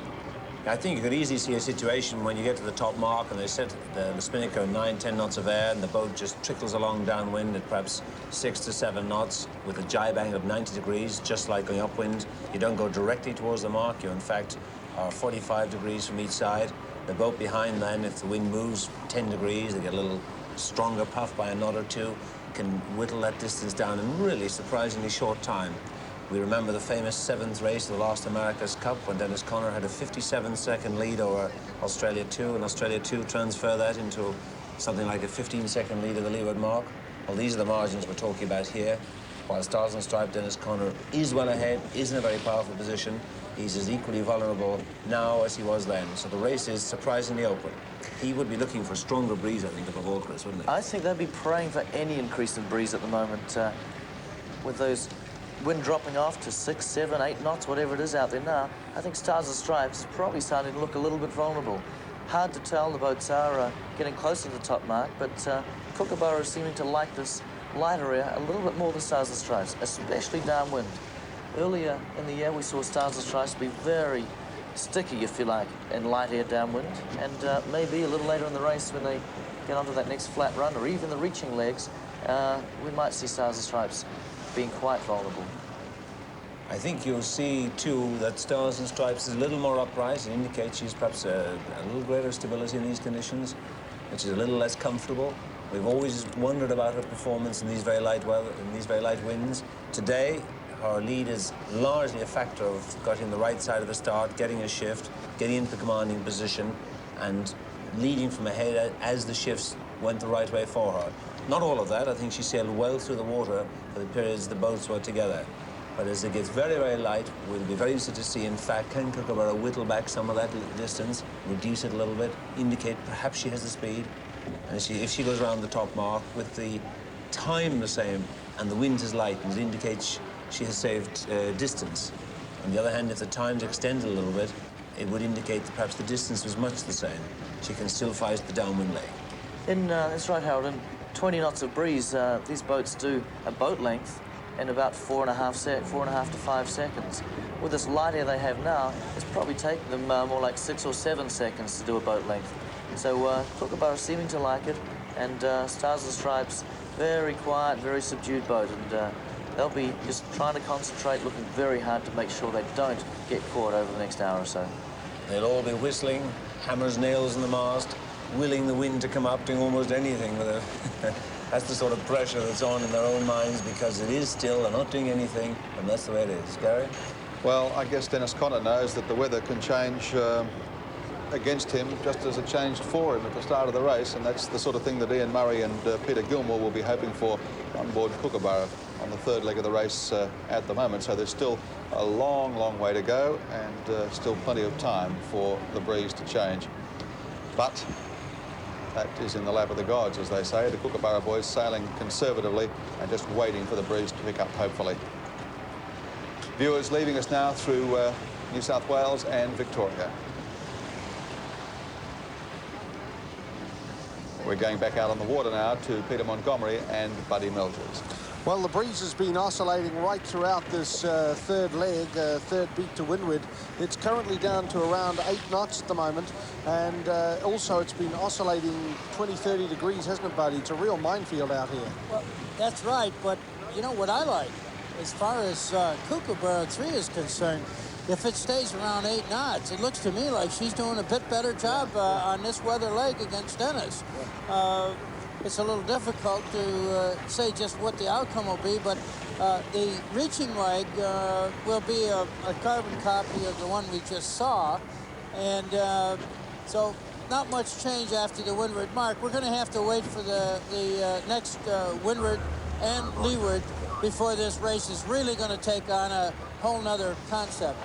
I think you could easily see a situation when you get to the top mark and they set the spinnaker 9-10 knots of air and the boat just trickles along downwind at perhaps 6 to 7 knots with a jibe angle of 90 degrees, just like going upwind. You don't go directly towards the mark. You, in fact, are 45 degrees from each side. The boat behind then, if the wind moves 10 degrees, they get a little stronger puff by a knot or two, can whittle that distance down in really surprisingly short time. We remember the famous 7th race of the last America's Cup when Dennis Conner had a 57-second lead over Australia 2, and Australia 2 transfer that into something like a 15-second lead at the leeward mark. Well, these are the margins we're talking about here. While Stars and Stripes, Dennis Conner is well ahead, is in a very powerful position. He's as equally vulnerable now as he was then. So the race is surprisingly open. He would be looking for a stronger breeze, I think, above all, Chris, wouldn't he? I think they'd be praying for any increase in breeze at the moment. With those wind dropping off to 6, 7, 8 knots, whatever it is out there now, I think Stars and Stripes is probably starting to look a little bit vulnerable. Hard to tell. The boats are getting closer to the top mark, but Kookaburra is seeming to like this light area a little bit more than Stars and Stripes, especially downwind. Earlier in the year, we saw Stars and Stripes be very sticky, if you like, in light air downwind, and maybe a little later in the race when they get onto that next flat run, or even the reaching legs, we might see Stars and Stripes being quite vulnerable. I think you'll see, too, that Stars and Stripes is a little more upright. It indicates she's perhaps a little greater stability in these conditions, which is a little less comfortable. We've always wondered about her performance in these very light weather, in these very light winds. Today, her lead is largely a factor of getting the right side of the start, getting a shift, getting into the commanding position, and leading from ahead as the shifts went the right way for her. Not all of that. I think she sailed well through the water for the periods the boats were together. But as it gets very, very light, we'll be very interested to see, in fact, can Kookaburra whittle back some of that distance, reduce it a little bit, indicate perhaps she has the speed. And if she goes around the top mark with the time the same and the wind is light, and it indicates she has saved distance. On the other hand, if the time's extended a little bit, it would indicate that perhaps the distance was much the same. She can still fight the downwind leg. That's right, Harold. In 20 knots of breeze, these boats do a boat length in about 4.5 to 5 seconds, with this light air they have now, it's probably taking them more like 6 or 7 seconds to do a boat length. So Kookaburra seeming to like it, and Stars and Stripes, very quiet, very subdued boat, and they'll be just trying to concentrate, looking very hard to make sure they don't get caught over the next hour or so. They'll all be whistling, hammers, nails in the mast, willing the wind to come up, doing almost anything with it. That's the sort of pressure that's on in their own minds, because it is still, they're not doing anything, and that's the way it is. Gary? Well, I guess Dennis Conner knows that the weather can change against him just as it changed for him at the start of the race, and that's the sort of thing that Ian Murray and Peter Gilmore will be hoping for on board Kookaburra on the third leg of the race at the moment. So there's still a long, long way to go, and still plenty of time for the breeze to change. But that is in the lap of the gods, as they say. The Kookaburra boys sailing conservatively and just waiting for the breeze to pick up, hopefully. Viewers leaving us now through New South Wales and Victoria. We're going back out on the water now to Peter Montgomery and Buddy Melgers. Well, the breeze has been oscillating right throughout this third leg, third beat to windward. It's currently down to around 8 knots at the moment, and also it's been oscillating 20-30 degrees, hasn't it, Buddy? It's a real minefield out here. Well, that's right, but you know what I like? As far as Kookaburra 3 is concerned, if it stays around 8 knots, it looks to me like she's doing a bit better job on this weather leg against Dennis. It's a little difficult to say just what the outcome will be, but the reaching leg will be a carbon copy of the one we just saw, and so not much change after the windward mark. We're going to have to wait for the next windward and leeward before this race is really going to take on a whole nother concept.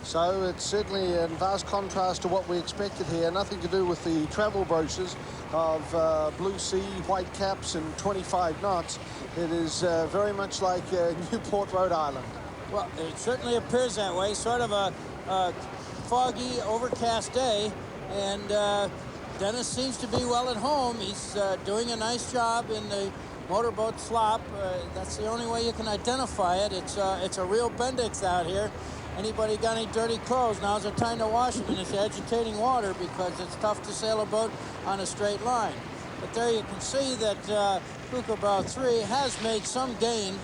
So it's certainly in vast contrast to what we expected here. Nothing to do with the travel brochures of blue sea, white caps, and 25 knots. It is very much like Newport, Rhode Island. Well, it certainly appears that way. Sort of a foggy, overcast day, and Dennis seems to be well at home. He's doing a nice job in the motorboat slop. That's the only way you can identify it. It's a real Bendix out here. Anybody got any dirty clothes? Now's the time to wash them in this agitating water, because it's tough to sail a boat on a straight line. But there you can see that Kookaburra 3 has made some gain,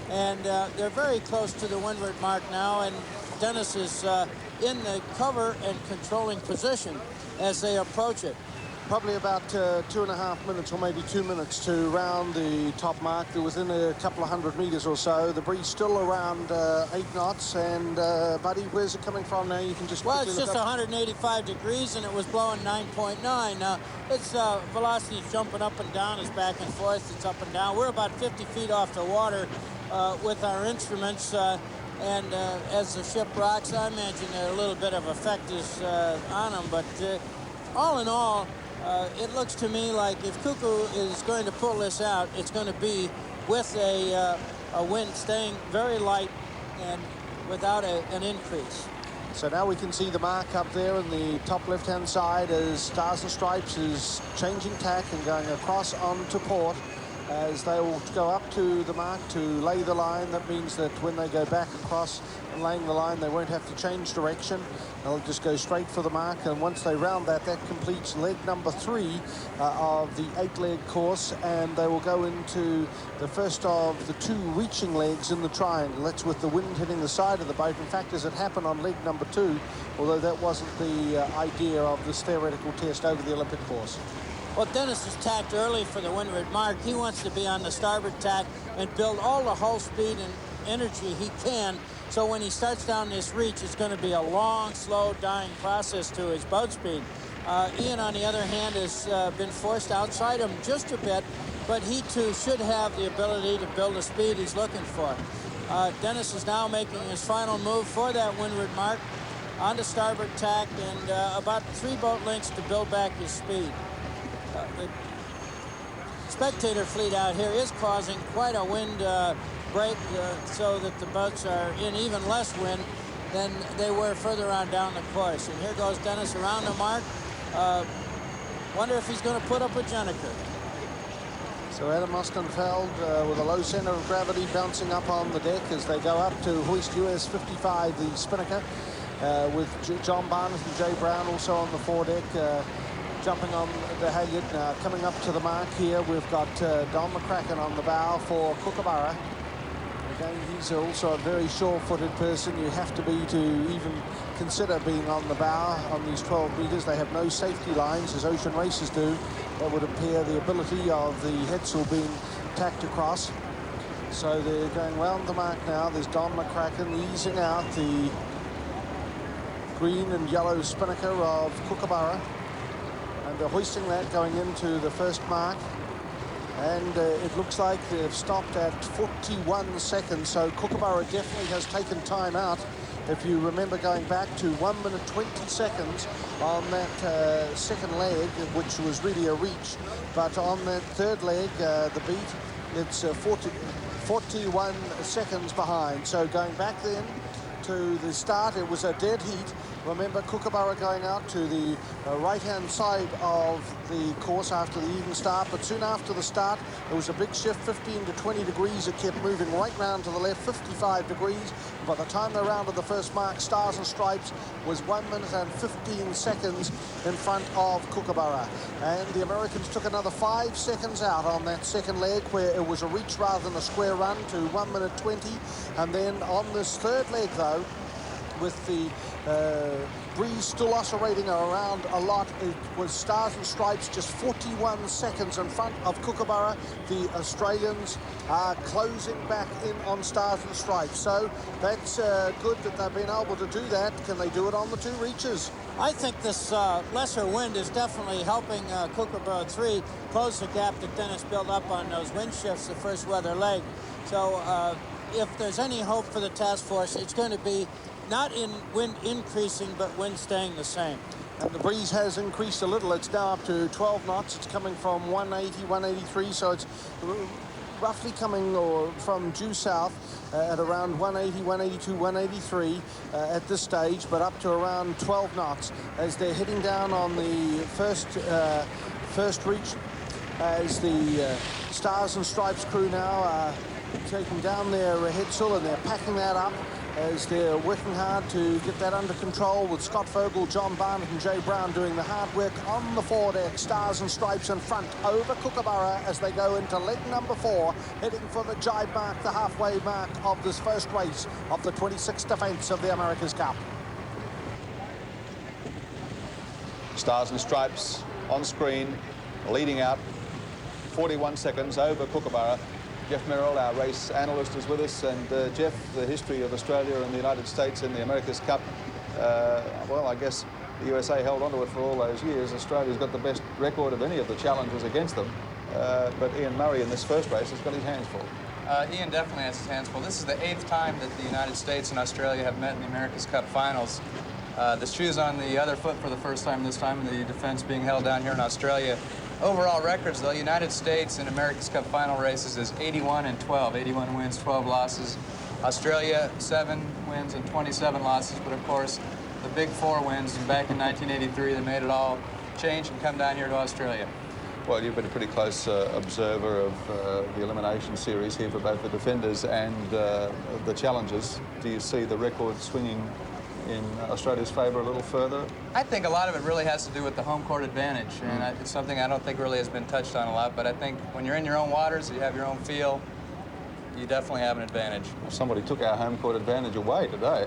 and they're very close to the windward mark now, and Dennis is in the cover and controlling position as they approach it. Probably about 2.5 minutes or maybe 2 minutes to round the top mark. They're within a couple of 100 meters or so. The breeze still around 8 knots. And Buddy, where's it coming from now? You can just well, it's just 185 degrees, and it was blowing 9.9. Now its velocity is jumping up and down, it's back and forth, it's up and down. We're about 50 feet off the water with our instruments, and as the ship rocks, I imagine a little bit of effect is on them. But all in all, it looks to me like if Cuckoo is going to pull this out, it's going to be with a wind staying very light and without an increase. So now we can see the mark up there in the top left-hand side as Stars and Stripes is changing tack and going across onto port. As they will go up to the mark to lay the line, that means that when they go back across and laying the line, they won't have to change direction. They'll just go straight for the mark, and once they round that, that completes leg number 3 of the 8-leg course, and they will go into the first of the 2 reaching legs in the triangle. That's with the wind hitting the side of the boat. In fact, as it happened on leg number 2, although that wasn't the idea of this theoretical test over the Olympic course. Well, Dennis is tacked early for the windward mark. He wants to be on the starboard tack and build all the hull speed and energy he can. So when he starts down this reach, it's going to be a long, slow, dying process to his boat speed. Ian, on the other hand, has been forced outside him just a bit, but he too should have the ability to build the speed he's looking for. Dennis is now making his final move for that windward mark on the starboard tack, and about 3 boat lengths to build back his speed. The Spectator fleet out here is causing quite a wind break, so that the boats are in even less wind than they were further on down the course. And here goes Dennis around the mark. Wonder if he's going to put up a Jenniker. So Adam Ostenfeld with a low center of gravity bouncing up on the deck as they go up to hoist US 55, the spinnaker, with John Barnett and Jay Brown also on the foredeck, jumping on the halyard. Now coming up to the mark here, we've got Don McCracken on the bow for Kookaburra. Again, he's also a very sure-footed person. You have to be to even consider being on the bow on these 12 meters. They have no safety lines, as ocean races do. That would impair the ability of the headsail being tacked across. So they're going round the mark now. There's Don McCracken easing out the green and yellow spinnaker of Kookaburra. And they're hoisting that going into the first mark. And it looks like they've stopped at 41 seconds, so Kookaburra definitely has taken time out. If you remember going back to 1 minute 20 seconds on that second leg, which was really a reach, but on that third leg, the beat, it's 41 seconds behind. So going back then to the start, it was a dead heat. Remember, Kookaburra going out to the right-hand side of the course after the even start, but soon after the start, there was a big shift, 15 to 20 degrees. It kept moving right round to the left, 55 degrees. By the time they rounded the first mark, Stars and Stripes was 1 minute and 15 seconds in front of Kookaburra. And the Americans took another 5 seconds out on that second leg, where it was a reach rather than a square run, to 1 minute 20. And then on this third leg, though, with the breeze still oscillating around a lot, it was Stars and Stripes just 41 seconds in front of Kookaburra. The Australians are closing back in on Stars and Stripes. So that's good that they've been able to do that. Can they do it on the two reaches? I think this lesser wind is definitely helping Kookaburra 3 close the gap that Dennis built up on those wind shifts the first weather leg. So if there's any hope for the task force, it's going to be not in wind increasing, but wind staying the same. And the breeze has increased a little. It's now up to 12 knots. It's coming from 180, 183, so it's roughly coming from due south at around 180, 182, 183 at this stage, but up to around 12 knots as they're heading down on the first reach, as the Stars and Stripes crew now are taking down their headsail, and they're packing that up as they're working hard to get that under control, with Scott Vogel, John Barnett and Jay Brown doing the hard work on the foredeck. Stars and Stripes in front over Kookaburra as they go into leg number 4, heading for the jibe mark, the halfway mark of this first race of the 26th defence of the America's Cup. Stars and Stripes on screen, leading out 41 seconds over Kookaburra. Jeff Merrill, our race analyst, is with us. And Jeff, the history of Australia and the United States in the America's Cup, well, I guess the USA held onto it for all those years. Australia's got the best record of any of the challengers against them. But Ian Murray in this first race has got his hands full. Ian definitely has his hands full. This is the 8th time that the United States and Australia have met in the America's Cup finals. The shoe's on the other foot for the first time this time, the defense being held down here in Australia. Overall records, though, United States in America's Cup final races is 81 and 12. 81 wins, 12 losses. Australia, 7 wins and 27 losses. But, of course, the big 4 wins back in 1983 that made it all change and come down here to Australia. Well, you've been a pretty close observer of the elimination series here for both the defenders and the challengers. Do you see the record swinging in Australia's favour a little further? I think a lot of it really has to do with the home court advantage, and it's something I don't think really has been touched on a lot, but I think when you're in your own waters, you have your own feel, you definitely have an advantage. Well, somebody took our home court advantage away today.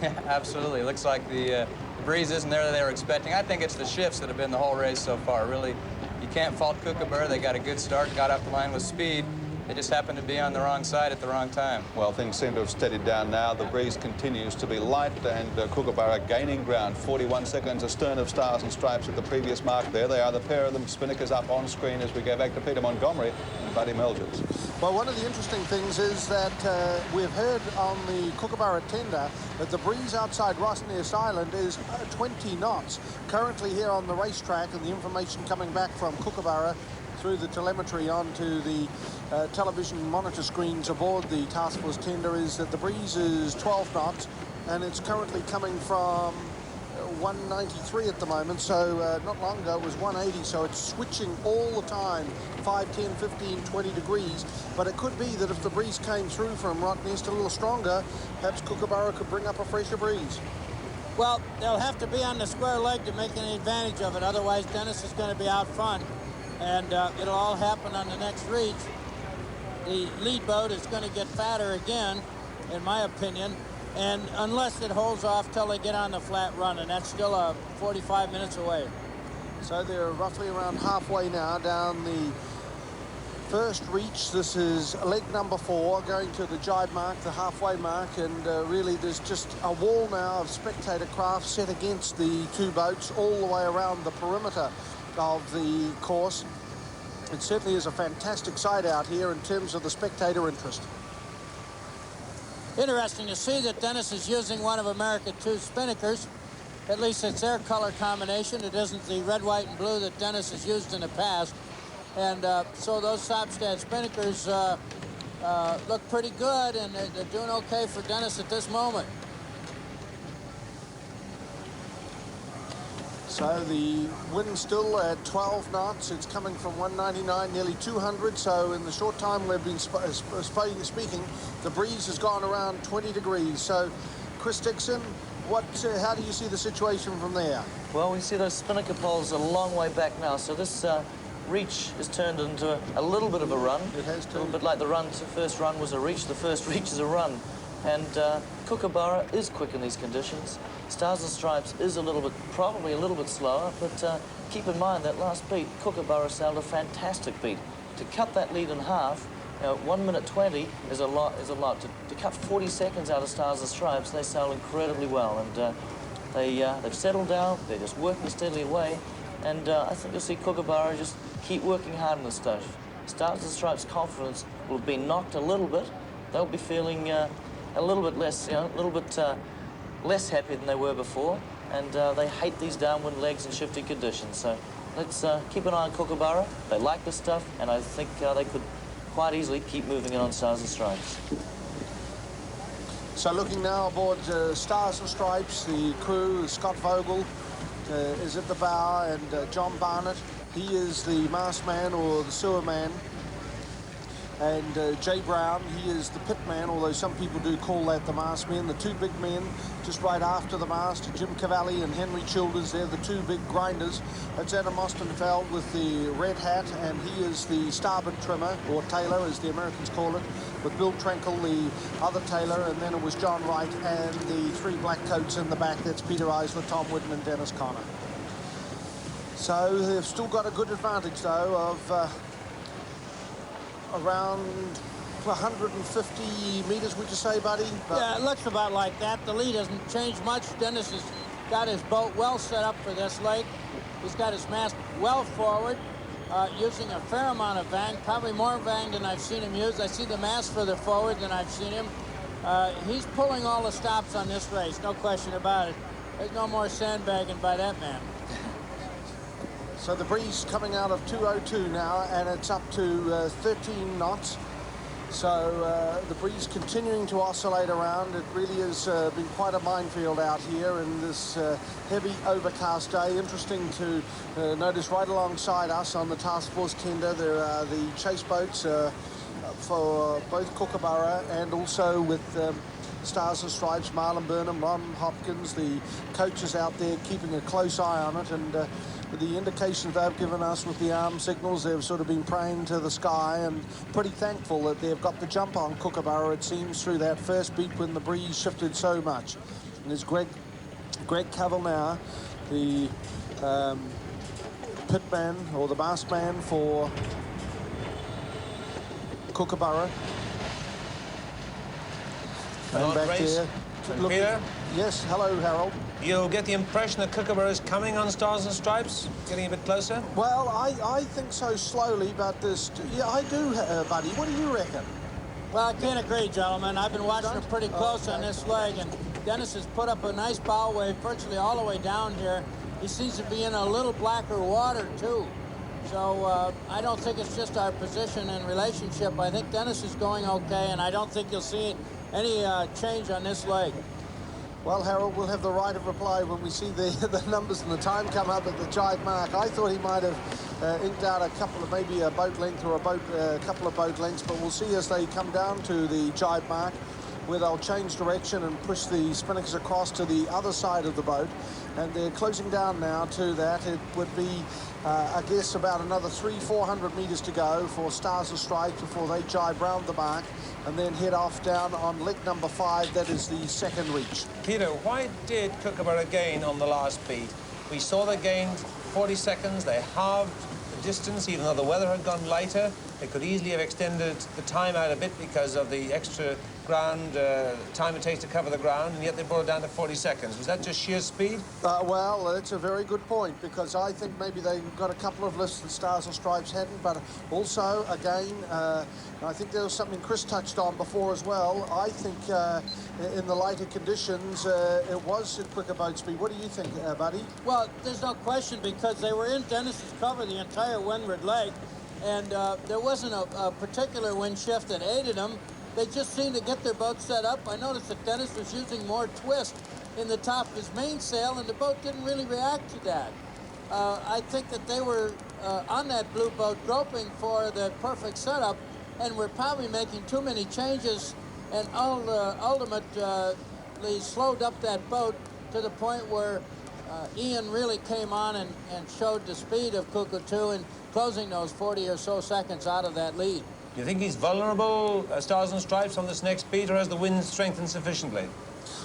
Yeah, absolutely. It looks like the breeze isn't there that they were expecting. I think it's the shifts that have been the whole race so far. Really, you can't fault Kookaburra. They got a good start, got up the line with speed. They just happened to be on the wrong side at the wrong time. Well, things seem to have steadied down now. The breeze continues to be light, and Kookaburra gaining ground. 41 seconds astern of Stars and Stripes at the previous mark there. They are the pair of them. Spinnakers up on screen as we go back to Peter Montgomery and Buddy Melgers. Well, one of the interesting things is that we've heard on the Kookaburra tender that the breeze outside Rossneas Island is 20 knots. Currently here on the racetrack, and the information coming back from Kookaburra through the telemetry onto the television monitor screens aboard the task force tender is that the breeze is 12 knots, and it's currently coming from 193 at the moment, so not long ago it was 180, so it's switching all the time, 5, 10, 15, 20 degrees. But it could be that if the breeze came through from Rottnest a little stronger, perhaps Kookaburra could bring up a fresher breeze. Well, they'll have to be on the square leg to make any advantage of it. Otherwise, Dennis is going to be out front, and it'll all happen on the next reach. The lead boat is going to get fatter again, in my opinion, and unless it holds off till they get on the flat run, and that's still 45 minutes away. So they're roughly around halfway now down the first reach. This is leg number 4, going to the jibe mark, the halfway mark, and really there's just a wall now of spectator craft set against the two boats all the way around the perimeter of the course. It certainly is a fantastic sight out here in terms of the spectator interest. Interesting to see that Dennis is using one of America 2's spinnakers. At least it's their color combination. It isn't the red, white, and blue that Dennis has used in the past. And so those Topstad spinnakers look pretty good, and they're doing okay for Dennis at this moment. So the wind's still at 12 knots. It's coming from 199, nearly 200. So in the short time we've been speaking, the breeze has gone around 20 degrees. So, Chris Dixon, how do you see the situation from there? Well, we see those spinnaker poles a long way back now. So this reach is turned into a little bit of a run. It has turned. A little bit like the first run was a reach. The first reach is a run. And Kookaburra is quick in these conditions. Stars and Stripes is probably a little bit slower, but keep in mind that last beat, Kookaburra sailed a fantastic beat. To cut that lead in half, 1 minute 20 is a lot. To cut 40 seconds out of Stars and Stripes, they sail incredibly well, and they've settled down. They're just working steadily away, and I think you'll see Kookaburra just keep working hard on this stuff. Stars and Stripes' confidence will have been knocked a little bit. They'll be feeling a little bit less, less happy than they were before, and they hate these downwind legs and shifty conditions. So let's keep an eye on Kookaburra. They like this stuff, and I think they could quite easily keep moving it on Stars and Stripes. So looking now aboard Stars and Stripes, the crew, Scott Vogel is at the bow, and John Barnett, he is the mast man or the sewer man. And Jay Brown, he is the pit man, although some people do call that the mast men. The two big men just right after the mast, Jim Cavalli and Henry Childers, they're the two big grinders. That's Adam Ostenfeld with the red hat, and he is the starboard trimmer, or tailor as the Americans call it, with Bill Trenkle, the other tailor, and then it was John Wright and the three black coats in the back. That's Peter Eisler, Tom Whitten, and Dennis Connor. So they've still got a good advantage, though, of around 150 meters, would you say, buddy? But yeah, it looks about like that. The lead hasn't changed much. Dennis has got his boat well set up for this lake. He's got his mast well forward, using a fair amount of vang, probably more vang than I've seen him use. I see the mast further forward than I've seen him. He's pulling all the stops on this race, no question about it. There's no more sandbagging by that man. So the breeze coming out of 202 now, and it's up to 13 knots. So the breeze continuing to oscillate around. It really has been quite a minefield out here in this heavy overcast day. Interesting to notice right alongside us on the task force tender, there are the chase boats for both Kookaburra and also with Stars and Stripes, Marlon Burnham, Ron Hopkins, the coaches out there keeping a close eye on it, and the indications they've given us with the arm signals, they've sort of been praying to the sky and pretty thankful that they've got the jump on Kookaburra, it seems, through that first beat when the breeze shifted so much. And there's Greg Cavell now, the pitman or the mast man for Kookaburra. And back there. Peter? Yes, hello, Harold. You get the impression that Kookaburra is coming on Stars and Stripes, getting a bit closer? Well, I think so slowly, but yeah, I do, buddy. What do you reckon? Well, I can't agree, gentlemen. I've been watching her pretty close on this leg, and Dennis has put up a nice bow wave virtually all the way down here. He seems to be in a little blacker water, too. So I don't think it's just our position and relationship. I think Dennis is going okay, and I don't think you'll see any change on this leg. Well, Harold, we'll have the right of reply when we see the numbers and the time come up at the jibe mark. I thought he might have inked out a couple of, maybe a boat length or a couple of boat lengths, but we'll see as they come down to the jibe mark where they'll change direction and push the spinnakers across to the other side of the boat. And they're closing down now to that. It would be, I guess, about another 300-400 metres to go for Stars and Stripes before they jibe round the mark and then head off down on leg number 5. That is the second reach. Peter, why did Kookaburra gain on the last beat? We saw they gained 40 seconds. They halved the distance, even though the weather had gone lighter. They could easily have extended the time out a bit because of the extra ground time it takes to cover the ground, and yet they brought it down to 40 seconds. Was that just sheer speed? Well, that's a very good point, because I think maybe they got a couple of lifts that Stars and Stripes hadn't, but also, again, I think there was something Chris touched on before as well. I think in the lighter conditions, it was a quicker boat speed. What do you think, buddy? Well, there's no question, because they were in Dennis's cover the entire windward leg, and there wasn't a particular wind shift that aided them. They just seemed to get their boat set up. I noticed that Dennis was using more twist in the top of his mainsail, and the boat didn't really react to that. I think that they were on that blue boat groping for the perfect setup, and were probably making too many changes, and ultimately slowed up that boat to the point where Ian really came on and showed the speed of Cuckoo 2 in closing those 40 or so seconds out of that lead. Do you think he's vulnerable, Stars and Stripes, on this next beat, or has the wind strengthened sufficiently?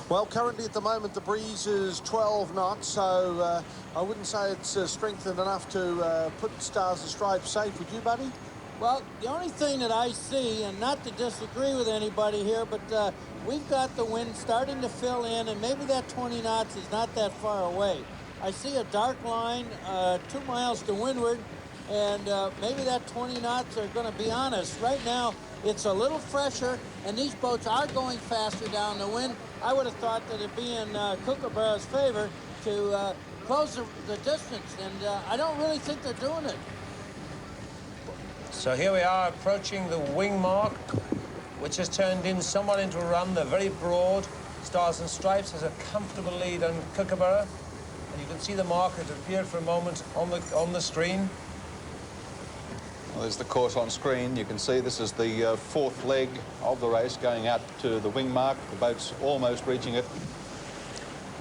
Well, currently at the moment the breeze is 12 knots, so I wouldn't say it's strengthened enough to put Stars and Stripes safe. Would you, buddy? Well, the only thing that I see, and not to disagree with anybody here, but we've got the wind starting to fill in, and maybe that 20 knots is not that far away. I see a dark line 2 miles to windward, and maybe that 20 knots are going to be on us. Right now, it's a little fresher, and these boats are going faster down the wind. I would have thought that it'd be in Kookaburra's favor to close the distance, and I don't really think they're doing it. So here we are approaching the wing mark, which has turned in somewhat into a run. They're very broad. Stars and Stripes has a comfortable lead on Kookaburra, and you can see the mark. It appeared for a moment on the screen. Well, there's the course on screen. You can see this is the fourth leg of the race going out to the wing mark. The boat's almost reaching it.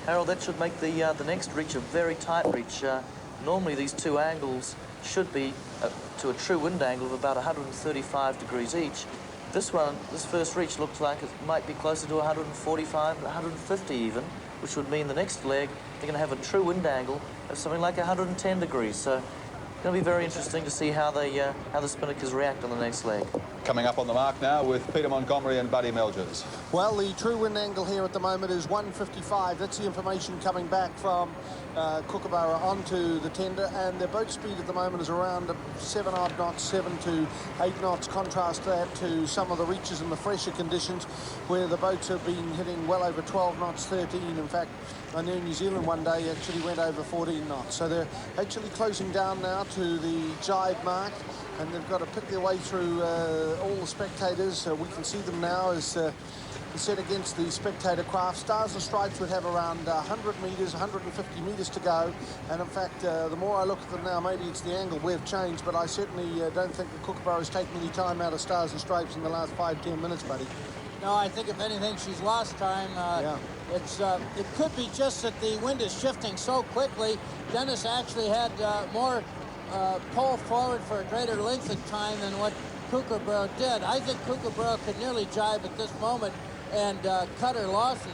Harold, that should make the next reach a very tight reach. Normally these two angles should be to a true wind angle of about 135 degrees each. This first reach looks like it might be closer to 145, 150 even, which would mean the next leg they're going to have a true wind angle of something like 110 degrees. So it's going to be very interesting to see how the spinnakers react on the next leg. Coming up on the mark now with Peter Montgomery and Buddy Melgers. Well, the true wind angle here at the moment is 155. That's the information coming back from Kookaburra onto the tender, and their boat speed at the moment is around 7 odd knots, 7 to 8 knots. Contrast that to some of the reaches in the fresher conditions where the boats have been hitting well over 12 knots, 13. In fact, I knew New Zealand one day actually went over 14 knots. So they're actually closing down now to the jibe mark, and they've got to pick their way through all the spectators. We can see them now as set against the Spectator craft. Stars and Stripes would have around 100 metres, 150 metres to go. And in fact, the more I look at them now, maybe it's the angle we've changed, but I certainly don't think that Kookaburra has taken any time out of Stars and Stripes in the last 5-10 minutes, buddy. No, I think if anything, she's lost time. It could be just that the wind is shifting so quickly. Dennis actually had more pull forward for a greater length of time than what Kookaburra did. I think Kookaburra could nearly jibe at this moment and cut her losses.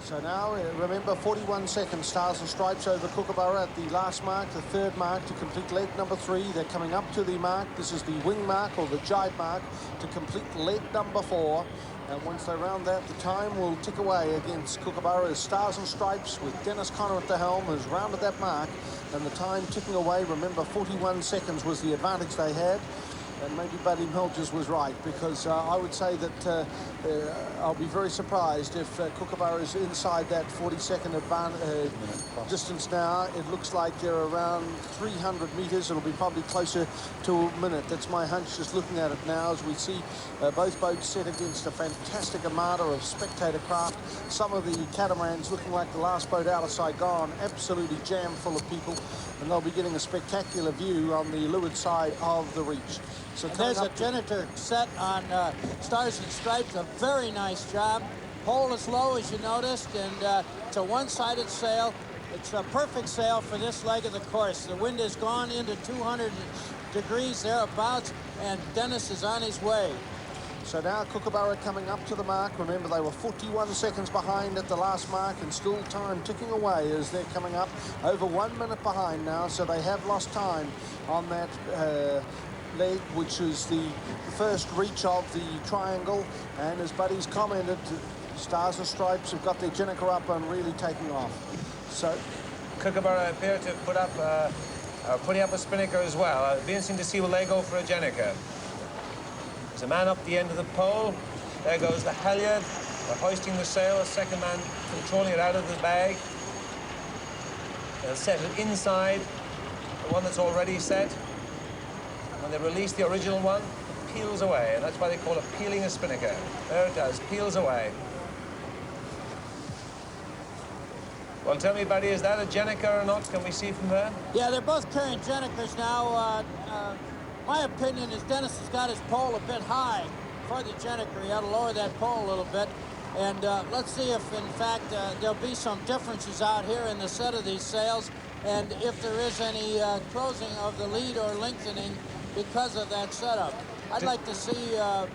So now, remember, 41 seconds, Stars and Stripes over Kookaburra at the last mark, the third mark to complete leg number 3. They're coming up to the mark. This is the wing mark or the jibe mark to complete leg number 4. And once they round that, the time will tick away against Kookaburra as Stars and Stripes with Dennis Connor at the helm has rounded that mark, and the time ticking away. Remember, 41 seconds was the advantage they had. and maybe Buddy Milgers was right, because I would say that I'll be very surprised if Kookaburra is inside that 40-second distance now. It looks like they're around 300 metres. It'll be probably closer to a minute. That's my hunch just looking at it now, as we see both boats set against a fantastic armada of Spectator craft. Some of the catamarans looking like the last boat out of Saigon, absolutely jam full of people, and they'll be getting a spectacular view on the leeward side of the reach. So there's a Janitor set on Stars and Stripes, a very nice job. Pole is low, as you noticed, and it's a one-sided sail. It's a perfect sail for this leg of the course. The wind has gone into 200 degrees thereabouts, and Dennis is on his way. So now Kookaburra coming up to the mark. Remember, they were 41 seconds behind at the last mark, and still time ticking away as they're coming up. Over 1 minute behind now, so they have lost time on that leg, which is the first reach of the triangle. And as Buddy's commented, Stars and Stripes have got their Jenniker up and really taking off. So Kookaburra appear to put up putting up a spinnaker as well. It'll be interesting to see will they go for a Jenniker. There's a man up the end of the pole. There goes the halyard. They're hoisting the sail. A second man controlling it out of the bag. They'll set it inside the one that's already set. When they release the original one, it peels away, and that's why they call it peeling a spinnaker. There it does, peels away. Well, tell me, Buddy, is that a Jenniker or not? Can we see from there? Yeah, they're both carrying Jennikers now. My opinion is Dennis has got his pole a bit high for the Jenniker. He ought to lower that pole a little bit. And let's see if, in fact, there'll be some differences out here in the set of these sails, and if there is any closing of the lead or lengthening because of that setup. I'd like to see a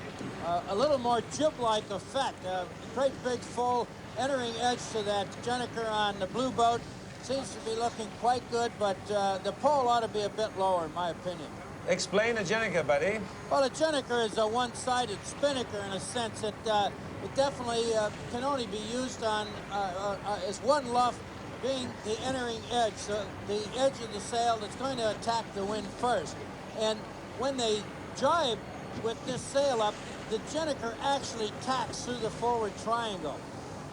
little more jib-like effect. A great big full entering edge to that Jenniker on the blue boat. Seems to be looking quite good, but the pole ought to be a bit lower, in my opinion. Explain a Jenniker, Buddy. Well, a Jenniker is a one-sided spinnaker in a sense. It definitely can only be used on as one luff being the entering edge, so the edge of the sail that's going to attack the wind first. And when they jibe with this sail up, the Jenniker actually tacks through the forward triangle.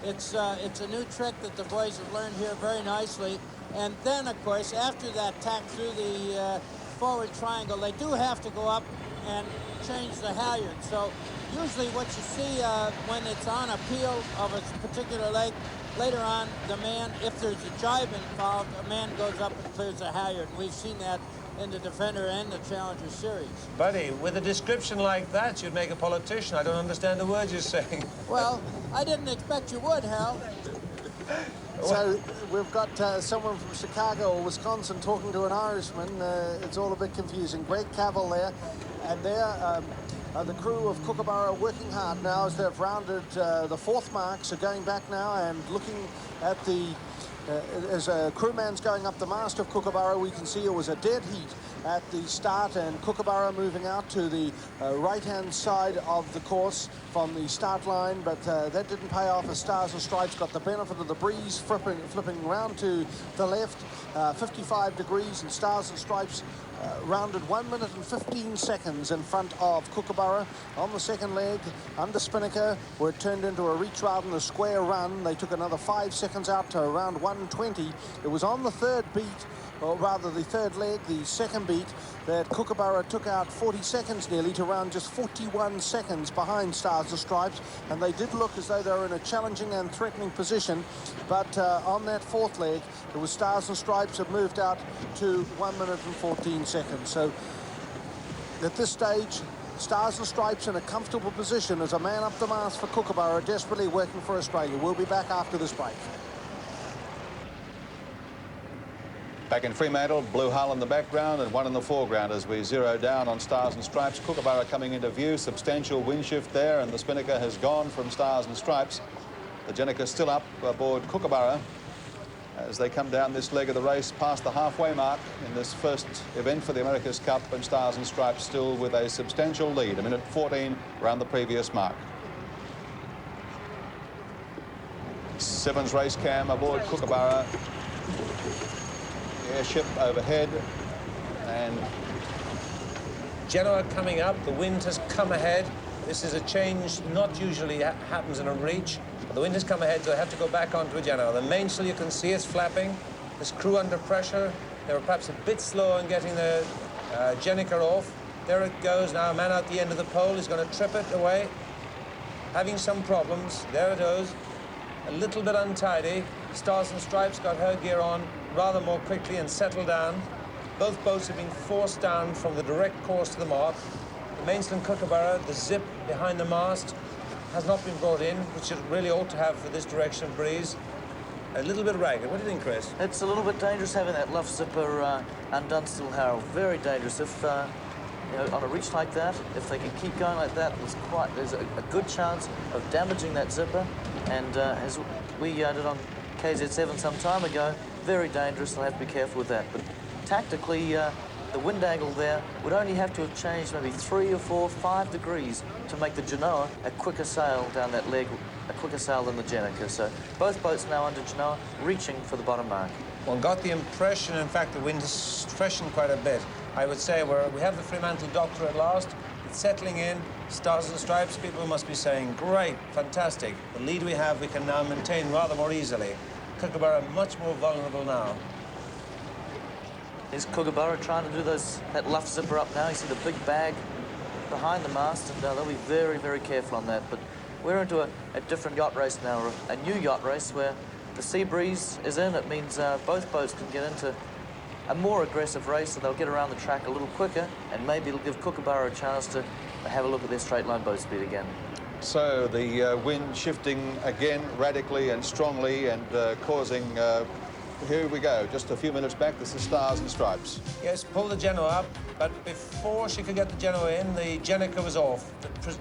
It's a new trick that the boys have learned here very nicely. And then, of course, after that tack through the forward triangle, they do have to go up and change the halyard. So usually what you see when it's on a peel of a particular leg, later on, the man, if there's a jibe involved, a man goes up and clears the halyard. And we've seen that in the Defender and the Challenger series. Buddy, with a description like that, you'd make a politician. I don't understand the words you're saying. Well, I didn't expect you would, Hal. So we've got someone from Chicago or Wisconsin talking to an Irishman. It's all a bit confusing. Greg Cavill there, and there the crew of Kookaburra working hard now as they've rounded the fourth mark. So going back now and looking at the as a crewman's going up the mast of Kookaburra, we can see it was a dead heat at the start, and Kookaburra moving out to the right-hand side of the course from the start line, but that didn't pay off as Stars and Stripes got the benefit of the breeze flipping round to the left, 55 degrees, and Stars and Stripes rounded 1 minute and 15 seconds in front of Kookaburra. On the second leg, under spinnaker, where it turned into a reach rather than a square run, they took another 5 seconds out to around 1:20. It was on the third beat, or rather the third leg, the second beat, that Kookaburra took out 40 seconds nearly to round just 41 seconds behind Stars and Stripes, and they did look as though they were in a challenging and threatening position, but on that fourth leg, it was Stars and Stripes that moved out to 1 minute and 14 seconds. So at this stage, Stars and Stripes in a comfortable position as a man up the mast for Kookaburra, desperately working for Australia. We'll be back after this break. Back in Fremantle, blue hull in the background and one in the foreground as we zero down on Stars and Stripes. Kookaburra coming into view, substantial wind shift there, and the spinnaker has gone from Stars and Stripes. The Jenniker still up aboard Kookaburra as they come down this leg of the race past the halfway mark in this first event for the America's Cup, and Stars and Stripes still with a substantial lead, a minute 14 around the previous mark. Simmons race cam aboard Kookaburra. Airship overhead, and Genoa coming up, the wind has come ahead. This is a change not usually happens in a reach. But the wind has come ahead, so they have to go back onto a Genoa. The mainsail you can see is flapping. This crew under pressure. They were perhaps a bit slow in getting the Jenica off. There it goes now, a man out the end of the pole is going to trip it away. Having some problems, there it goes. A little bit untidy. Stars and Stripes got her gear on rather more quickly and settled down. Both boats have been forced down from the direct course to the mark. The mainsail and Kookaburra, the zip behind the mast, has not been brought in, which it really ought to have for this direction of breeze. A little bit ragged. What do you think, Chris? It's a little bit dangerous having that luff zipper undone still, Harold. Very dangerous. If you know, on a reach like that, if they can keep going like that, there's a good chance of damaging that zipper. And as we did on KZ7 some time ago, very dangerous. They'll have to be careful with that. But tactically, the wind angle there would only have to have changed maybe 3 or 4, 5 degrees to make the Genoa a quicker sail down that leg, a quicker sail than the Jenica. So both boats now under Genoa, reaching for the bottom mark. One got the impression, in fact, the wind has freshened quite a bit. I would say we have the Fremantle Doctor at last. It's settling in. Stars and Stripes, people must be saying, great, fantastic. The lead we have, we can now maintain rather more easily. Kookaburra much more vulnerable now. Is Kookaburra trying to do that luff zipper up now? You see the big bag behind the mast, and they'll be very, very careful on that. But we're into a different yacht race now, a new yacht race where the sea breeze is in. It means both boats can get into a more aggressive race, so they'll get around the track a little quicker, and maybe it'll give Kookaburra a chance to have a look at their straight line boat speed again. So the wind shifting again radically and strongly and causing... here we go, just a few minutes back, this is Stars and Stripes. Yes, pull the Genoa up, but before she could get the Genoa in, the Jenica was off.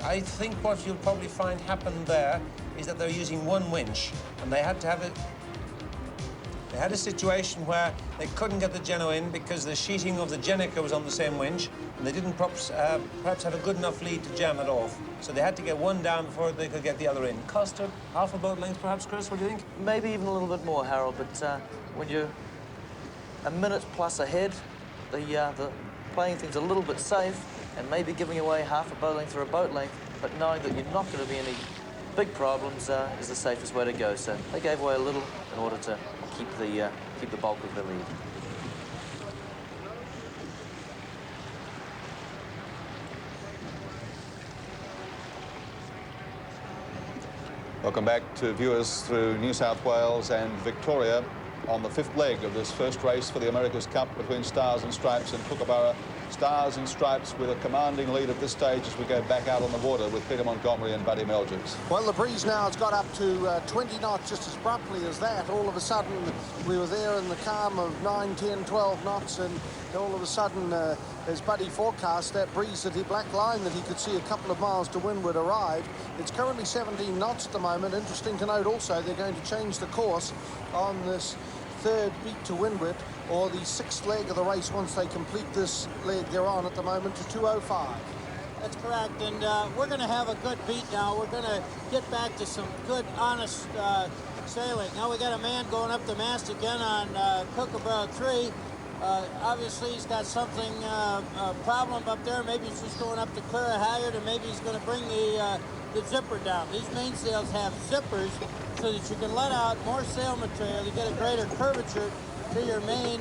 I think what you'll probably find happened there is that they're using one winch, and they had to have it. They had a situation where they couldn't get the Genoa in because the sheeting of the Jenica was on the same winch, and they didn't perhaps have a good enough lead to jam it off. So they had to get one down before they could get the other in. Cost her half a boat length, perhaps, Chris, what do you think? Maybe even a little bit more, Harold, but when you're a minute plus ahead, the playing thing's a little bit safe, and maybe giving away half a boat length or a boat length, but knowing that you're not going to be any big problems is the safest way to go. So they gave away a little in order to keep the bulk of the lead. Welcome back to viewers through New South Wales and Victoria on the 5th leg of this first race for the America's Cup between Stars and Stripes and Kookaburra. Stars and Stripes with a commanding lead at this stage as we go back out on the water with Peter Montgomery and Buddy Meldricks. Well, the breeze now has got up to 20 knots just as abruptly as that. All of a sudden, we were there in the calm of 9, 10, 12 knots, and all of a sudden, as Buddy forecast, that breeze, that black line that he could see a couple of miles to windward arrived. It's currently 17 knots at the moment. Interesting to note also, they're going to change the course on this third beat to windward, or the 6th leg of the race once they complete this leg they're on at the moment to 2:05. That's correct, and we're going to have a good beat now. We're going to get back to some good, honest sailing. Now we got a man going up the mast again on Kookaburra 3. Obviously, he's got something, problem up there. Maybe he's just going up to clear a halyard, and maybe he's going to bring the zipper down. These mainsails have zippers so that you can let out more sail material. You get a greater curvature to your main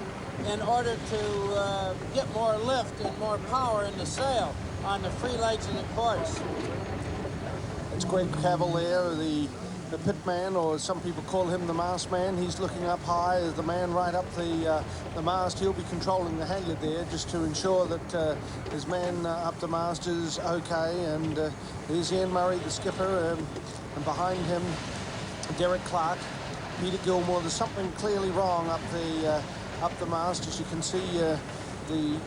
in order to get more lift and more power in the sail on the free legs of the course. It's Greg Cavill there, the pit man, or some people call him the mast man. He's looking up high, the man right up the mast. He'll be controlling the halyard there just to ensure that his man up the mast is okay. And here's Ian Murray, the skipper, and behind him, Derek Clark, Peter Gilmore. There's something clearly wrong up the mast. As you can see, the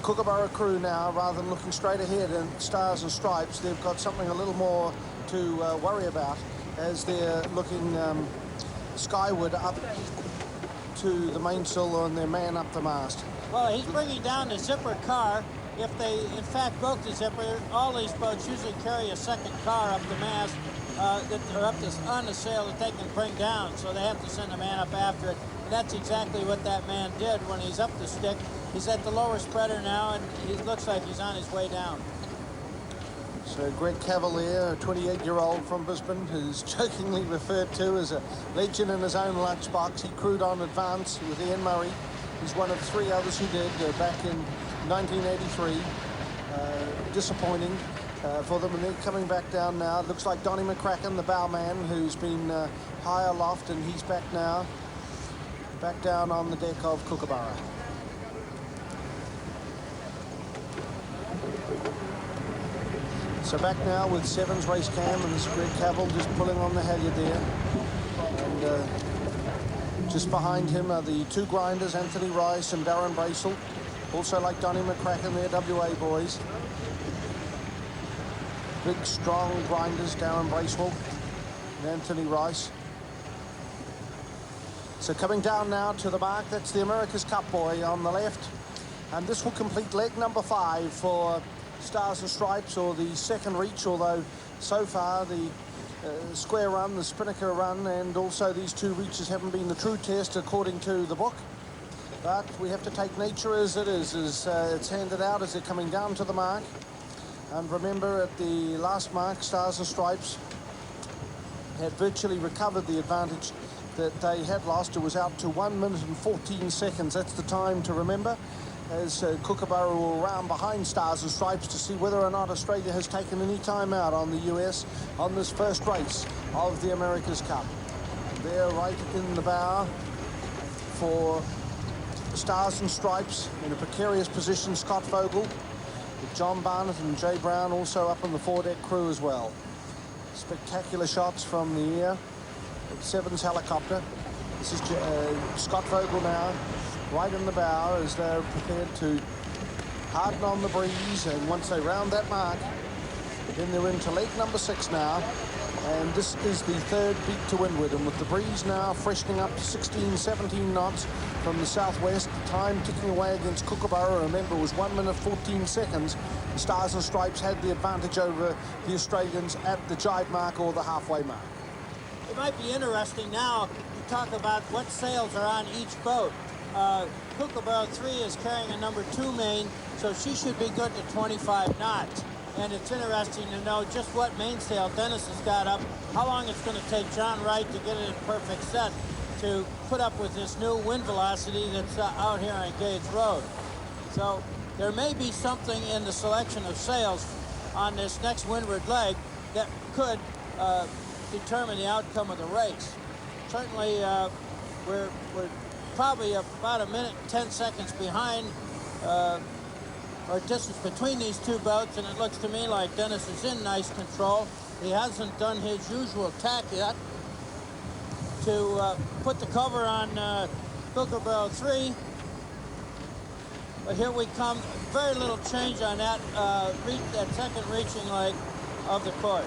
Kookaburra crew now, rather than looking straight ahead and Stars and Stripes, they've got something a little more to worry about as they're looking skyward up to the mainsail on their man up the mast. Well, he's bringing down the zipper car. If they, in fact, broke the zipper, all these boats usually carry a second car up the mast that are up on the sail that they can bring down, so they have to send a man up after it. And that's exactly what that man did when he's up the stick. He's at the lower spreader now, and he looks like he's on his way down. So Greg Cavalier, a 28-year-old from Brisbane, who's jokingly referred to as a legend in his own lunchbox. He crewed on Advance with Ian Murray. He's one of 3 others who did back in 1983. Disappointing for them, and they're coming back down now. It looks like Donnie McCracken, the bowman, who's been high aloft, and he's back now, back down on the deck of Kookaburra. So back now with Seven's race cam, and this Greg Cavill just pulling on the halyard there. And just behind him are the 2 grinders, Anthony Rice and Darren Bracel. Also like Donnie McCracken, their WA boys. Big, strong grinders, Darren Bracewell and Anthony Rice. So coming down now to the mark, that's the America's Cup boy on the left. And this will complete leg number 5 for Stars and Stripes, or the second reach, although so far the square run, the Spinnaker run, and also these 2 reaches haven't been the true test according to the book. But we have to take nature as it is, as it's handed out as they're coming down to the mark. And remember, at the last mark, Stars and Stripes had virtually recovered the advantage that they had lost. It was out to 1 minute and 14 seconds. That's the time to remember, as Kookaburra will round behind Stars and Stripes to see whether or not Australia has taken any time out on the US on this first race of the America's Cup. There, right in the bow for Stars and Stripes, in a precarious position, Scott Vogel, with John Barnett and Jay Brown also up in the foredeck crew as well. Spectacular shots from the air of Seven's helicopter. This is Scott Vogel now, right in the bow, as they're prepared to harden on the breeze, and once they round that mark, then they're into leg number 6 now, and this is the 3rd beat to windward, and with the breeze now freshening up to 16, 17 knots from the southwest, the time ticking away against Kookaburra, remember, was 1 minute 14 seconds. The Stars and Stripes had the advantage over the Australians at the jibe mark, or the halfway mark. It might be interesting now to talk about what sails are on each boat. Kookaburra 3 is carrying a number 2 main, so she should be good to 25 knots. And it's interesting to know just what mainsail Dennis has got up, how long it's going to take John Wright to get it in perfect set to put up with this new wind velocity that's out here on Gage Road. So there may be something in the selection of sails on this next windward leg that could determine the outcome of the race. Certainly, we're probably about 1 minute and 10 seconds behind or distance between these 2 boats, and it looks to me like Dennis is in nice control. He hasn't done his usual tack yet to put the cover on Kookaburra 3. But here we come. Very little change on that that second reaching leg of the course.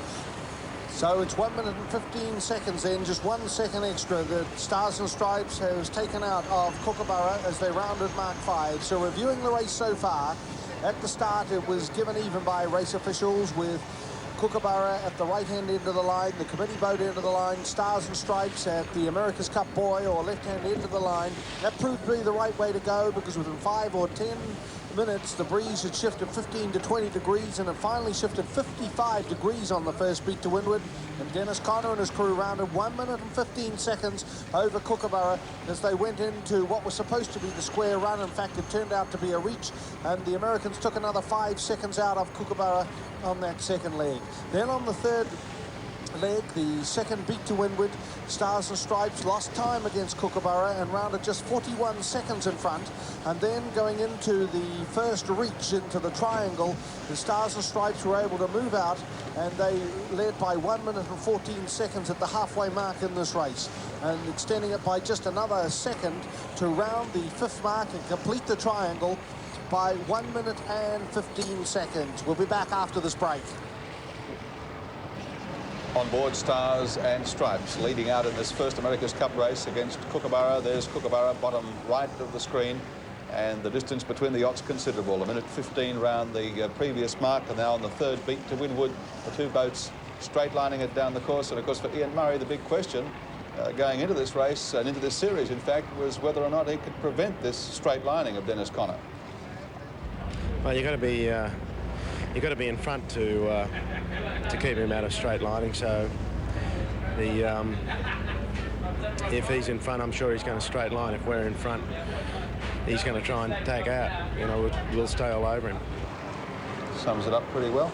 So it's 1 minute and 15 seconds in, just 1 second extra that Stars and Stripes has taken out of Kookaburra as they rounded Mark 5. So reviewing the race so far, at the start it was given even by race officials, with Kookaburra at the right-hand end of the line, the committee boat end of the line, Stars and Stripes at the America's Cup boy or left-hand end of the line. That proved to be the right way to go, because within 5 or 10 minutes the breeze had shifted 15 to 20 degrees, and it finally shifted 55 degrees on the first beat to windward, and Dennis Conner and his crew rounded 1 minute and 15 seconds over Kookaburra as they went into what was supposed to be the square run. In fact, it turned out to be a reach, and the Americans took another 5 seconds out of Kookaburra on that second leg. Then on the third leg, the second beat to windward, Stars and Stripes lost time against Kookaburra and rounded just 41 seconds in front. And then going into the first reach into the triangle, the Stars and Stripes were able to move out, and they led by 1 minute and 14 seconds at the halfway mark in this race, and extending it by just another second to round the 5th mark and complete the triangle by 1 minute and 15 seconds. We'll be back after this break. On board Stars and Stripes, leading out in this first America's Cup race against Kookaburra. There's Kookaburra, bottom right of the screen, and the distance between the yachts considerable. 1 minute 15 round the previous mark, and now on the 3rd beat to windward, the 2 boats straight lining it down the course. And of course, for Ian Murray, the big question going into this race and into this series, in fact, was whether or not he could prevent this straight lining of Dennis Conner. Well, you got to be in front to keep him out of straight lining. So if he's in front, I'm sure he's going to straight line. If we're in front, he's going to try and tag out. You know, we'll stay all over him. Sums it up pretty well.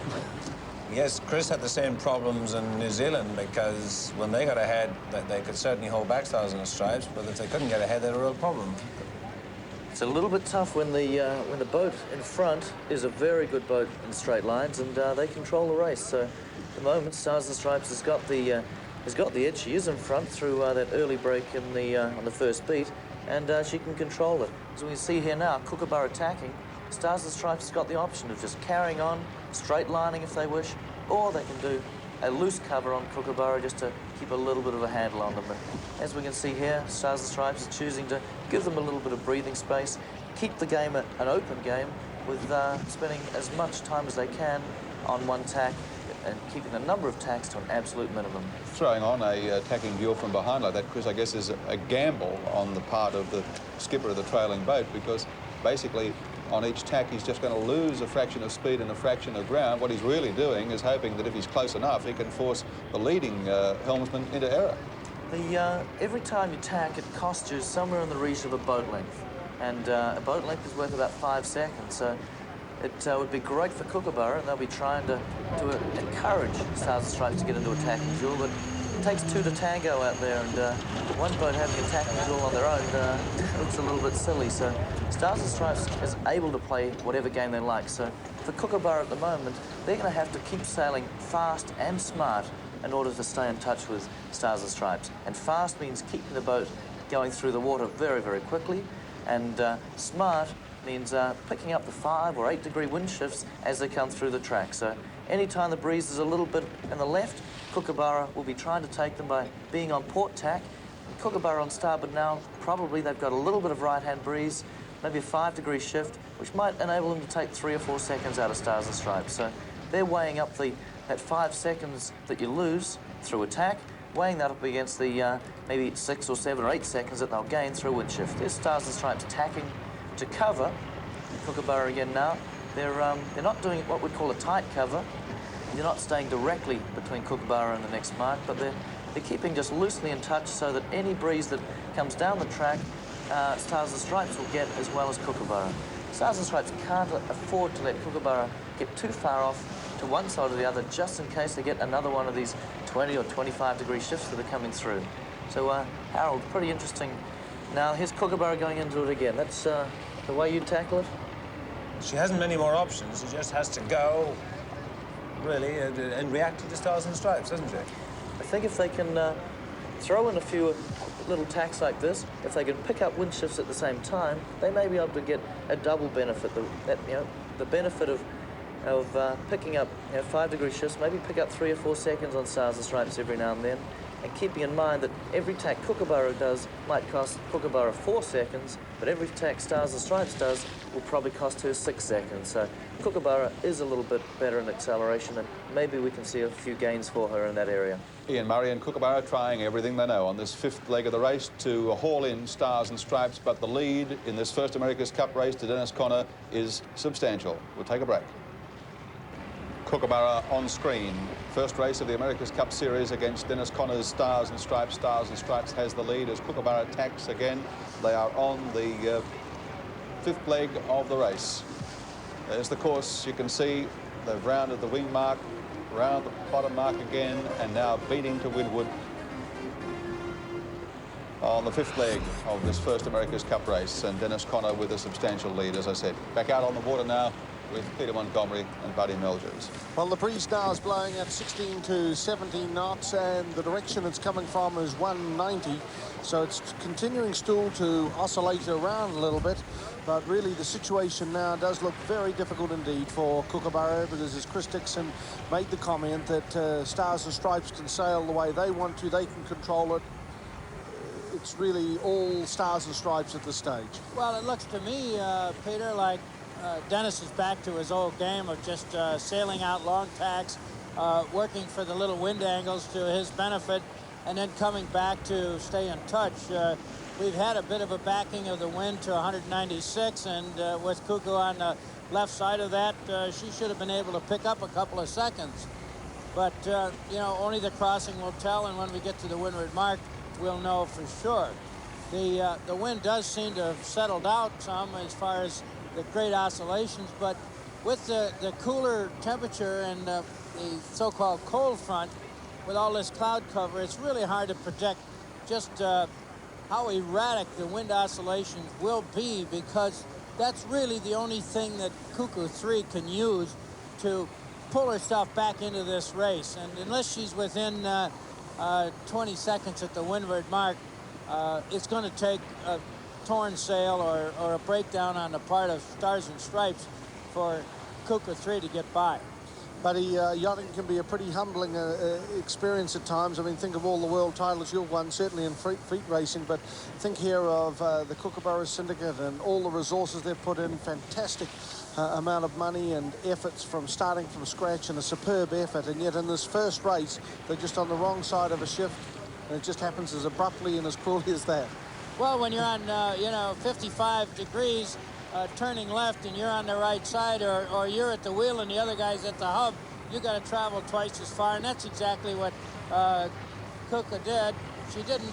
Yes, Chris had the same problems in New Zealand, because when they got ahead, they could certainly hold back Stars and Stripes, but if they couldn't get ahead, they had a real problem. It's a little bit tough when the boat in front is a very good boat in straight lines, and they control the race. So at the moment, Stars and Stripes has got the edge. She is in front through that early break in on the first beat, and she can control it. As we can see here now, Kookaburra attacking. Stars and Stripes has got the option of just carrying on, straight lining if they wish, or they can do a loose cover on Kookaburra just to keep a little bit of a handle on them. But as we can see here, Stars and Stripes is choosing to give them a little bit of breathing space, keep the game an open game with spending as much time as they can on one tack and keeping the number of tacks to an absolute minimum. Throwing on a tacking duel from behind like that, Chris, I guess is a gamble on the part of the skipper of the trailing boat, because basically on each tack he's just going to lose a fraction of speed and a fraction of ground. What he's really doing is hoping that if he's close enough, he can force the leading helmsman into error. Every time you tack, it costs you somewhere in the region of a boat length. And a boat length is worth about 5 seconds. So it would be great for Kookaburra, and they'll be trying to encourage Stars and Stripes to get into a tacking duel, but it takes two to tango out there, and one boat having a tacking duel on their own looks a little bit silly. So Stars and Stripes is able to play whatever game they like. So for Kookaburra at the moment, they're going to have to keep sailing fast and smart in order to stay in touch with Stars and Stripes. And fast means keeping the boat going through the water very, very quickly, and smart means picking up the 5 or 8 degree wind shifts as they come through the track. So anytime the breeze is a little bit in the left, Kookaburra will be trying to take them by being on port tack. And Kookaburra on starboard now, probably they've got a little bit of right-hand breeze, maybe a 5 degree shift, which might enable them to take 3 or 4 seconds out of Stars and Stripes. So they're weighing up that 5 seconds that you lose through attack, weighing that up against the maybe 6 or 7 or 8 seconds that they'll gain through wind shift. There's Stars and Stripes tacking to cover. Kookaburra again now. They're not doing what we'd call a tight cover. They're not staying directly between Kookaburra and the next mark, but they're keeping just loosely in touch so that any breeze that comes down the track, Stars and Stripes will get as well as Kookaburra. Stars and Stripes can't afford to let Kookaburra get too far off to one side or the other, just in case they get another one of these 20 or 25 degree shifts that are coming through. So, Harold, pretty interesting. Now, here's Kookaburra going into it again. That's the way you tackle it? She hasn't many more options. She just has to go, really, and react to the Stars and Stripes, doesn't she? I think if they can throw in a few little tacks like this, if they can pick up wind shifts at the same time, they may be able to get a double benefit. The benefit of picking up 5 degree shifts, maybe pick up 3 or 4 seconds on Stars and Stripes every now and then, and keeping in mind that every tack Kookaburra does might cost Kookaburra 4 seconds, but every tack Stars and Stripes does will probably cost her 6 seconds. So Kookaburra is a little bit better in acceleration, and maybe we can see a few gains for her in that area. Ian Murray and Kookaburra trying everything they know on this 5th leg of the race to haul in Stars and Stripes, but the lead in this first America's Cup race to Dennis Conner is substantial. We'll take a break. Kookaburra on screen. First race of the America's Cup Series against Dennis Conner's Stars and Stripes. Stars and Stripes has the lead as Kookaburra attacks again. They are on the 5th leg of the race. There's the course. You can see they've rounded the wing mark, round the bottom mark again, and now beating to windward on the 5th leg of this first America's Cup race. And Dennis Conner with a substantial lead, as I said. Back out on the water now with Peter Montgomery and Buddy Melgers. Well, the breeze now is blowing at 16 to 17 knots, and the direction it's coming from is 190. So it's continuing still to oscillate around a little bit, but really the situation now does look very difficult indeed for Kookaburra, because as Chris Dixon made the comment that Stars and Stripes can sail the way they want to, they can control it. It's really all Stars and Stripes at this stage. Well, it looks to me, Peter, like Dennis is back to his old game of just sailing out long tacks, working for the little wind angles to his benefit, and then coming back to stay in touch. We've had a bit of a backing of the wind to 196, and with Kuku on the left side of that, she should have been able to pick up a couple of seconds. But, you know, only the crossing will tell, and when we get to the windward mark, we'll know for sure. The wind does seem to have settled out some as far as the great oscillations, but with the cooler temperature and the so-called cold front, with all this cloud cover, it's really hard to predict just how erratic the wind oscillations will be, because that's really the only thing that Cuckoo 3 can use to pull her stuff back into this race. And unless she's within 20 seconds at the windward mark, it's going to take a torn sail or a breakdown on the part of Stars and Stripes for Cuckoo 3 to get by. But yachting can be a pretty humbling experience at times. I mean, think of all the world titles you've won, certainly in fleet racing, but think here of the Kookaburra Syndicate and all the resources they've put in. Fantastic amount of money and efforts from starting from scratch, and a superb effort. And yet in this first race, they're just on the wrong side of a shift, and it just happens as abruptly and as cruelly as that. Well, when you're on, you know, 55 degrees, turning left, and you're on the right side, or you're at the wheel and the other guy's at the hub, you got to travel twice as far, and that's exactly what Kuka did. She didn't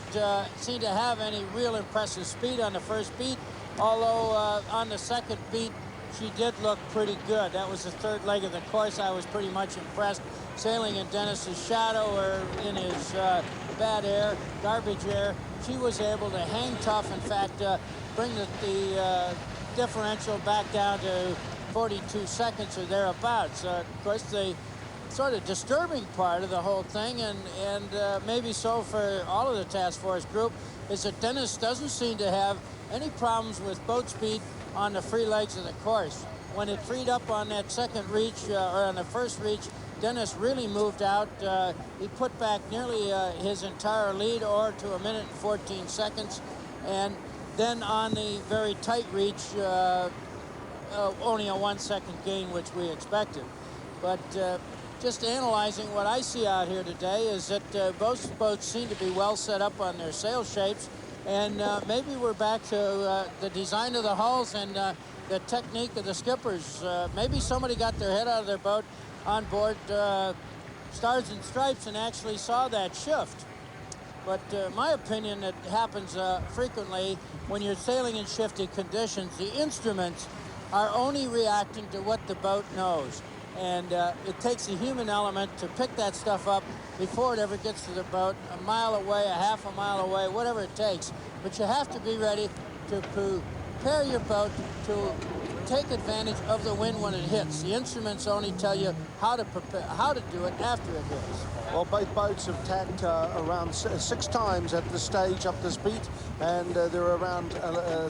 seem to have any real impressive speed on the first beat, although on the second beat she did look pretty good. That was the third leg of the course. I was pretty much impressed, sailing in Dennis's shadow or in his bad air, garbage air. She was able to hang tough, in fact, bring the differential back down to 42 seconds or thereabouts. Of course, the sort of disturbing part of the whole thing, and maybe so for all of the task force group, is that Dennis doesn't seem to have any problems with boat speed on the free legs of the course. When it freed up on that second reach, or on the first reach, Dennis really moved out. He put back nearly his entire lead, or to 1 minute and 14 seconds, and then on the very tight reach, only a 1 second gain, which we expected. But just analyzing what I see out here today is that both boats seem to be well set up on their sail shapes, and maybe we're back to the design of the hulls and the technique of the skippers. Maybe somebody got their head out of their boat on board Stars and Stripes and actually saw that shift. But my opinion, it happens frequently when you're sailing in shifty conditions. The instruments are only reacting to what the boat knows. And it takes a human element to pick that stuff up before it ever gets to the boat, a mile away, a half a mile away, whatever it takes. But you have to be ready to prepare your boat to take advantage of the wind when it hits. The instruments only tell you how to prepare, how to do it after it hits. Well, both boats have tacked around 6 times at this stage up this beat, and they're around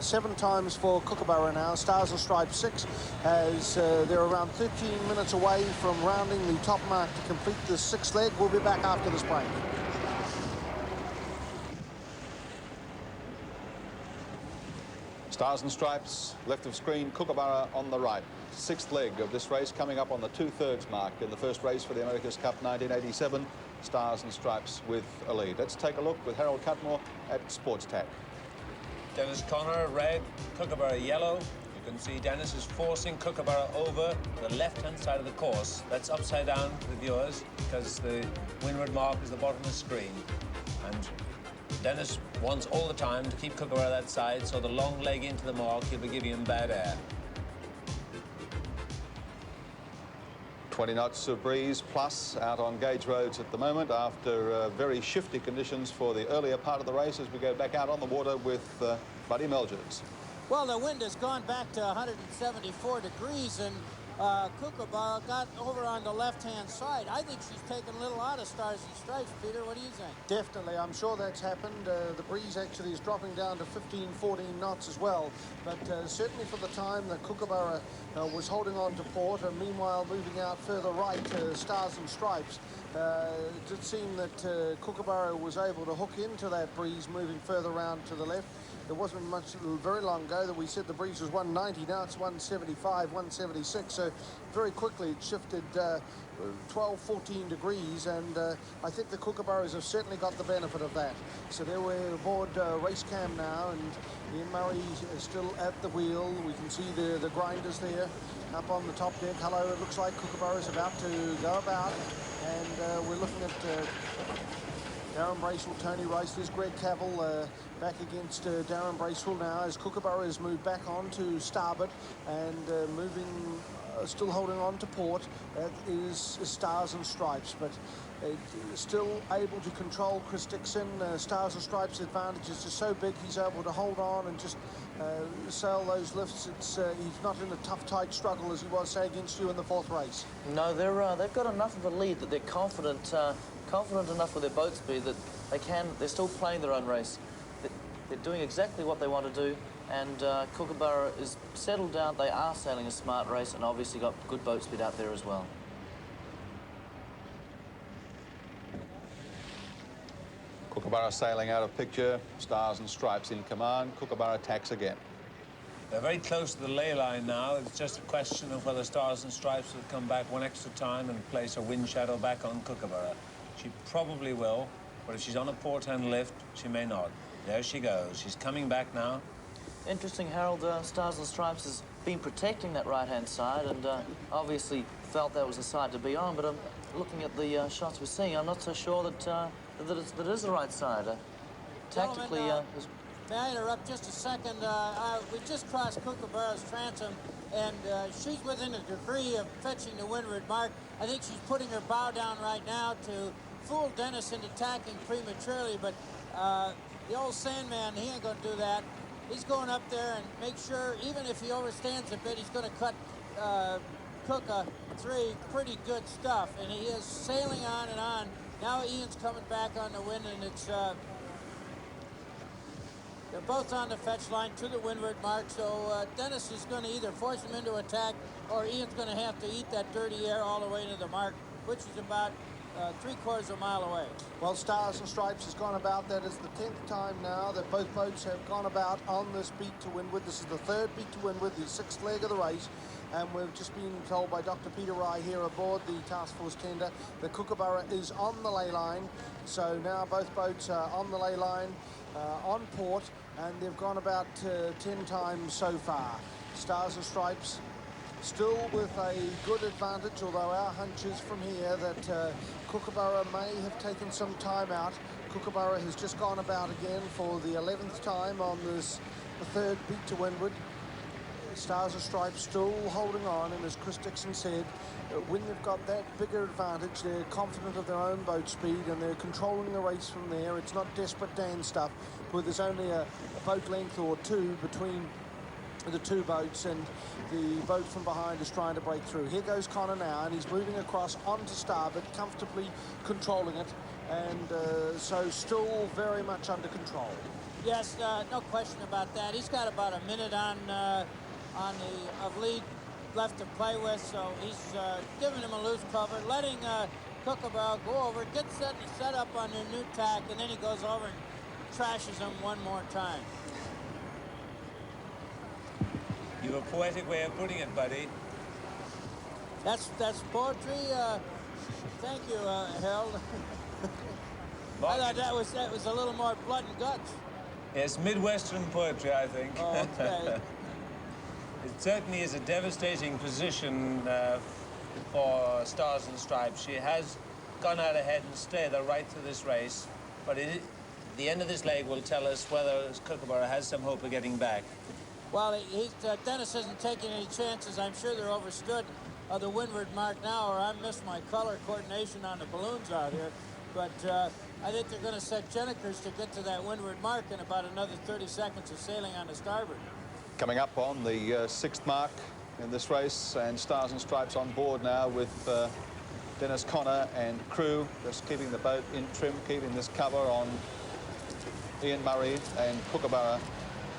7 times for Kookaburra now. Stars and Stripes 6, as they're around 13 minutes away from rounding the top mark to complete the 6th leg. We'll be back after this break. Stars and Stripes, left of screen, Kookaburra on the right. 6th leg of this race, coming up on the 2/3 mark in the first race for the America's Cup 1987. Stars and Stripes with a lead. Let's take a look with Harold Cutmore at Sports Tack. Dennis Connor, red, Kookaburra yellow. You can see Dennis is forcing Kookaburra over the left-hand side of the course. That's upside down for the viewers because the windward mark is the bottom of the screen. And Dennis wants all the time to keep Kookaburra that side, so the long leg into the mark, he'll be giving him bad air. 20 knots of breeze plus out on gauge roads at the moment after very shifty conditions for the earlier part of the race as we go back out on the water with Buddy Melgers. Well, the wind has gone back to 174 degrees, and Kookaburra got over on the left-hand side. I think she's taken a little out of Stars and Stripes. Peter, what do you think? Definitely, I'm sure that's happened. The breeze actually is dropping down to 15, 14 knots as well. But certainly for the time that Kookaburra was holding on to port, and meanwhile moving out further right to Stars and Stripes, it did seem that Kookaburra was able to hook into that breeze moving further around to the left. It wasn't very long ago that we said the breeze was 190. Now it's 175, 176. So very quickly it shifted 12, 14 degrees, and I think the Kookaburras have certainly got the benefit of that. So there we're aboard race cam now, and Ian Murray is still at the wheel. We can see the grinders there. up on the top deck. Hello, it looks like Kookaburra is about to go about, and we're looking at Darren Bracewell, Tony Rice. There's Greg Cavill back against Darren Bracewell now as Kookaburra has moved back on to starboard and moving, still holding on to port. That is Stars and Stripes, but still able to control Chris Dixon. Stars and Stripes' advantage is just so big, he's able to hold on and just sail those lifts. It's he's not in a tough, tight struggle as he was, say, against you in the 4th race. No, they've got enough of a lead that they're confident enough with their boat speed that they're still playing their own race. They're doing exactly what they want to do, and Kookaburra is settled down. They are sailing a smart race and obviously got good boat speed out there as well. Kookaburra sailing out of picture, Stars and Stripes in command. Kookaburra tacks again. They're very close to the ley line now. It's just a question of whether Stars and Stripes will come back one extra time and place a wind shadow back on Kookaburra. She probably will, but if she's on a port-hand lift, she may not. There she goes. She's coming back now. Interesting, Harold. Stars and Stripes has been protecting that right-hand side and obviously felt that was the side to be on, but looking at the shots we're seeing, I'm not so sure that that it is the right side. Tactically... May I interrupt just a second? We just crossed Kookaburra's transom, and she's within a degree of fetching the windward mark. I think she's putting her bow down right now to fool Dennis into tacking prematurely, but the old Sandman, he ain't going to do that. He's going up there and make sure, even if he overstands a bit, he's going to cut Kooka 3 pretty good stuff, and he is sailing on and on. Now Ian's coming back on the wind, and it's... they're both on the fetch line to the windward mark, so Dennis is going to either force him into attack or Ian's going to have to eat that dirty air all the way to the mark, which is about 3/4 of a mile away. Well, Stars and Stripes has gone about. That is the 10th time now that both boats have gone about on this beat to windward. This is the 3rd beat to windward, the 6th leg of the race. And we've just been told by Dr. Peter Rye here aboard the Task Force tender that Kookaburra is on the ley line. So now both boats are on the ley line, on port, and they've gone about 10 times so far. Stars and Stripes still with a good advantage, although our hunch is from here that Kookaburra may have taken some time out. Kookaburra has just gone about again for the 11th time on this, the 3rd beat to windward. Stars and Stripes still holding on, and as Chris Dixon said, when they've got that bigger advantage, they're confident of their own boat speed and they're controlling the race from there. It's not desperate Dan stuff where there's only a boat length or two between the two boats and the boat from behind is trying to break through. Here goes Connor now, and he's moving across onto starboard, comfortably controlling it, and so still very much under control. Yes, no question about that. He's got about a minute on the lead left to play with, so he's giving him a loose cover, letting Kookaburra go over, get set up on their new tack, and then he goes over and trashes him one more time. You have a poetic way of putting it, buddy. That's poetry. Thank you, Harold. I thought that was a little more blood and guts. It's Midwestern poetry, I think. Oh, okay. It certainly is a devastating position for Stars and Stripes. She has gone out ahead and stayed right through this race, but the end of this leg will tell us whether Kookaburra has some hope of getting back. Well, Dennis isn't taking any chances. I'm sure they're overstood the windward mark now, or I missed my color coordination on the balloons out here. But I think they're going to set Jennekers to get to that windward mark in about another 30 seconds of sailing on the starboard. Coming up on the 6th mark in this race, and Stars and Stripes on board now with Dennis Connor and crew, just keeping the boat in trim, keeping this cover on Ian Murray and Kookaburra,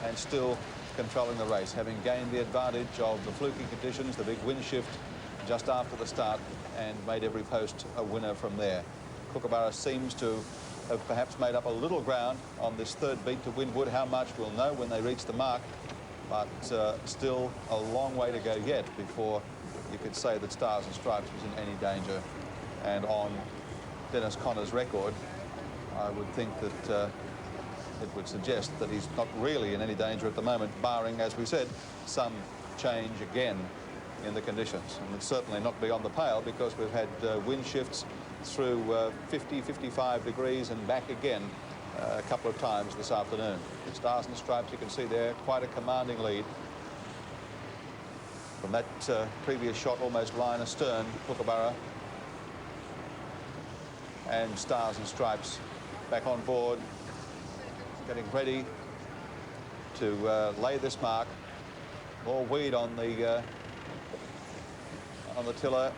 and still controlling the race, having gained the advantage of the fluky conditions, the big wind shift just after the start, and made every post a winner from there. Kookaburra seems to have perhaps made up a little ground on this 3rd beat to windward. How much we'll know when they reach the mark, but still a long way to go yet before you could say that Stars and Stripes was in any danger. And on Dennis Connor's record, I would think that it would suggest that he's not really in any danger at the moment, barring, as we said, some change again in the conditions. And it's certainly not beyond the pale because we've had wind shifts through 50, 55 degrees and back again a couple of times this afternoon. Stars and Stripes, you can see there, quite a commanding lead. From that previous shot, almost line astern, Kookaburra. And Stars and Stripes back on board, getting ready to lay this mark. More weed on the tiller,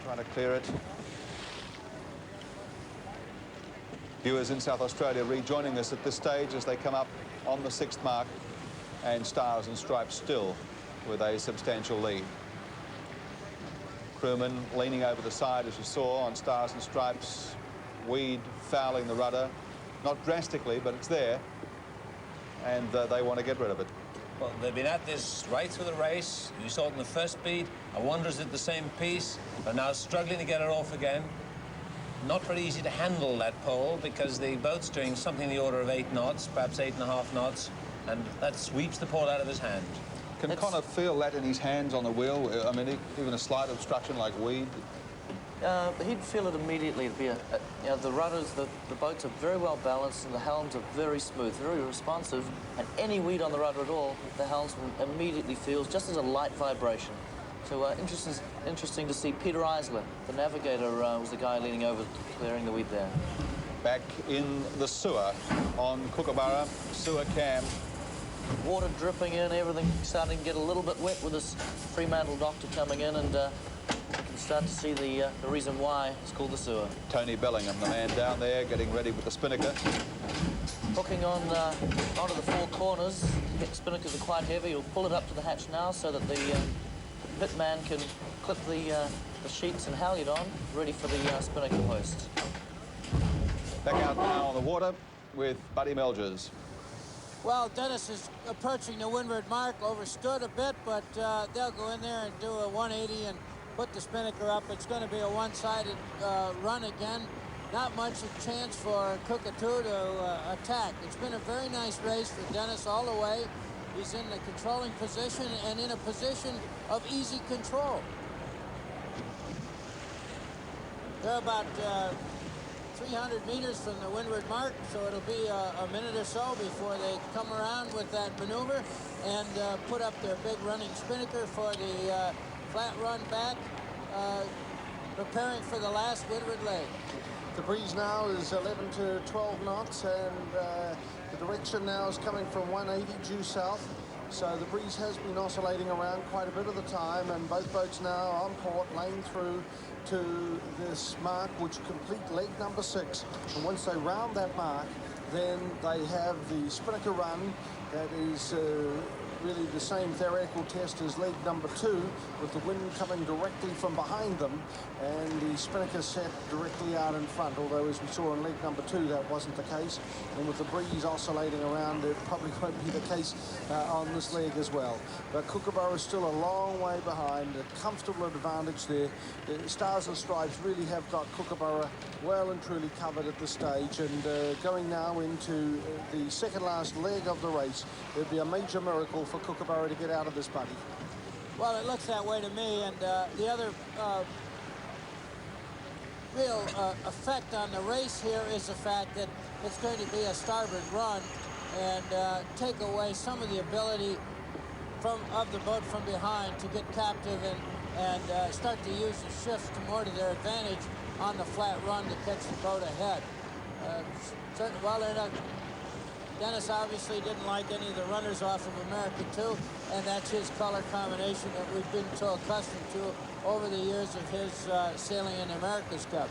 trying to clear it. Viewers in South Australia rejoining us at this stage as they come up on the 6th mark, and Stars and Stripes still with a substantial lead. Crewman leaning over the side, as you saw, on Stars and Stripes. Weed fouling the rudder, not drastically, but it's there, and they want to get rid of it. Well, they've been at this right through the race. You saw it in the first beat. A Wanderers did the same piece, but now struggling to get it off again. Not very easy to handle that pole because the boat's doing something in the order of 8 knots, perhaps 8.5 knots, and that sweeps the pole out of his hand. Can Connor feel that in his hands on the wheel? I mean, even a slight obstruction like weed? He'd feel it immediately. It'd be the rudders, the boats are very well balanced and the helms are very smooth, very responsive, and any weed on the rudder at all, the helmsman immediately feels just as a light vibration. So interesting to see Peter Eisler, the navigator, was the guy leaning over clearing the weed there. Back in the sewer on Kookaburra, sewer cam. Water dripping in, everything starting to get a little bit wet with this Fremantle doctor coming in, and you can start to see the reason why it's called the sewer. Tony Bellingham, the man down there, getting ready with the spinnaker. Hooking on onto the 4 corners. The spinnakers are quite heavy. He'll pull it up to the hatch now so that the pitman can clip the sheets and halyard on, ready for the spinnaker hoist. Back out now on the water with Buddy Melgers. Well, Dennis is approaching the windward mark, overstood a bit, but they'll go in there and do a 180 and put the spinnaker up. It's going to be a one-sided run again. Not much of a chance for Cockatoo to attack. It's been a very nice race for Dennis all the way. He's in the controlling position and in a position of easy control. They're about 300 meters from the windward mark, so it'll be a minute or so before they come around with that maneuver and put up their big running spinnaker for the flat run back, preparing for the last windward leg. The breeze now is 11 to 12 knots, and the direction now is coming from 180 due south. So the breeze has been oscillating around quite a bit of the time, and both boats now on port, laying through to this mark, which complete leg number 6. And once they round that mark, then they have the spinnaker run that is really the same theoretical test as leg number 2, with the wind coming directly from behind them and the spinnaker set directly out in front, although as we saw in leg number 2 that wasn't the case, and with the breeze oscillating around it probably won't be the case on this leg as well. But Kookaburra is still a long way behind, a comfortable advantage there. The Stars and Stripes really have got Kookaburra well and truly covered at this stage, and going now into the second last leg of the race, it'd be a major miracle for Kookaburra to get out of this buggy. Well, it looks that way to me, and the other real effect on the race here is the fact that it's going to be a starboard run and take away some of the ability of the boat from behind to get captive and start to use the shifts more to their advantage on the flat run to catch the boat ahead. Well, they're not. Dennis obviously didn't like any of the runners off of America 2, and that's his color combination that we've been so accustomed to over the years of his sailing in the America's Cup.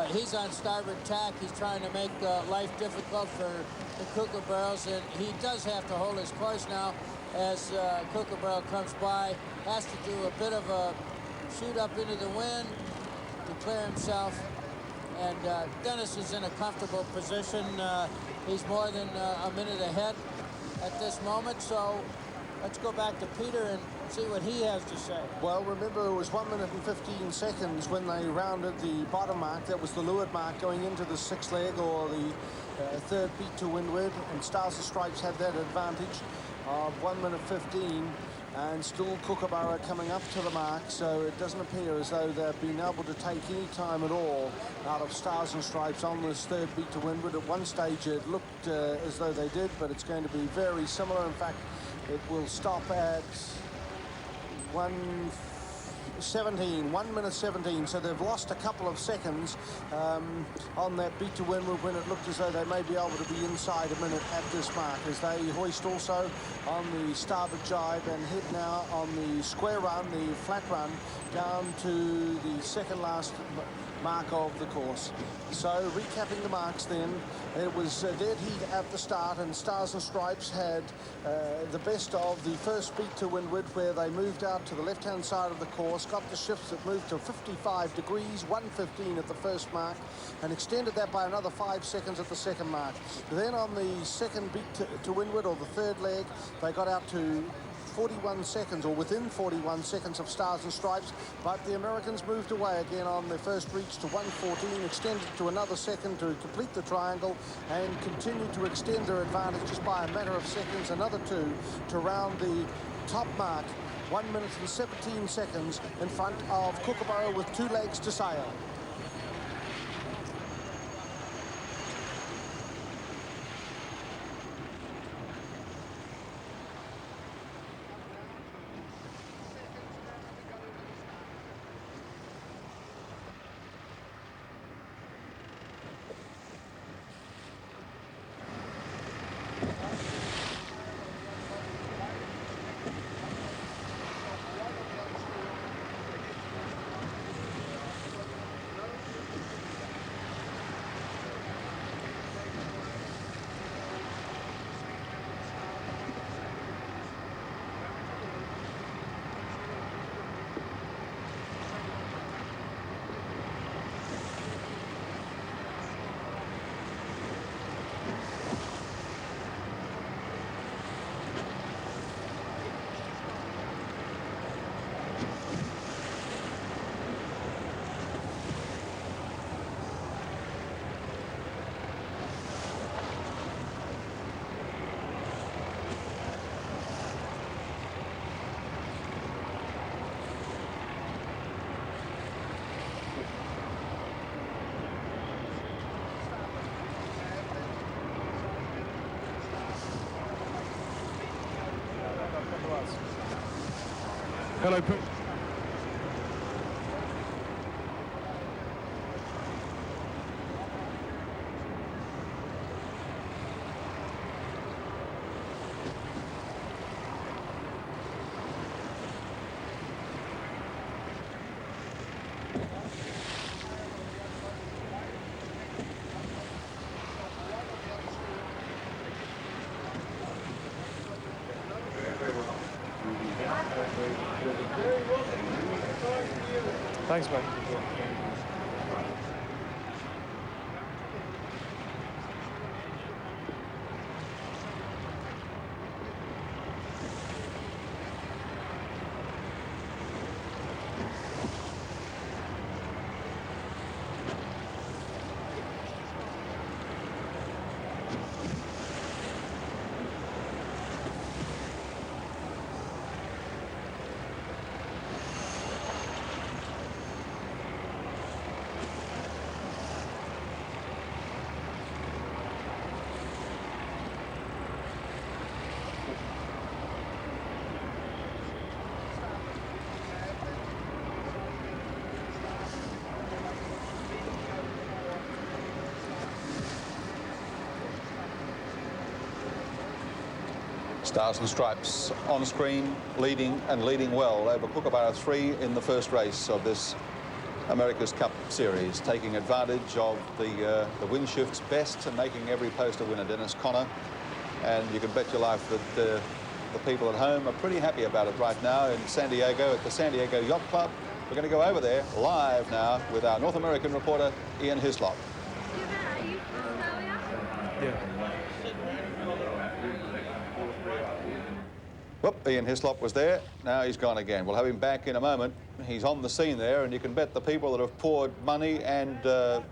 He's on starboard tack. He's trying to make life difficult for the Kookaburras, and he does have to hold his course now as Kookaburra comes by. Has to do a bit of a shoot up into the wind to clear himself. And Dennis is in a comfortable position. He's more than a minute ahead at this moment. So let's go back to Peter and see what he has to say. Well, remember, it was 1 minute and 15 seconds when they rounded the bottom mark. That was the leeward mark going into the 6th leg, or the third beat to windward. And Stars and Stripes had that advantage of 1 minute 15. and still Kookaburra coming up to the mark, so it doesn't appear as though they've been able to take any time at all out of Stars and Stripes on this third beat to windward. At one stage it looked as though they did, but it's going to be very similar. In fact, it will stop at 1 minute 17, so they've lost a couple of seconds on that beat to windward when it looked as though they may be able to be inside a minute at this mark, as they hoist also on the starboard jibe and head now on the square run, the flat run, down to the second last mark of the course. So recapping the marks then, it was dead heat at the start, and Stars and Stripes had the best of the first beat to windward, where they moved out to the left-hand side of the course, got the shifts that moved to 55 degrees, 1:15 at the first mark, and extended that by another 5 seconds at the second mark. Then on the second beat to windward, or the third leg, they got out to 41 seconds, or within 41 seconds of Stars and Stripes, but the Americans moved away again on their first reach to 1:14, extended to another second to complete the triangle, and continued to extend their advantage just by a matter of seconds, another 2, to round the top mark, 1 minute and 17 seconds in front of Kookaburra with 2 legs to sail. Hello. Thanks, mate. Stars and Stripes on screen, leading and leading well over Kookaburra 3 in the first race of this America's Cup Series, taking advantage of the wind shifts best and making every post a winner, Dennis Conner. And you can bet your life that the people at home are pretty happy about it right now in San Diego at the San Diego Yacht Club. We're going to go over there live now with our North American reporter, Ian Hislop. Whoop, Ian Hislop was there. Now he's gone again. We'll have him back in a moment. He's on the scene there, and you can bet the people that have poured money and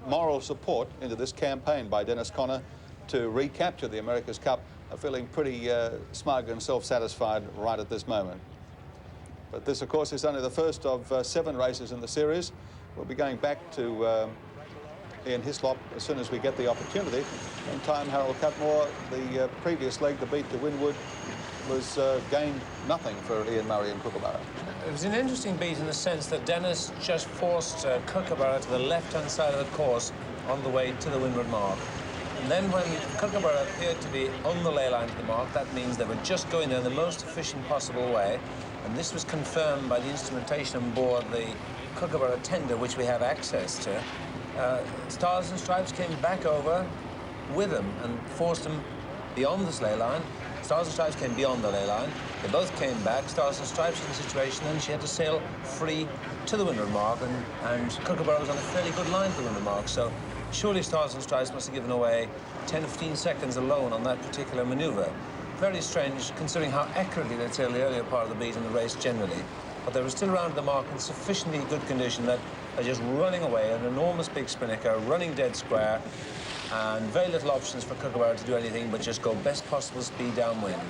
moral support into this campaign by Dennis Conner to recapture the America's Cup are feeling pretty smug and self-satisfied right at this moment. But this, of course, is only the first of 7 races in the series. We'll be going back to Ian Hislop as soon as we get the opportunity. In time, Harold Cutmore, the previous leg, the beat to Winwood, was gained nothing for Ian Murray and Kookaburra. It was an interesting beat in the sense that Dennis just forced Kookaburra to the left-hand side of the course on the way to the windward mark. And then when Kookaburra appeared to be on the ley line to the mark, that means they were just going there the most efficient possible way. And this was confirmed by the instrumentation on board the Kookaburra tender, which we have access to. Stars and Stripes came back over with them and forced them beyond this ley line. Stars and Stripes came beyond the ley line. They both came back. Stars and Stripes in the situation, and she had to sail free to the windward mark, and Kookaburra was on a fairly good line to the windward mark. So surely Stars and Stripes must have given away 10 or 15 seconds alone on that particular manoeuvre. Very strange, considering how accurately they sailed the earlier part of the beat in the race generally. But they were still around the mark in sufficiently good condition that they're just running away, an enormous big spinnaker, running dead square, and very little options for Kookaburra to do anything but just go best possible speed downwind.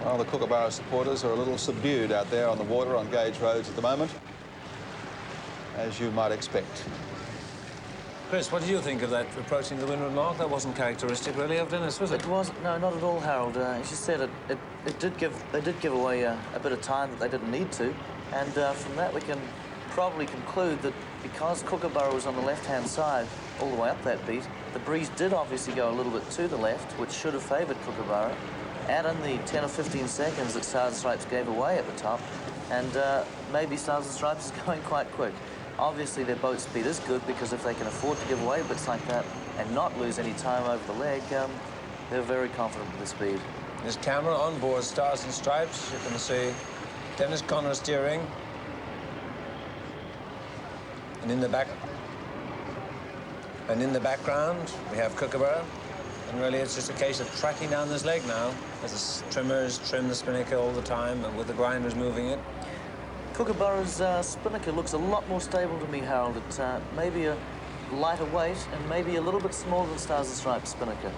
Well, the Kookaburra supporters are a little subdued out there on the water on Gage roads at the moment, as you might expect. Chris, what did you think of that approaching the windward mark? That wasn't characteristic, really, of Dennis, was it? It wasn't. No, not at all, Harold. As you said, they did give away a bit of time that they didn't need to, and from that we can probably conclude that because Kookaburra was on the left-hand side all the way up that beat, the breeze did obviously go a little bit to the left, which should have favoured Kookaburra. Add in the 10 or 15 seconds that Stars and Stripes gave away at the top, and maybe Stars and Stripes is going quite quick. Obviously, their boat speed is good because if they can afford to give away bits like that and not lose any time over the leg, they're very confident with the speed. There's camera on board Stars and Stripes. You can see Dennis Conner steering. And in the background, we have Kookaburra. And really, it's just a case of tracking down this leg now, as the trimmers trim the spinnaker all the time, and with the grinders moving it. Kookaburra's spinnaker looks a lot more stable to me, Harold. It maybe a lighter weight and maybe a little bit smaller than Stars and Stripes spinnaker.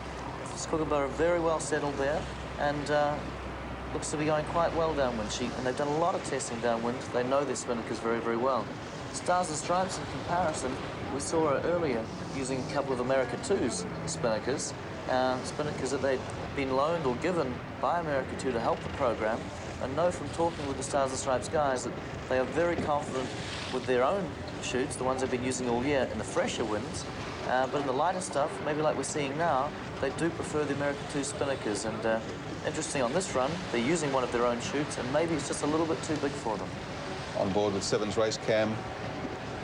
Kookaburra very well settled there, and looks to be going quite well downwind sheet. And they've done a lot of testing downwind. They know their spinnakers very, very well. Stars and Stripes, in comparison, we saw her earlier using a couple of America 2's spinnakers, spinnakers that they'd been loaned or given by America 2 to help the program, and know from talking with the Stars and Stripes guys that they are very confident with their own chutes, the ones they've been using all year, in the fresher winds. But in the lighter stuff, maybe like we're seeing now, they do prefer the America 2 spinnakers. And interesting, on this run, they're using one of their own chutes, and maybe it's just a little bit too big for them. On board with Sevens race cam,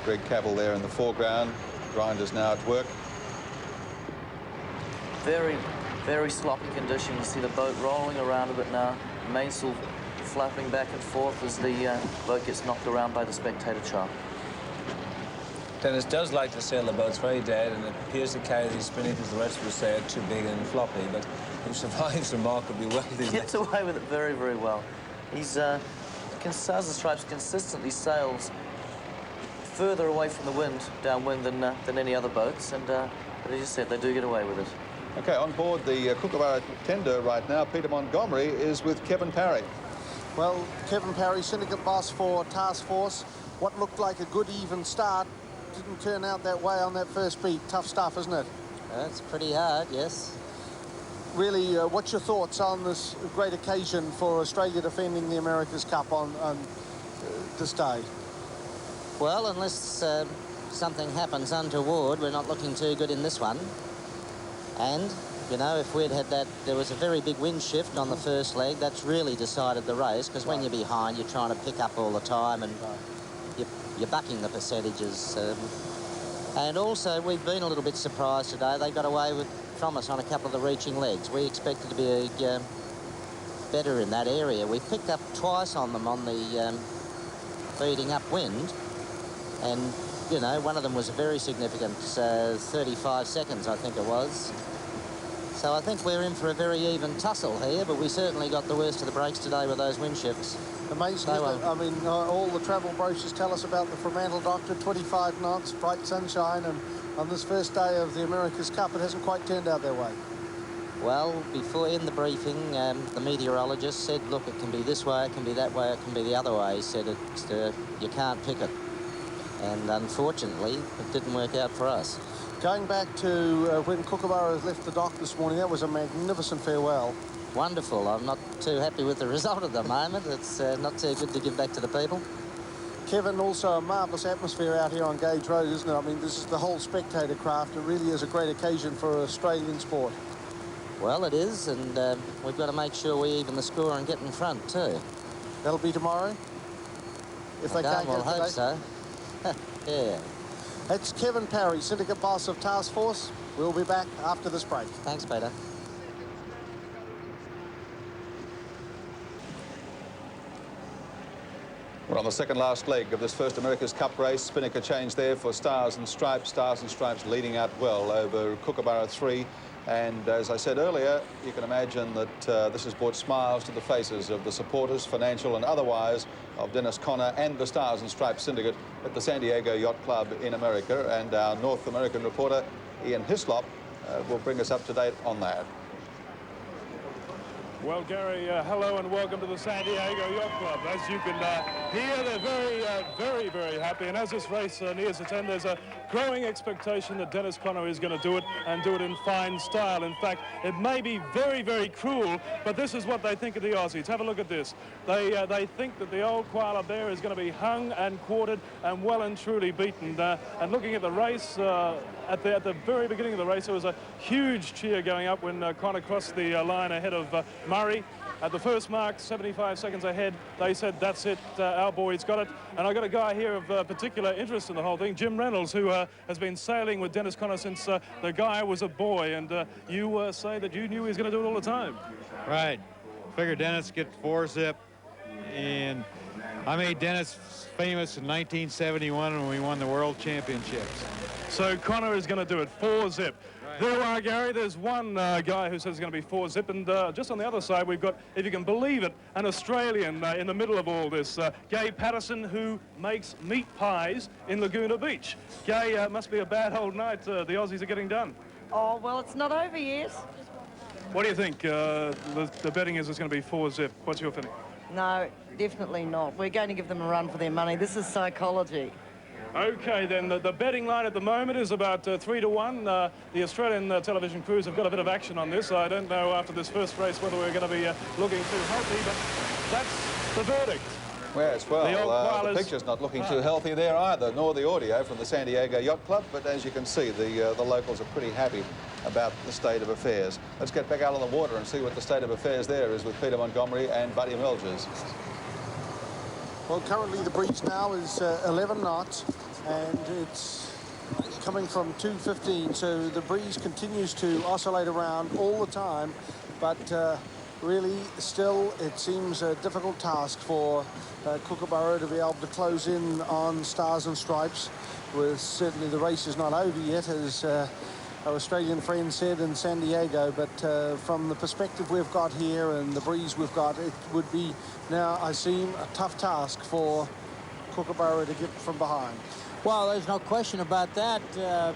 Greg Cavill there in the foreground. Grinders now at work. Very, very sloppy condition. You see the boat rolling around a bit now. Mainsail flapping back and forth as the boat gets knocked around by the Spectator chart. Dennis does like to sail the boats very dead, and it appears to carry these spinnakers, the rest of us say, are too big and floppy, but he survives remarkably well. He gets away with it very, very well. He's, Stars and Stripes consistently sails further away from the wind, downwind, than any other boats, and but as you said, they do get away with it. Okay, on board the Kookaburra tender right now, Peter Montgomery is with Kevin Parry. Well, Kevin Parry, syndicate boss for Task Force. What looked like a good even start didn't turn out that way on that first beat. Tough stuff, isn't it? It's pretty hard, yes. Really, what's your thoughts on this great occasion for Australia defending the America's Cup on this day? Well, unless something happens untoward, we're not looking too good in this one. And, you know, if we'd had that, there was a very big wind shift on the first leg, that's really decided the race, because when you're behind, you're trying to pick up all the time, and you're bucking the percentages. And also, we've been a little bit surprised today. They got away from us on a couple of the reaching legs. We expected to be better in that area. We picked up twice on them on the feeding upwind, and you know, one of them was a very significant 35 seconds, I think it was. So I think we're in for a very even tussle here, but we certainly got the worst of the breaks today with those wind shifts. Amazing, isn't it? I mean, all the travel brochures tell us about the Fremantle Doctor, 25 knots, bright sunshine, and on this first day of the America's Cup, it hasn't quite turned out their way. Well, before in the briefing, the meteorologist said, look, it can be this way, it can be that way, it can be the other way. He said you can't pick it. And unfortunately, it didn't work out for us. Going back to when Kookaburra left the dock this morning, that was a magnificent farewell. Wonderful. I'm not too happy with the result at the moment. It's not too good to give back to the people. Kevin, also a marvellous atmosphere out here on Gage Road, isn't it? I mean, this is the whole Spectator craft. It really is a great occasion for Australian sport. Well, it is, and we've got to make sure we even the score and get in front, too. That'll be tomorrow? If they can't get it today? Hope so. Yeah. That's Kevin Parry, Syndicate Boss of Task Force. We'll be back after this break. Thanks, Peter. We're on the second last leg of this first America's Cup race. Spinnaker change there for Stars and Stripes. Stars and Stripes leading out well over Kookaburra 3. And as I said earlier, you can imagine that this has brought smiles to the faces of the supporters, financial and otherwise, of Dennis Conner and the Stars and Stripes syndicate at the San Diego Yacht Club in America. And our North American reporter, Ian Hislop, will bring us up to date on that. Well, Gary, hello and welcome to the San Diego Yacht Club. As you can hear, they're very, very happy. And as this race nears its end, there's a growing expectation that Dennis Conner is going to do it and do it in fine style. In fact, it may be very, very cruel, but this is what they think of the Aussies. Have a look at this. They think that the old koala bear is going to be hung and quartered and well and truly beaten. And looking at the race, at the very beginning of the race, there was a huge cheer going up when Conner crossed the line ahead of Murray. At the first mark, 75 seconds ahead, they said, that's it, our boy's got it. And I got a guy here of particular interest in the whole thing, Jim Reynolds, who has been sailing with Dennis Conner since the guy was a boy. And you say that you knew he was going to do it all the time. Right. Figured Dennis get 4-zip. And I made Dennis famous in 1971 when we won the World Championships. So Conner is going to do it, 4-zip. Right. There you are, Gary. There's one guy who says it's going to be 4-zip, and just on the other side, we've got, if you can believe it, an Australian in the middle of all this, Gay Patterson, who makes meat pies in Laguna Beach. Gay, must be a bad old night. The Aussies are getting done. Oh, well, it's not over yet. What do you think? The betting is it's going to be 4-zip. What's your feeling? No, definitely not. We're going to give them a run for their money. This is psychology. Okay, then the betting line at the moment is about 3-1. The Australian television crews have got a bit of action on this. I don't know after this first race whether we're going to be looking too healthy, but that's the verdict. Yes, well, the picture's not looking too healthy there either, nor the audio from the San Diego Yacht Club, but as you can see, the locals are pretty happy about the state of affairs. Let's get back out on the water and see what the state of affairs there is with Peter Montgomery and Buddy Melgers. Well, currently the breeze now is 11 knots, and it's coming from 2:15, so the breeze continues to oscillate around all the time, but really still it seems a difficult task for Kookaburra to be able to close in on Stars and Stripes. With certainly the race is not over yet, as our Australian friend said in San Diego, but from the perspective we've got here and the breeze we've got, it would be now, I seem, a tough task for Kookaburra to get from behind. Well, there's no question about that,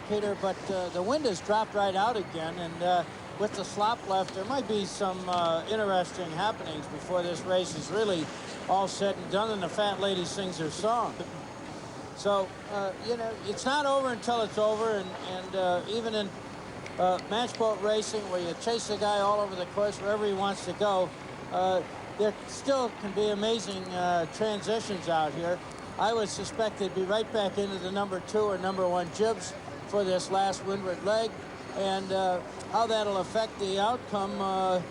Peter, but the wind has dropped right out again, and with the slop left, there might be some interesting happenings before this race is really all said and done and the fat lady sings her song. So, you know, it's not over until it's over, and even in match boat racing, where you chase the guy all over the course wherever he wants to go, there still can be amazing transitions out here. I would suspect they'd be right back into the number 2 or number 1 jibs for this last windward leg, and how that'll affect the outcome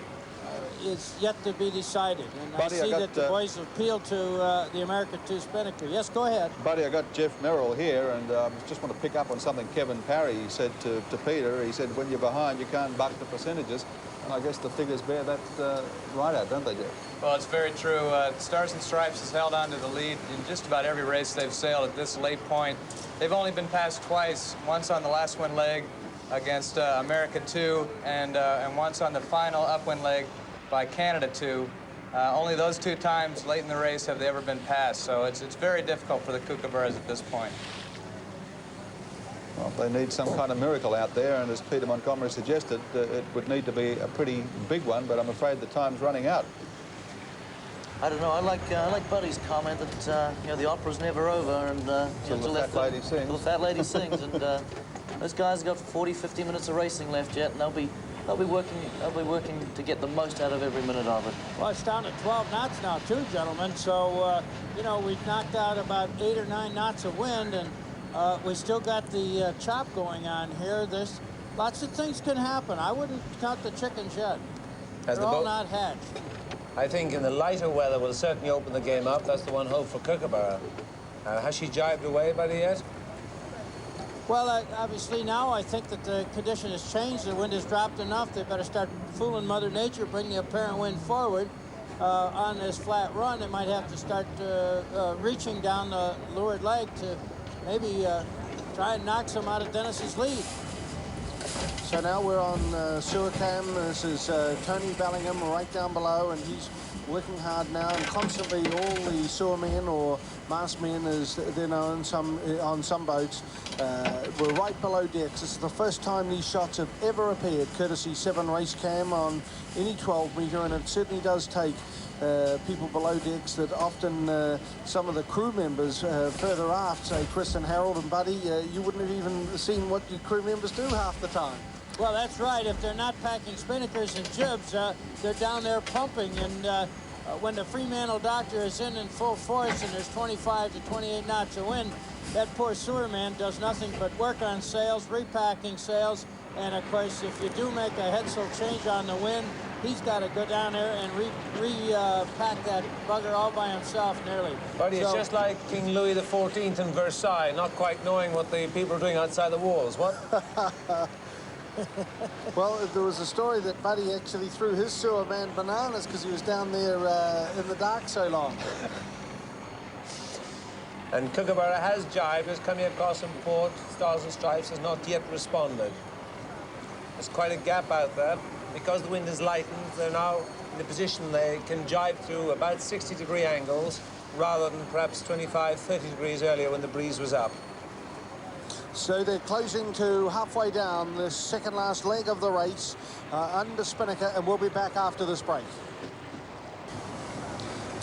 is yet to be decided. And Buddy, I see that the boys have appealed to the American 2 Spinnaker. Yes, go ahead. Buddy, I got Jeff Merrill here, and just want to pick up on something Kevin Parry said to Peter. He said, when you're behind, you can't buck the percentages. And I guess the figures bear that right out, don't they, Jeff? Well, it's very true. Stars and Stripes has held on to the lead in just about every race they've sailed at this late point. They've only been passed twice, once on the last wind leg against America 2, and once on the final upwind leg by Canada 2. Only those 2 times late in the race have they ever been passed, so it's very difficult for the Kookaburras at this point. Well, they need some kind of miracle out there, and as Peter Montgomery suggested, it would need to be a pretty big one, but I'm afraid the time's running out. I don't know. I like Buddy's comment that you know, the opera's never over, and Till the fat lady sings. Till the fat lady sings, and those guys have got 40, 50 minutes of racing left yet, and they'll be working to get the most out of every minute of it. Well, it's down to 12 knots now, too, gentlemen. So you know, we've knocked out about 8 or 9 knots of wind, and we still got the chop going on here. There's lots of things can happen. I wouldn't count the chickens yet. They're all not hatched. I think in the lighter weather will certainly open the game up. That's the one hope for Kookaburra. Has she jibed away, Buddy, yet? Well, obviously now I think that the condition has changed. The wind has dropped enough. They better start fooling Mother Nature, bring the apparent wind forward. On this flat run, they might have to start reaching down the leeward leg to maybe try and knock some out of Dennis's lead. So now we're on sewer cam. This is Tony Bellingham right down below, and he's working hard now, and constantly all the sewermen or mast men, as they're known on some boats, were right below decks. This is the first time these shots have ever appeared, courtesy 7 Race Cam on any 12 metre, and it certainly does take people below decks that often some of the crew members further aft, say Chris and Harold and Buddy, you wouldn't have even seen what your crew members do half the time. Well, that's right. If they're not packing spinnakers and jibs, they're down there pumping. And when the Fremantle doctor is in full force and there's 25 to 28 knots of wind, that poor sewerman does nothing but work on sails, repacking sails. And, of course, if you do make a headsail change on the wind, he's got to go down there and repack that bugger all by himself nearly. Buddy, it's just like King Louis XIV in Versailles, not quite knowing what the people are doing outside the walls. What? Well, there was a story that Buddy actually threw his sewerman bananas because he was down there in the dark so long. And Kookaburra has jibed, has come here across in port. Stars and Stripes has not yet responded. There's quite a gap out there. Because the wind is lightened, they're now in the position they can jibe through about 60-degree angles rather than perhaps 25, 30 degrees earlier when the breeze was up. So they're closing to halfway down the second last leg of the race under Spinnaker, and we'll be back after this break.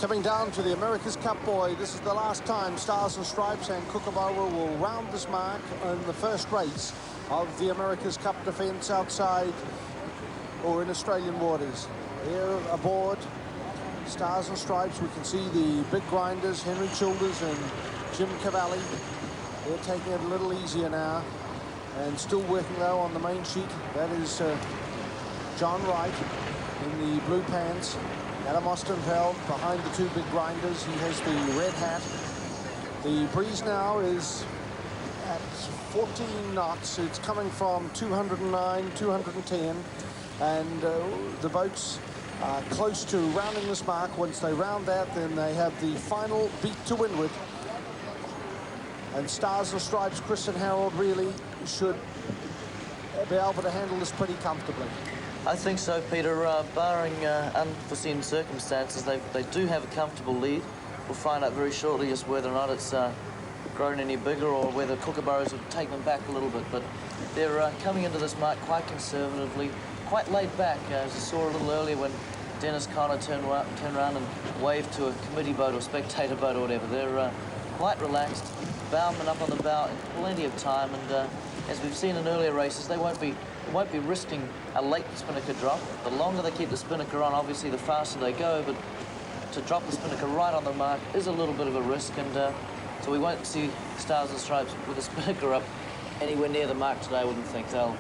Coming down to the America's Cup Boy, this is the last time Stars and Stripes and Kookaburra will round this mark in the first race of the America's Cup defence outside or in Australian waters. Here aboard Stars and Stripes, we can see the big grinders, Henry Childers and Jim Cavalli. They're taking it a little easier now, and still working though on the main sheet. That is John Wright in the blue pants. Adam Ostenfeld behind the 2 big grinders. He has the red hat. The breeze now is at 14 knots. It's coming from 209, 210, and the boats are close to rounding this mark. Once they round that, then they have the final beat to windward. And Stars and Stripes, Chris and Harold really should be able to handle this pretty comfortably. I think so, Peter. Barring unforeseen circumstances, they do have a comfortable lead. We'll find out very shortly as whether or not it's grown any bigger or whether Kookaburras have taken them back a little bit. But they're coming into this mark quite conservatively, quite laid back, as you saw a little earlier when Dennis Connor turned around and waved to a committee boat or spectator boat or whatever. They're quite relaxed, bowmen up on the bow in plenty of time, and as we've seen in earlier races, they won't be risking a late spinnaker drop. The longer they keep the spinnaker on, obviously the faster they go, but to drop the spinnaker right on the mark is a little bit of a risk, and so we won't see Stars and Stripes with the spinnaker up anywhere near the mark today. I wouldn't think. They'll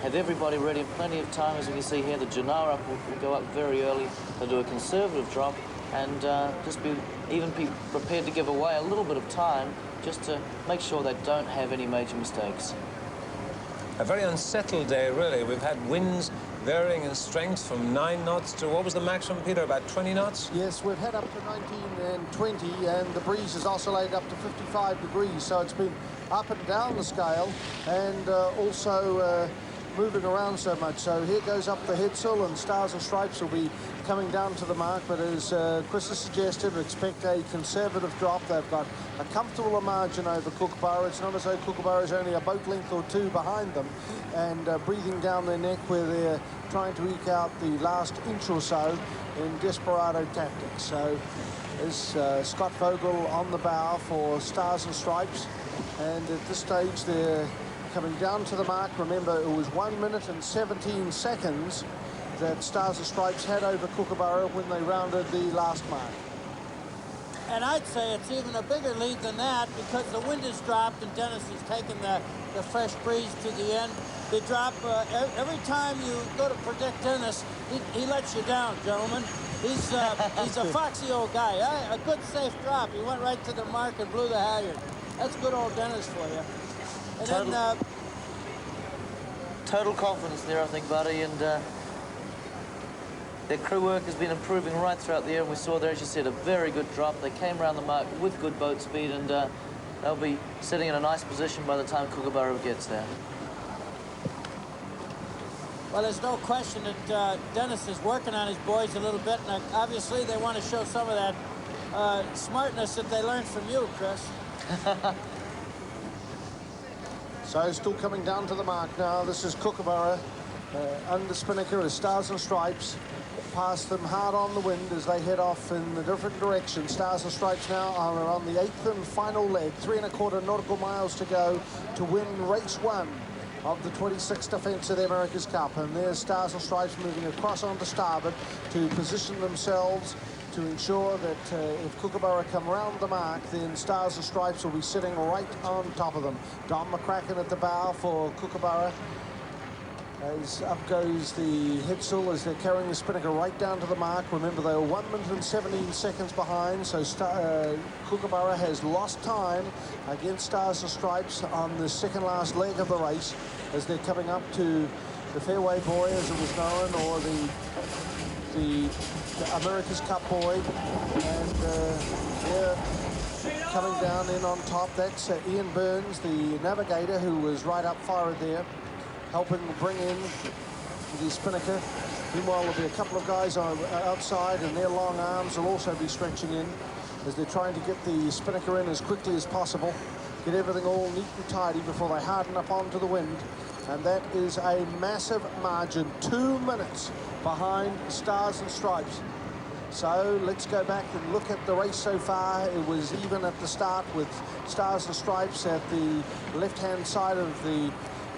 have everybody ready in plenty of time. As you can see here, the Janara will go up very early. They'll do a conservative drop and just be prepared to give away a little bit of time just to make sure they don't have any major mistakes. A very unsettled day, really. We've had winds varying in strength from 9 knots to, what was the maximum, Peter, about 20 knots? Yes, we've had up to 19 and 20, and the breeze has oscillated up to 55 degrees, so it's been up and down the scale, and also moving around so much. So here goes up the headsail, and Stars and Stripes will be coming down to the mark, but as Chris has suggested, expect a conservative drop. They've got a comfortable margin over Kookaburra. It's not as though Kookaburra is only a boat length or two behind them and breathing down their neck where they're trying to eke out the last inch or so in desperado tactics. So is Scott Vogel on the bow for Stars and Stripes, and at this stage they're coming down to the mark. Remember, it was 1 minute and 17 seconds that Stars and Stripes had over Kookaburra when they rounded the last mark. And I'd say it's even a bigger lead than that because the wind has dropped and Dennis has taken the fresh breeze to the end. They drop every time you go to predict Dennis, he lets you down, gentlemen. He's a foxy old guy. A good safe drop. He went right to the mark and blew the halyard. That's good old Dennis for you. And total confidence there, I think, buddy, and their crew work has been improving right throughout the year, and we saw there, as you said, a very good drop. They came around the mark with good boat speed, and they'll be sitting in a nice position by the time Kookaburra gets there. Well, there's no question that Dennis is working on his boys a little bit, and obviously they want to show some of that smartness that they learned from you, Chris. So still coming down to the mark now. This is Kookaburra under Spinnaker as Stars and Stripes pass them hard on the wind as they head off in a different direction. Stars and Stripes now are on the 8th and final leg. 3 1/4 nautical miles to go to win race 1 of the 26th defence of the America's Cup. And there's Stars and Stripes moving across onto starboard to position themselves to ensure that if Kookaburra come round the mark, then Stars and Stripes will be sitting right on top of them. Don McCracken at the bow for Kookaburra. As up goes the headsail as they're carrying the Spinnaker right down to the mark. Remember, they were 1 minute and 17 seconds behind, so Kookaburra has lost time against Stars and Stripes on the second last leg of the race as they're coming up to the Fairway Boy, as it was known, or the America's Cup Boy, and they're coming down in on top. That's Ian Burns, the navigator, who was right up forward there, helping bring in the Spinnaker. Meanwhile, there'll be a couple of guys outside, and their long arms will also be stretching in as they're trying to get the Spinnaker in as quickly as possible, get everything all neat and tidy before they harden up onto the wind. And that is a massive margin, 2 minutes behind Stars and Stripes. So let's go back and look at the race so far. It was even at the start with Stars and Stripes at the left-hand side of the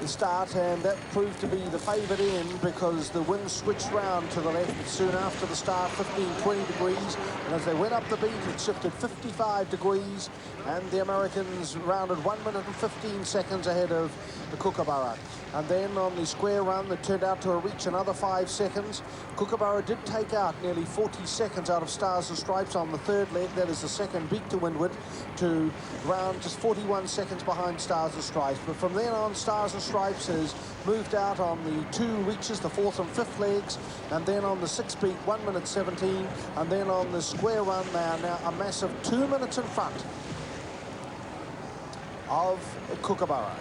start, and that proved to be the favourite end because the wind switched round to the left soon after the start, 15-20 degrees, and as they went up the beat it shifted 55 degrees, and the Americans rounded 1 minute and 15 seconds ahead of the Kookaburra. And then on the square run that turned out to reach another 5 seconds. Kookaburra did take out nearly 40 seconds out of Stars and Stripes on the third leg. That is the second beat to windward, to round just 41 seconds behind Stars and Stripes. But from then on, Stars and Stripes has moved out on the 2 reaches, the 4th and 5th legs, and then on the 6th beat, 1 minute 17, and then on the square run they are now a massive 2 minutes in front of Kookaburra.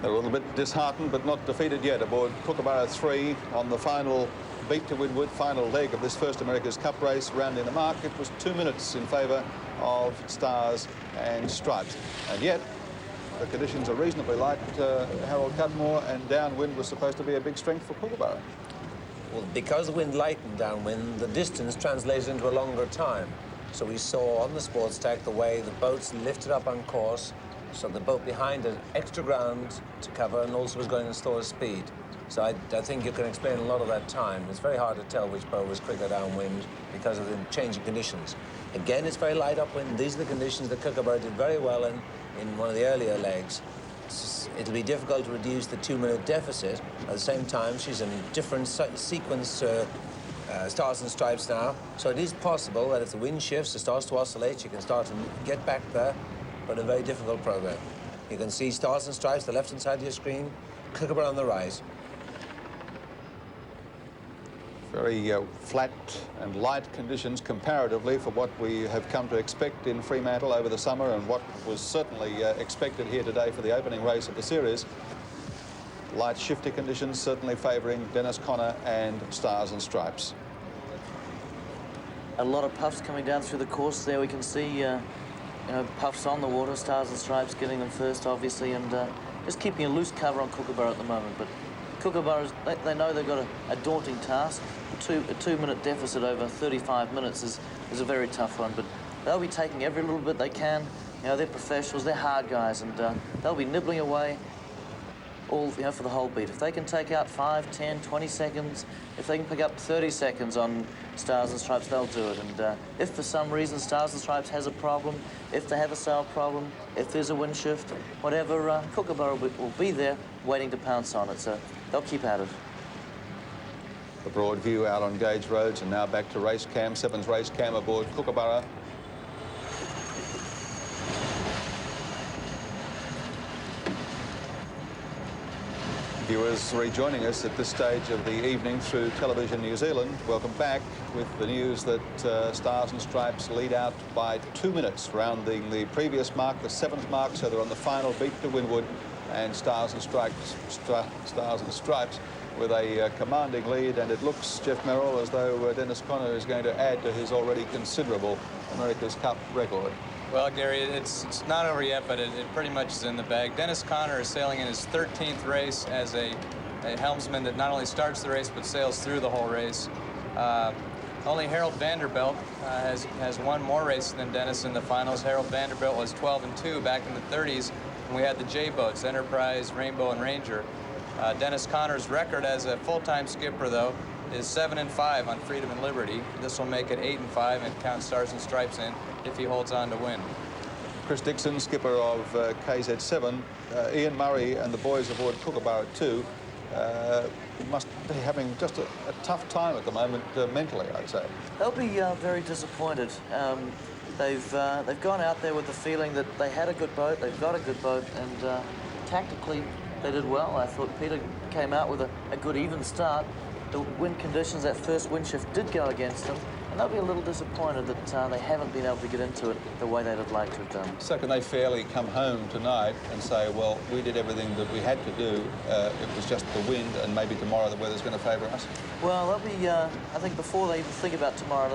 They're a little bit disheartened, but not defeated yet, aboard Kookaburra 3 on the final beat to windward, final leg of this first America's Cup race, rounding the mark. It was 2 minutes in favour of Stars and Stripes. And yet, the conditions are reasonably light, Harold Cutmore, and downwind was supposed to be a big strength for Kookaburra. Well, because the wind lightened downwind, the distance translated into a longer time. So we saw on the sports tack the way the boats lifted up on course, so the boat behind had extra ground to cover and also was going at slower speed. So I think you can explain a lot of that time. It's very hard to tell which boat was quicker downwind because of the changing conditions. Again, it's very light upwind. These are the conditions that Kookaburra did very well in one of the earlier legs. It'll be difficult to reduce the 2-minute deficit. At the same time, she's in a different sequence Stars and Stripes now. So it is possible that if the wind shifts, it starts to oscillate, you can start to get back there, but a very difficult program. You can see Stars and Stripes, the left-hand side of your screen, Kookaburra on the right. Very flat and light conditions comparatively for what we have come to expect in Fremantle over the summer and what was certainly expected here today for the opening race of the series. Light shifty conditions certainly favouring Dennis Conner and Stars and Stripes. A lot of puffs coming down through the course there. We can see puffs on the water, Stars and Stripes getting them first, obviously, and just keeping a loose cover on Kookaburra at the moment. But Kookaburra, they know they've got a daunting task. A 2-minute deficit over 35 minutes is a very tough one, but they'll be taking every little bit they can. You know, they're professionals, they're hard guys, and they'll be nibbling away all, for the whole beat. If they can take out 5, 10, 20 seconds, if they can pick up 30 seconds on Stars and Stripes, they'll do it. And if for some reason Stars and Stripes has a problem, if they have a sail problem, if there's a wind shift, whatever, Kookaburra will be there waiting to pounce on it. So they'll keep at it. The broad view out on Gage Roads, and now back to race cam, Sevens race cam aboard Kookaburra. Viewers rejoining us at this stage of the evening through Television New Zealand, welcome back with the news that Stars and Stripes lead out by 2 minutes, rounding the previous mark, the 7th mark, so they're on the final beat to windward, and Stars and Stripes with a commanding lead, and it looks, Jeff Merrill, as though Dennis Conner is going to add to his already considerable America's Cup record. Well, Gary, it's not over yet, but it pretty much is in the bag. Dennis Conner is sailing in his 13th race as a helmsman that not only starts the race but sails through the whole race. Only Harold Vanderbilt has won more races than Dennis in the finals. Harold Vanderbilt was 12-2 back in the 30s when we had the J boats, Enterprise, Rainbow, and Ranger. Dennis Conner's record as a full-time skipper, though, is 7-5 on Freedom and Liberty. This will make it 8-5 and count Stars and Stripes in if he holds on to win. Chris Dixon, skipper of KZ7, Ian Murray and the boys aboard Kookaburra 2 must be having just a tough time at the moment mentally, I'd say. They'll be very disappointed. They've gone out there with the feeling that they had a good boat, they've got a good boat, and tactically they did well. I thought Peter came out with a good even start. The wind conditions, that first wind shift did go against them, and they'll be a little disappointed that they haven't been able to get into it the way they'd have liked to have done. So can they fairly come home tonight and say, well, we did everything that we had to do, it was just the wind, and maybe tomorrow the weather's going to favour us? Well, they'll be, I think before they even think about tomorrow,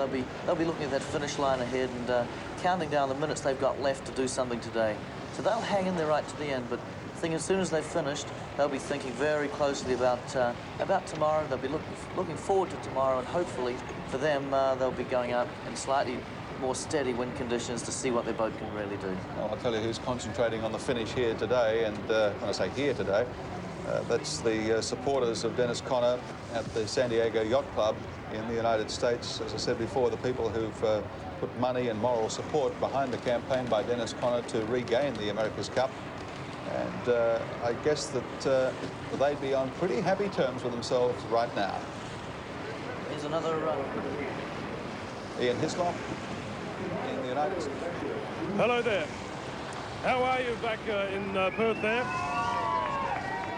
they'll be looking at that finish line ahead and counting down the minutes they've got left to do something today. So they'll hang in there right to the end, but I think as soon as they've finished, they'll be thinking very closely about tomorrow. They'll be looking forward to tomorrow, and hopefully for them, they'll be going out in slightly more steady wind conditions to see what their boat can really do. Well, I'll tell you who's concentrating on the finish here today, and when I say here today, that's the supporters of Dennis Conner at the San Diego Yacht Club in the United States. As I said before, the people who've put money and moral support behind the campaign by Dennis Conner to regain the America's Cup. And I guess that they'd be on pretty happy terms with themselves right now. Here's another Ian Hislop in the United States. Hello there. How are you back in Perth there?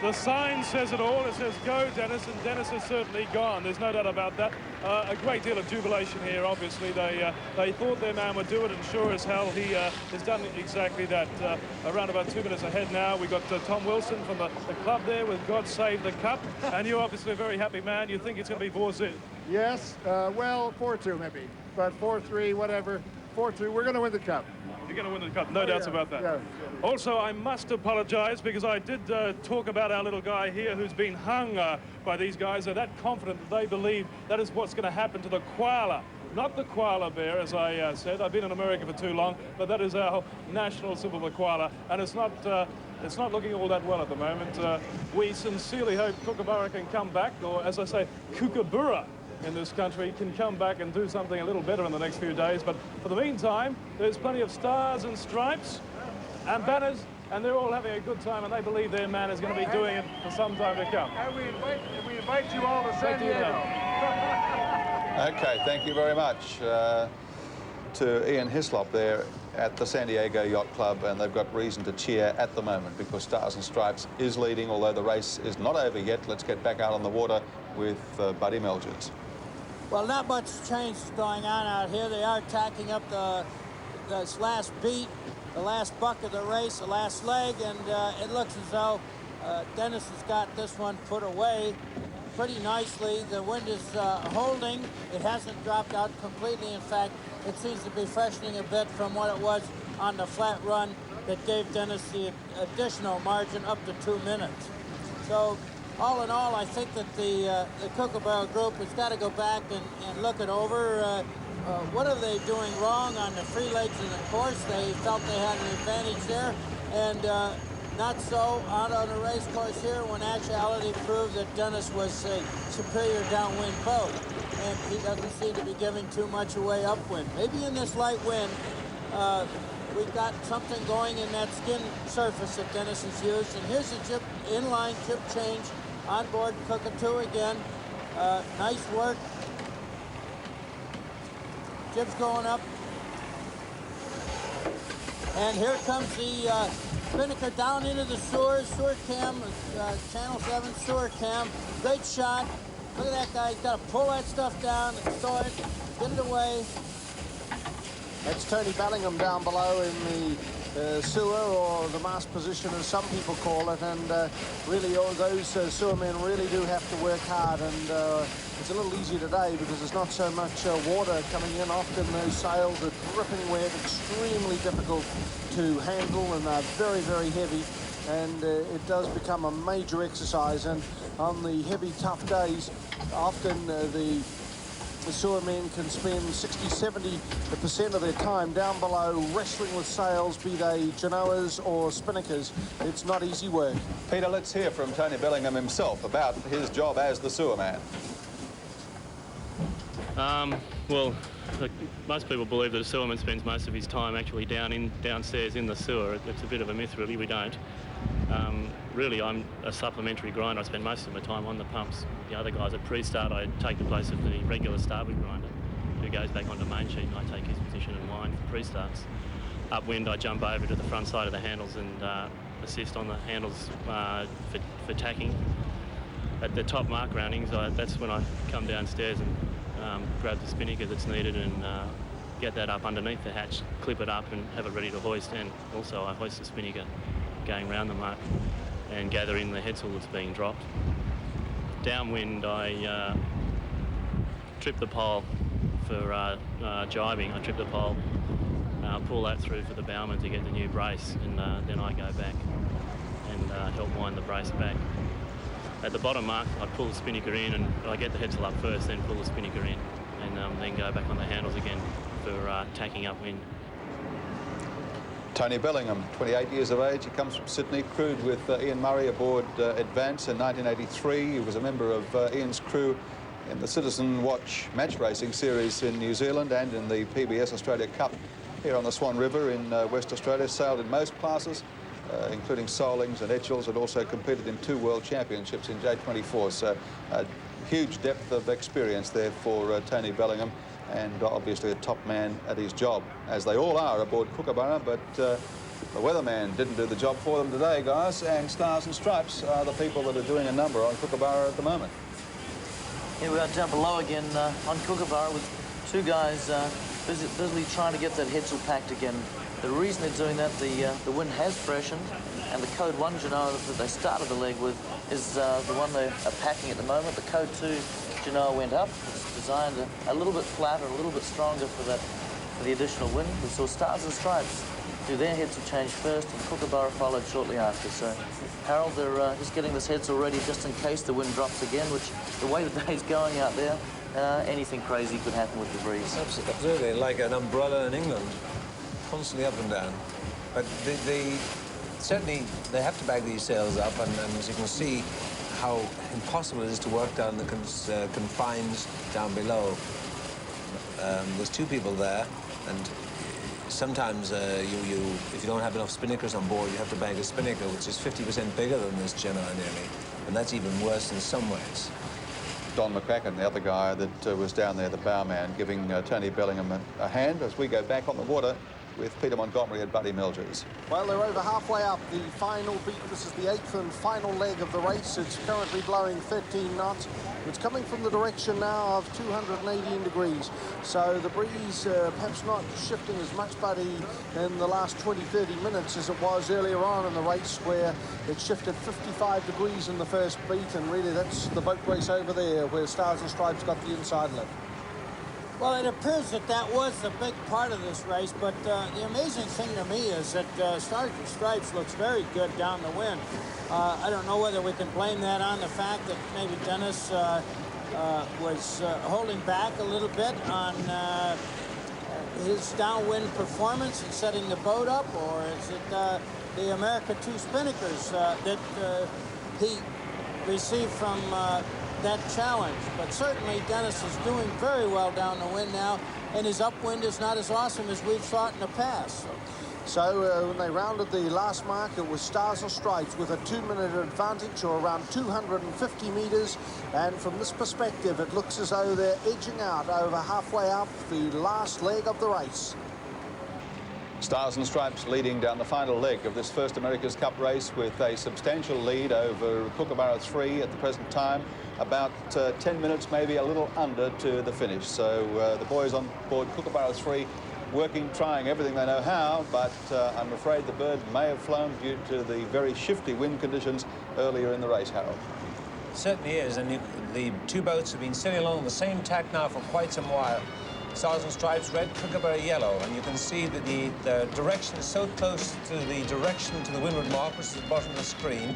The sign says it all. It says, "Go, Dennis," and Dennis has certainly gone. There's no doubt about that. A great deal of jubilation here, obviously. They thought their man would do it, and sure as hell, he has done exactly that. Around about 2 minutes ahead now, we've got Tom Wilson from the club there with "God Save the Cup," and you're obviously a very happy man. You think it's going to be 4-0? Yes, well, 4-2 maybe, but 4-3, whatever. 4-2, we're going to win the cup. You're going to win the cup, no doubts about that. Yeah. Also, I must apologise because I did talk about our little guy here who's been hung by these guys. They're that confident that they believe that is what's going to happen to the koala. Not the koala bear, as I said. I've been in America for too long, but that is our national symbol, the koala, and it's not looking all that well at the moment. We sincerely hope Kookaburra can come back, or as I say, Kookaburra in this country can come back and do something a little better in the next few days. But for the meantime, there's plenty of stars and stripes and banners, and they're all having a good time, and they believe their man is going to be doing it for some time to come. And we invite you all to San Diego. Okay, thank you very much to Ian Hislop there at the San Diego Yacht Club, and they've got reason to cheer at the moment because Stars and Stripes is leading, although the race is not over yet. Let's get back out on the water with Buddy Melgers. Well, not much change going on out here. They are tacking up this last beat, the last buck of the race, the last leg, and it looks as though Dennis has got this one put away pretty nicely. The wind is holding. It hasn't dropped out completely. In fact, it seems to be freshening a bit from what it was on the flat run that gave Dennis the additional margin up to 2 minutes. So all in all, I think that the Kookaburra group has got to go back and look it over. What are they doing wrong on the free legs of the course? They felt they had an advantage there, and not so out on the race course here, when actuality proved that Dennis was a superior downwind boat, and he doesn't seem to be giving too much away upwind. Maybe in this light wind, we've got something going in that skin surface that Dennis has used. And here's a jib, inline jib change on board Cockatoo again. Nice work. Jib's going up. And here comes the spinnaker down into the sewer cam, Channel 7 sewer cam. Great shot. Look at that guy. He's got to pull that stuff down and stow it, get it away. That's Tony Bellingham down below in the sewer, or the mast position as some people call it, and really all those sewermen really do have to work hard, and it's a little easier today because there's not so much water coming in. Often those sails are dripping wet, extremely difficult to handle, and they're very, very heavy, and it does become a major exercise. And on the heavy, tough days, often the sewermen can spend 60–70% of their time down below wrestling with sails, be they genoas or spinnakers. It's not easy work. Peter, let's hear from Tony Bellingham himself about his job as the sewerman. Well, most people believe that a sewerman spends most of his time actually downstairs in the sewer. It's a bit of a myth, really. We don't. Really, I'm a supplementary grinder. I spend most of my time on the pumps. The other guys at pre-start, I take the place of the regular starboard grinder who goes back onto main sheet, and I take his position and line for pre-starts. Upwind, I jump over to the front side of the handles and assist on the handles for tacking. At the top mark roundings, that's when I come downstairs and grab the spinnaker that's needed and get that up underneath the hatch, clip it up and have it ready to hoist. And also I hoist the spinnaker going round the mark and gather in the headsail that's being dropped. Downwind, I trip the pole for jibing. I trip the pole, pull that through for the bowman to get the new brace, and then I go back and help wind the brace back. At the bottom mark, I pull the spinnaker in, and I get the headsail up first, then pull the spinnaker in, and then go back on the handles again for tacking upwind. Tony Bellingham, 28 years of age. He comes from Sydney, crewed with Ian Murray aboard Advance in 1983. He was a member of Ian's crew in the Citizen Watch match racing series in New Zealand and in the PBS Australia Cup here on the Swan River in West Australia. Sailed in most classes, including Solings and Etchells, and also competed in 2 World Championships in J24. So a huge depth of experience there for Tony Bellingham, and obviously a top man at his job, as they all are aboard Kookaburra. But The weatherman didn't do the job for them today, guys, and Stars and Stripes are the people that are doing a number on Kookaburra at the moment. Here we are down below again on Kookaburra with two guys busily trying to get that headsel packed again. The reason they're doing that, the wind has freshened, and the code 1 genoa that they started the leg with is the one they are packing at the moment. The code 2 genoa went up. It's designed a little bit flatter, a little bit stronger for the additional wind. We saw Stars and Stripes do their headsel change first, and Kookaburra followed shortly after. So, Harold, they're just getting this headsel ready just in case the wind drops again, which, the way the day's going out there, anything crazy could happen with the breeze. Absolutely, like an umbrella in England, constantly up and down. But certainly they have to bag these sails up, and as you can see, how impossible it is to work down the confines down below. There's two people there, and sometimes if you don't have enough spinnakers on board, you have to bag a spinnaker, which is 50% bigger than this genoa nearly, and that's even worse in some ways. Don McCracken, the other guy that was down there, the bowman, giving Tony Bellingham a hand as we go back on the water with Peter Montgomery and Buddy Milgers. Well, they're over halfway up the final beat. This is the 8th and final leg of the race. It's currently blowing 13 knots. It's coming from the direction now of 218 degrees. So the breeze perhaps not shifting as much, Buddy, in the last 20-30 minutes as it was earlier on in the race, where it shifted 55 degrees in the first beat, and really that's the boat race over there where Stars and Stripes got the inside lift. Well, it appears that that was a big part of this race, but the amazing thing to me is that Stars and Stripes looks very good down the wind. I don't know whether we can blame that on the fact that maybe Dennis was holding back a little bit on his downwind performance and setting the boat up, or is it the America 2 spinnakers that he received from that challenge? But certainly Dennis is doing very well down the wind now, and his upwind is not as awesome as we've thought in the past. So when they rounded the last mark, it was Stars and Stripes with a 2-minute advantage, or around 250 meters. And from this perspective, it looks as though they're edging out over halfway up the last leg of the race. Stars and Stripes leading down the final leg of this first America's Cup race with a substantial lead over Kookaburra 3 at the present time. About 10 minutes, maybe a little under to the finish. So the boys on board Kookaburra 3 working, trying everything they know how, but I'm afraid the bird may have flown due to the very shifty wind conditions earlier in the race, Harold. It certainly is, and the two boats have been sailing along the same tack now for quite some while. Stars and Stripes red, Kookaburra yellow, and you can see that the direction is so close to the direction to the windward mark, which is at the bottom of the screen,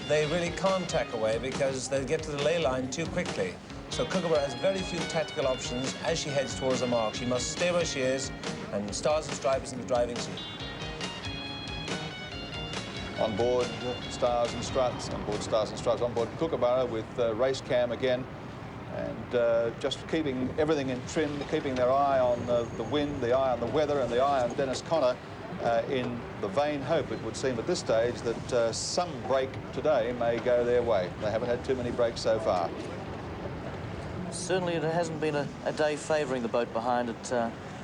they really can't tack away because they get to the ley line too quickly. So Kookaburra has very few tactical options as she heads towards the mark. She must stay where she is, and Stars and Stripes in the driving seat. On board Stars and Stripes, on board Kookaburra with race cam again, and just keeping everything in trim, keeping their eye on the wind, the eye on the weather, and the eye on Dennis Connor, in the vain hope, it would seem at this stage, that some break today may go their way. They haven't had too many breaks so far. Certainly it hasn't been a day favouring the boat behind it.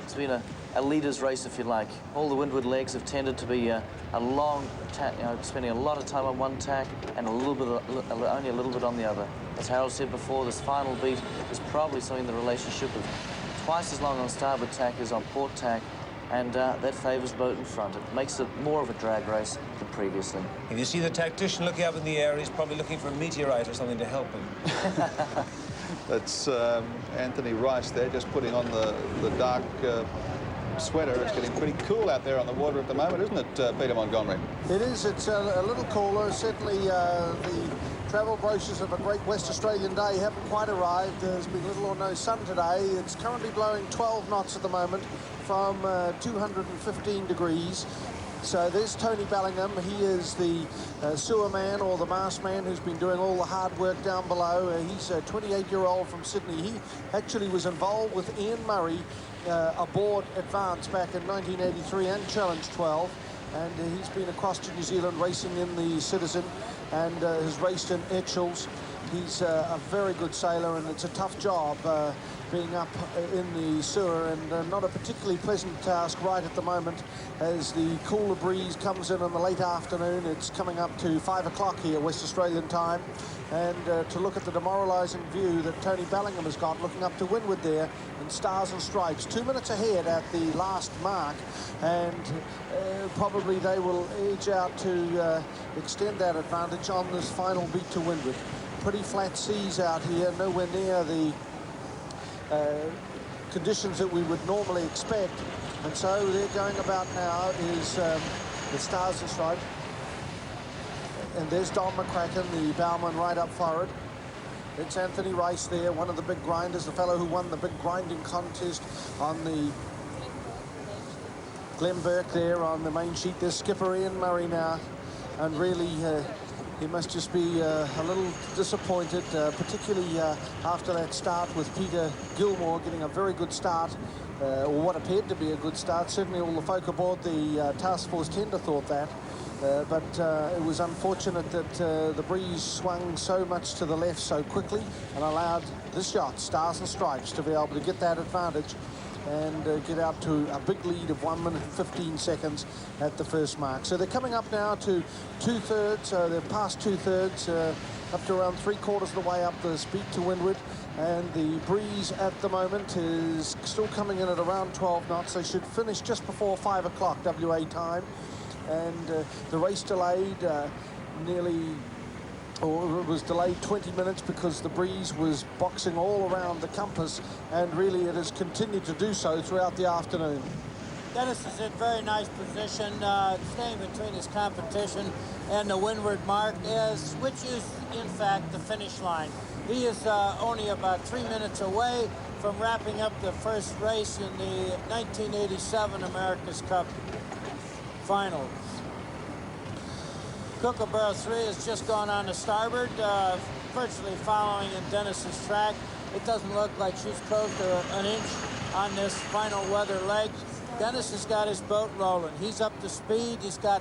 It's been a leader's race, if you like. All the windward legs have tended to be a long tack, spending a lot of time on one tack and only a little bit on the other. As Harold said before, this final beat is probably something the relationship of twice as long on starboard tack as on port tack, and that favours the boat in front. It makes it more of a drag race than previously. If you see the tactician looking up in the air, he's probably looking for a meteorite or something to help him. That's Anthony Rice there, just putting on the dark sweater. It's getting pretty cool out there on the water at the moment, isn't it, Peter Montgomery? It is. It's a little cooler. Certainly the travel brochures of a great West Australian day haven't quite arrived. There's been little or no sun today. It's currently blowing 12 knots at the moment from 215 degrees. So there's Tony Bellingham. He is the sewer man, or the mast man, who's been doing all the hard work down below. He's a 28-year-old from Sydney. He actually was involved with Ian Murray aboard Advance back in 1983 and Challenge 12. And he's been across to New Zealand racing in the Citizen, and has raced in Etchells. He's a very good sailor, and it's a tough job being up in the sewer, and not a particularly pleasant task right at the moment as the cooler breeze comes in the late afternoon. It's coming up to 5 o'clock here, West Australian time, and to look at the demoralising view that Tony Bellingham has got looking up to windward there in Stars and Stripes. 2 minutes ahead at the last mark, and probably they will edge out to extend that advantage on this final beat to windward. Pretty flat seas out here, nowhere near the conditions that we would normally expect, and so they're going about now is the Stars and Stripes, and there's Don McCracken, the bowman, right up forward. It's Anthony Rice there, one of the big grinders, the fellow who won the big grinding contest on the Glenn Burke there on the main sheet. There's skipper Ian Murray now, and really he must just be a little disappointed, particularly after that start with Peter Gilmore getting a very good start, or what appeared to be a good start. Certainly all the folk aboard the Task Force tender thought that, but it was unfortunate that the breeze swung so much to the left so quickly and allowed this yacht, Stars and Stripes, to be able to get that advantage and get out to a big lead of 1 minute and 15 seconds at the first mark. So they're coming up now to 2/3, they're past 2/3, up to around 3/4 of the way up the speed to windward, and the breeze at the moment is still coming in at around 12 knots. They should finish just before 5 o'clock WA time, and the race delayed or it was delayed 20 minutes because the breeze was boxing all around the compass, and really it has continued to do so throughout the afternoon. Dennis is in very nice position, staying between his competition and the windward mark, which is in fact the finish line. He is only about 3 minutes away from wrapping up the first race in the 1987 America's Cup Finals. Kookaburra 3 has just gone on to starboard, virtually following in Dennis's track. It doesn't look like she's close to an inch on this final weather leg. Dennis has got his boat rolling. He's up to speed. He's got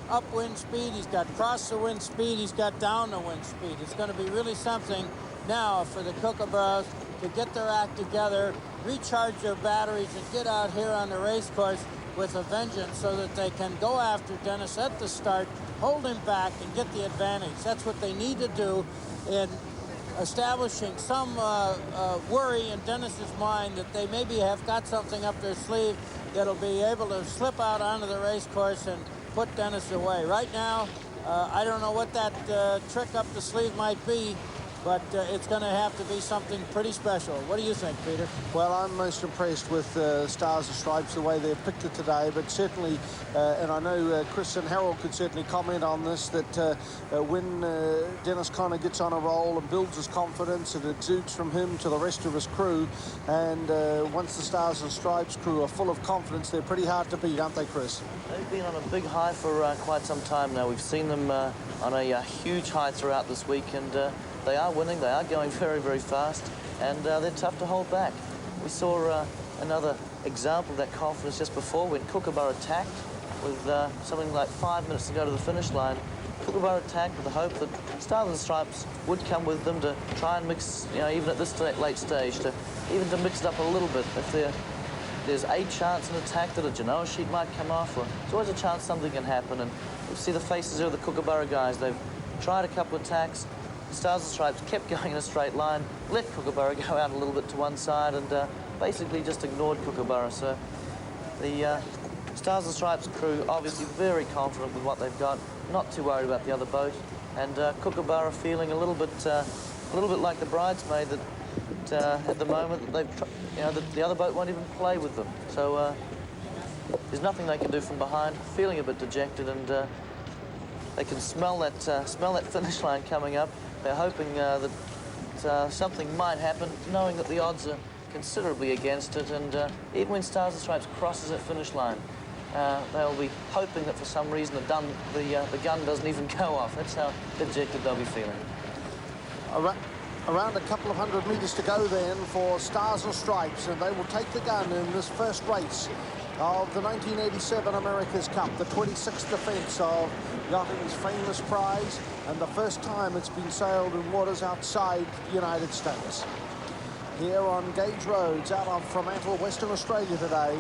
upwind speed. He's got cross the wind speed. He's got down the wind speed. It's going to be really something now for the Kookaburras to get their act together, recharge their batteries, and get out here on the race course with a vengeance so that they can go after Dennis at the start, hold him back, and get the advantage. That's what they need to do in establishing some worry in Dennis's mind that they maybe have got something up their sleeve that'll be able to slip out onto the race course and put Dennis away. Right now, I don't know what that trick up the sleeve might be, but it's going to have to be something pretty special. What do you think, Peter? Well, I'm most impressed with Stars and Stripes, the way they've picked it today, but certainly, and I know Chris and Harold could certainly comment on this, that when Dennis Conner gets on a roll and builds his confidence, it exudes from him to the rest of his crew, and once the Stars and Stripes crew are full of confidence, they're pretty hard to beat, aren't they, Chris? They've been on a big high for quite some time now. We've seen them on a huge high throughout this week, and they are winning, they are going very, very fast, and they're tough to hold back. We saw another example of that confidence just before when Kookaburra attacked with something like 5 minutes to go to the finish line. Kookaburra attacked with the hope that Stars and Stripes would come with them to try and mix, even at this late stage, to mix it up a little bit. If there's a chance in attack that a Genoa sheet might come off, or there's always a chance something can happen, and you see the faces here of the Kookaburra guys. They've tried a couple of attacks. Stars and Stripes kept going in a straight line, let Kookaburra go out a little bit to one side, and basically just ignored Kookaburra. So the Stars and Stripes crew obviously very confident with what they've got, not too worried about the other boat, and Kookaburra feeling a little bit like the bridesmaid that at the moment that the other boat won't even play with them. So there's nothing they can do from behind, feeling a bit dejected, and they can smell that finish line coming up. They're hoping that something might happen, knowing that the odds are considerably against it, and even when Stars and Stripes crosses that finish line, they'll be hoping that for some reason the gun doesn't even go off. That's how dejected they'll be feeling. Around a couple of 100 metres to go then for Stars and Stripes, and they will take the gun in this first race of the 1987 America's Cup, the 26th defence of yachting's famous prize, and the first time it's been sailed in waters outside the United States. here on Gauge Roads out of Fremantle, Western Australia today.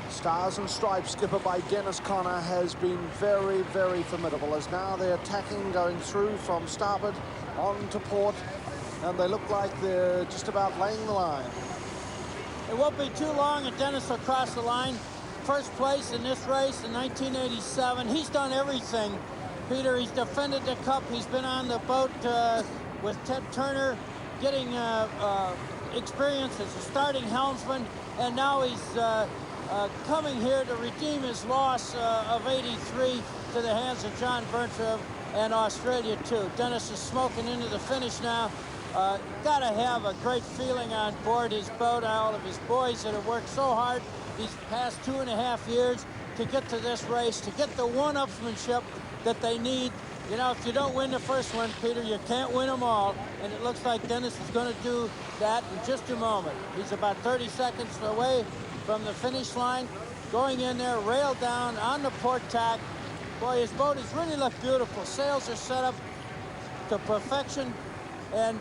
Stars and Stripes, skippered by Dennis Connor, has been very, very formidable, as now they're attacking, going through from starboard on to port, and they look like they're just about laying the line. It won't be too long and Dennis will cross the line. First place in this race in 1987. He's done everything, Peter. He's defended the cup. He's been on the boat with Ted Turner, getting experience as a starting helmsman, and now he's coming here to redeem his loss of 83 to the hands of John Bertram and Australia too. Dennis is smoking into the finish now. Got to have a great feeling on board his boat. All of his boys that have worked so hard these past 2.5 years to get to this race, to get the one-upsmanship that they need. You know, if you don't win the first one, Peter, you can't win them all. And it looks like Dennis is going to do that in just a moment. He's about 30 seconds away from the finish line, going in there, rail down on the port tack. Boy, his boat has really looked beautiful. Sails are set up to perfection, and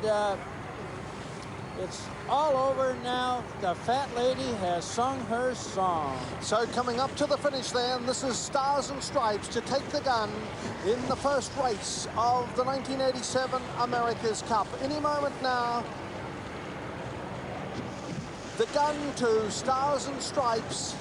it's all over now. The fat lady has sung her song. So coming up to the finish then, this is Stars and Stripes to take the gun in the first race of the 1987 America's Cup. Any moment now, the gun to Stars and Stripes.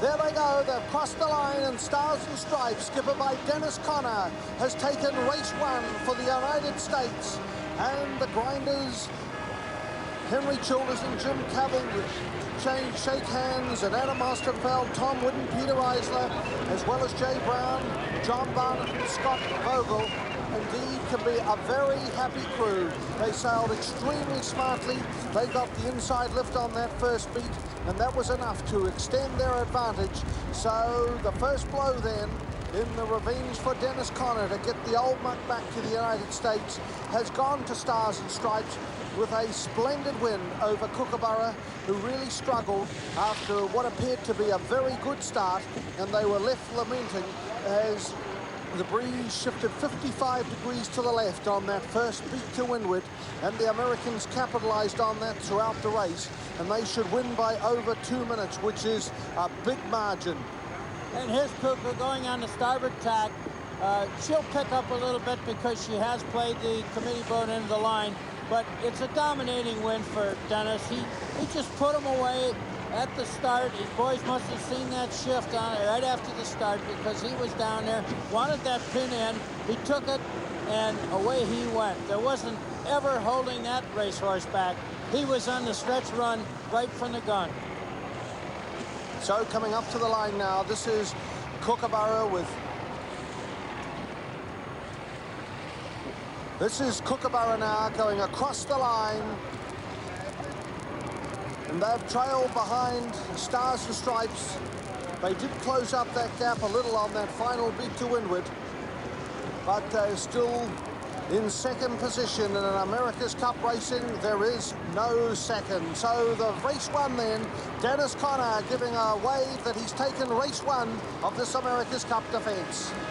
There they go, they've crossed the line, and Stars and Stripes, skippered by Dennis Connor, has taken race 1 for the United States. And the grinders, Henry Childers and Jim Cavill, shake hands, and Adam Osterfeld, Tom Whidden, Peter Eisler, as well as Jay Brown, John Barnett and Scott Vogel. Indeed, can be a very happy crew. They sailed extremely smartly. They got the inside lift on that first beat, and that was enough to extend their advantage. So the first blow then in the revenge for Dennis Connor to get the old muck back to the United States has gone to Stars and Stripes with a splendid win over Kookaburra, who really struggled after what appeared to be a very good start, and they were left lamenting as the breeze shifted 55 degrees to the left on that first beat to windward, and the Americans capitalized on that throughout the race, and they should win by over 2 minutes, which is a big margin. And here's Kuka going on the starboard tack. She'll pick up a little bit because she has played the committee boat into the line, but it's a dominating win for Dennis. He just put him away at the start. His boys must have seen that shift on it right after the start, because he was down there, wanted that pin in, he took it, and away he went. There wasn't ever holding that racehorse back. He was on the stretch run right from the gun. So coming up to the line now, this is Kookaburra with... This is Kookaburra now going across the line. And they've trailed behind Stars and Stripes. They did close up that gap a little on that final beat to windward, but they're still in second position. In an America's Cup racing, there is no second. So the race 1 then, Dennis Connor giving a wave that he's taken race 1 of this America's Cup defence.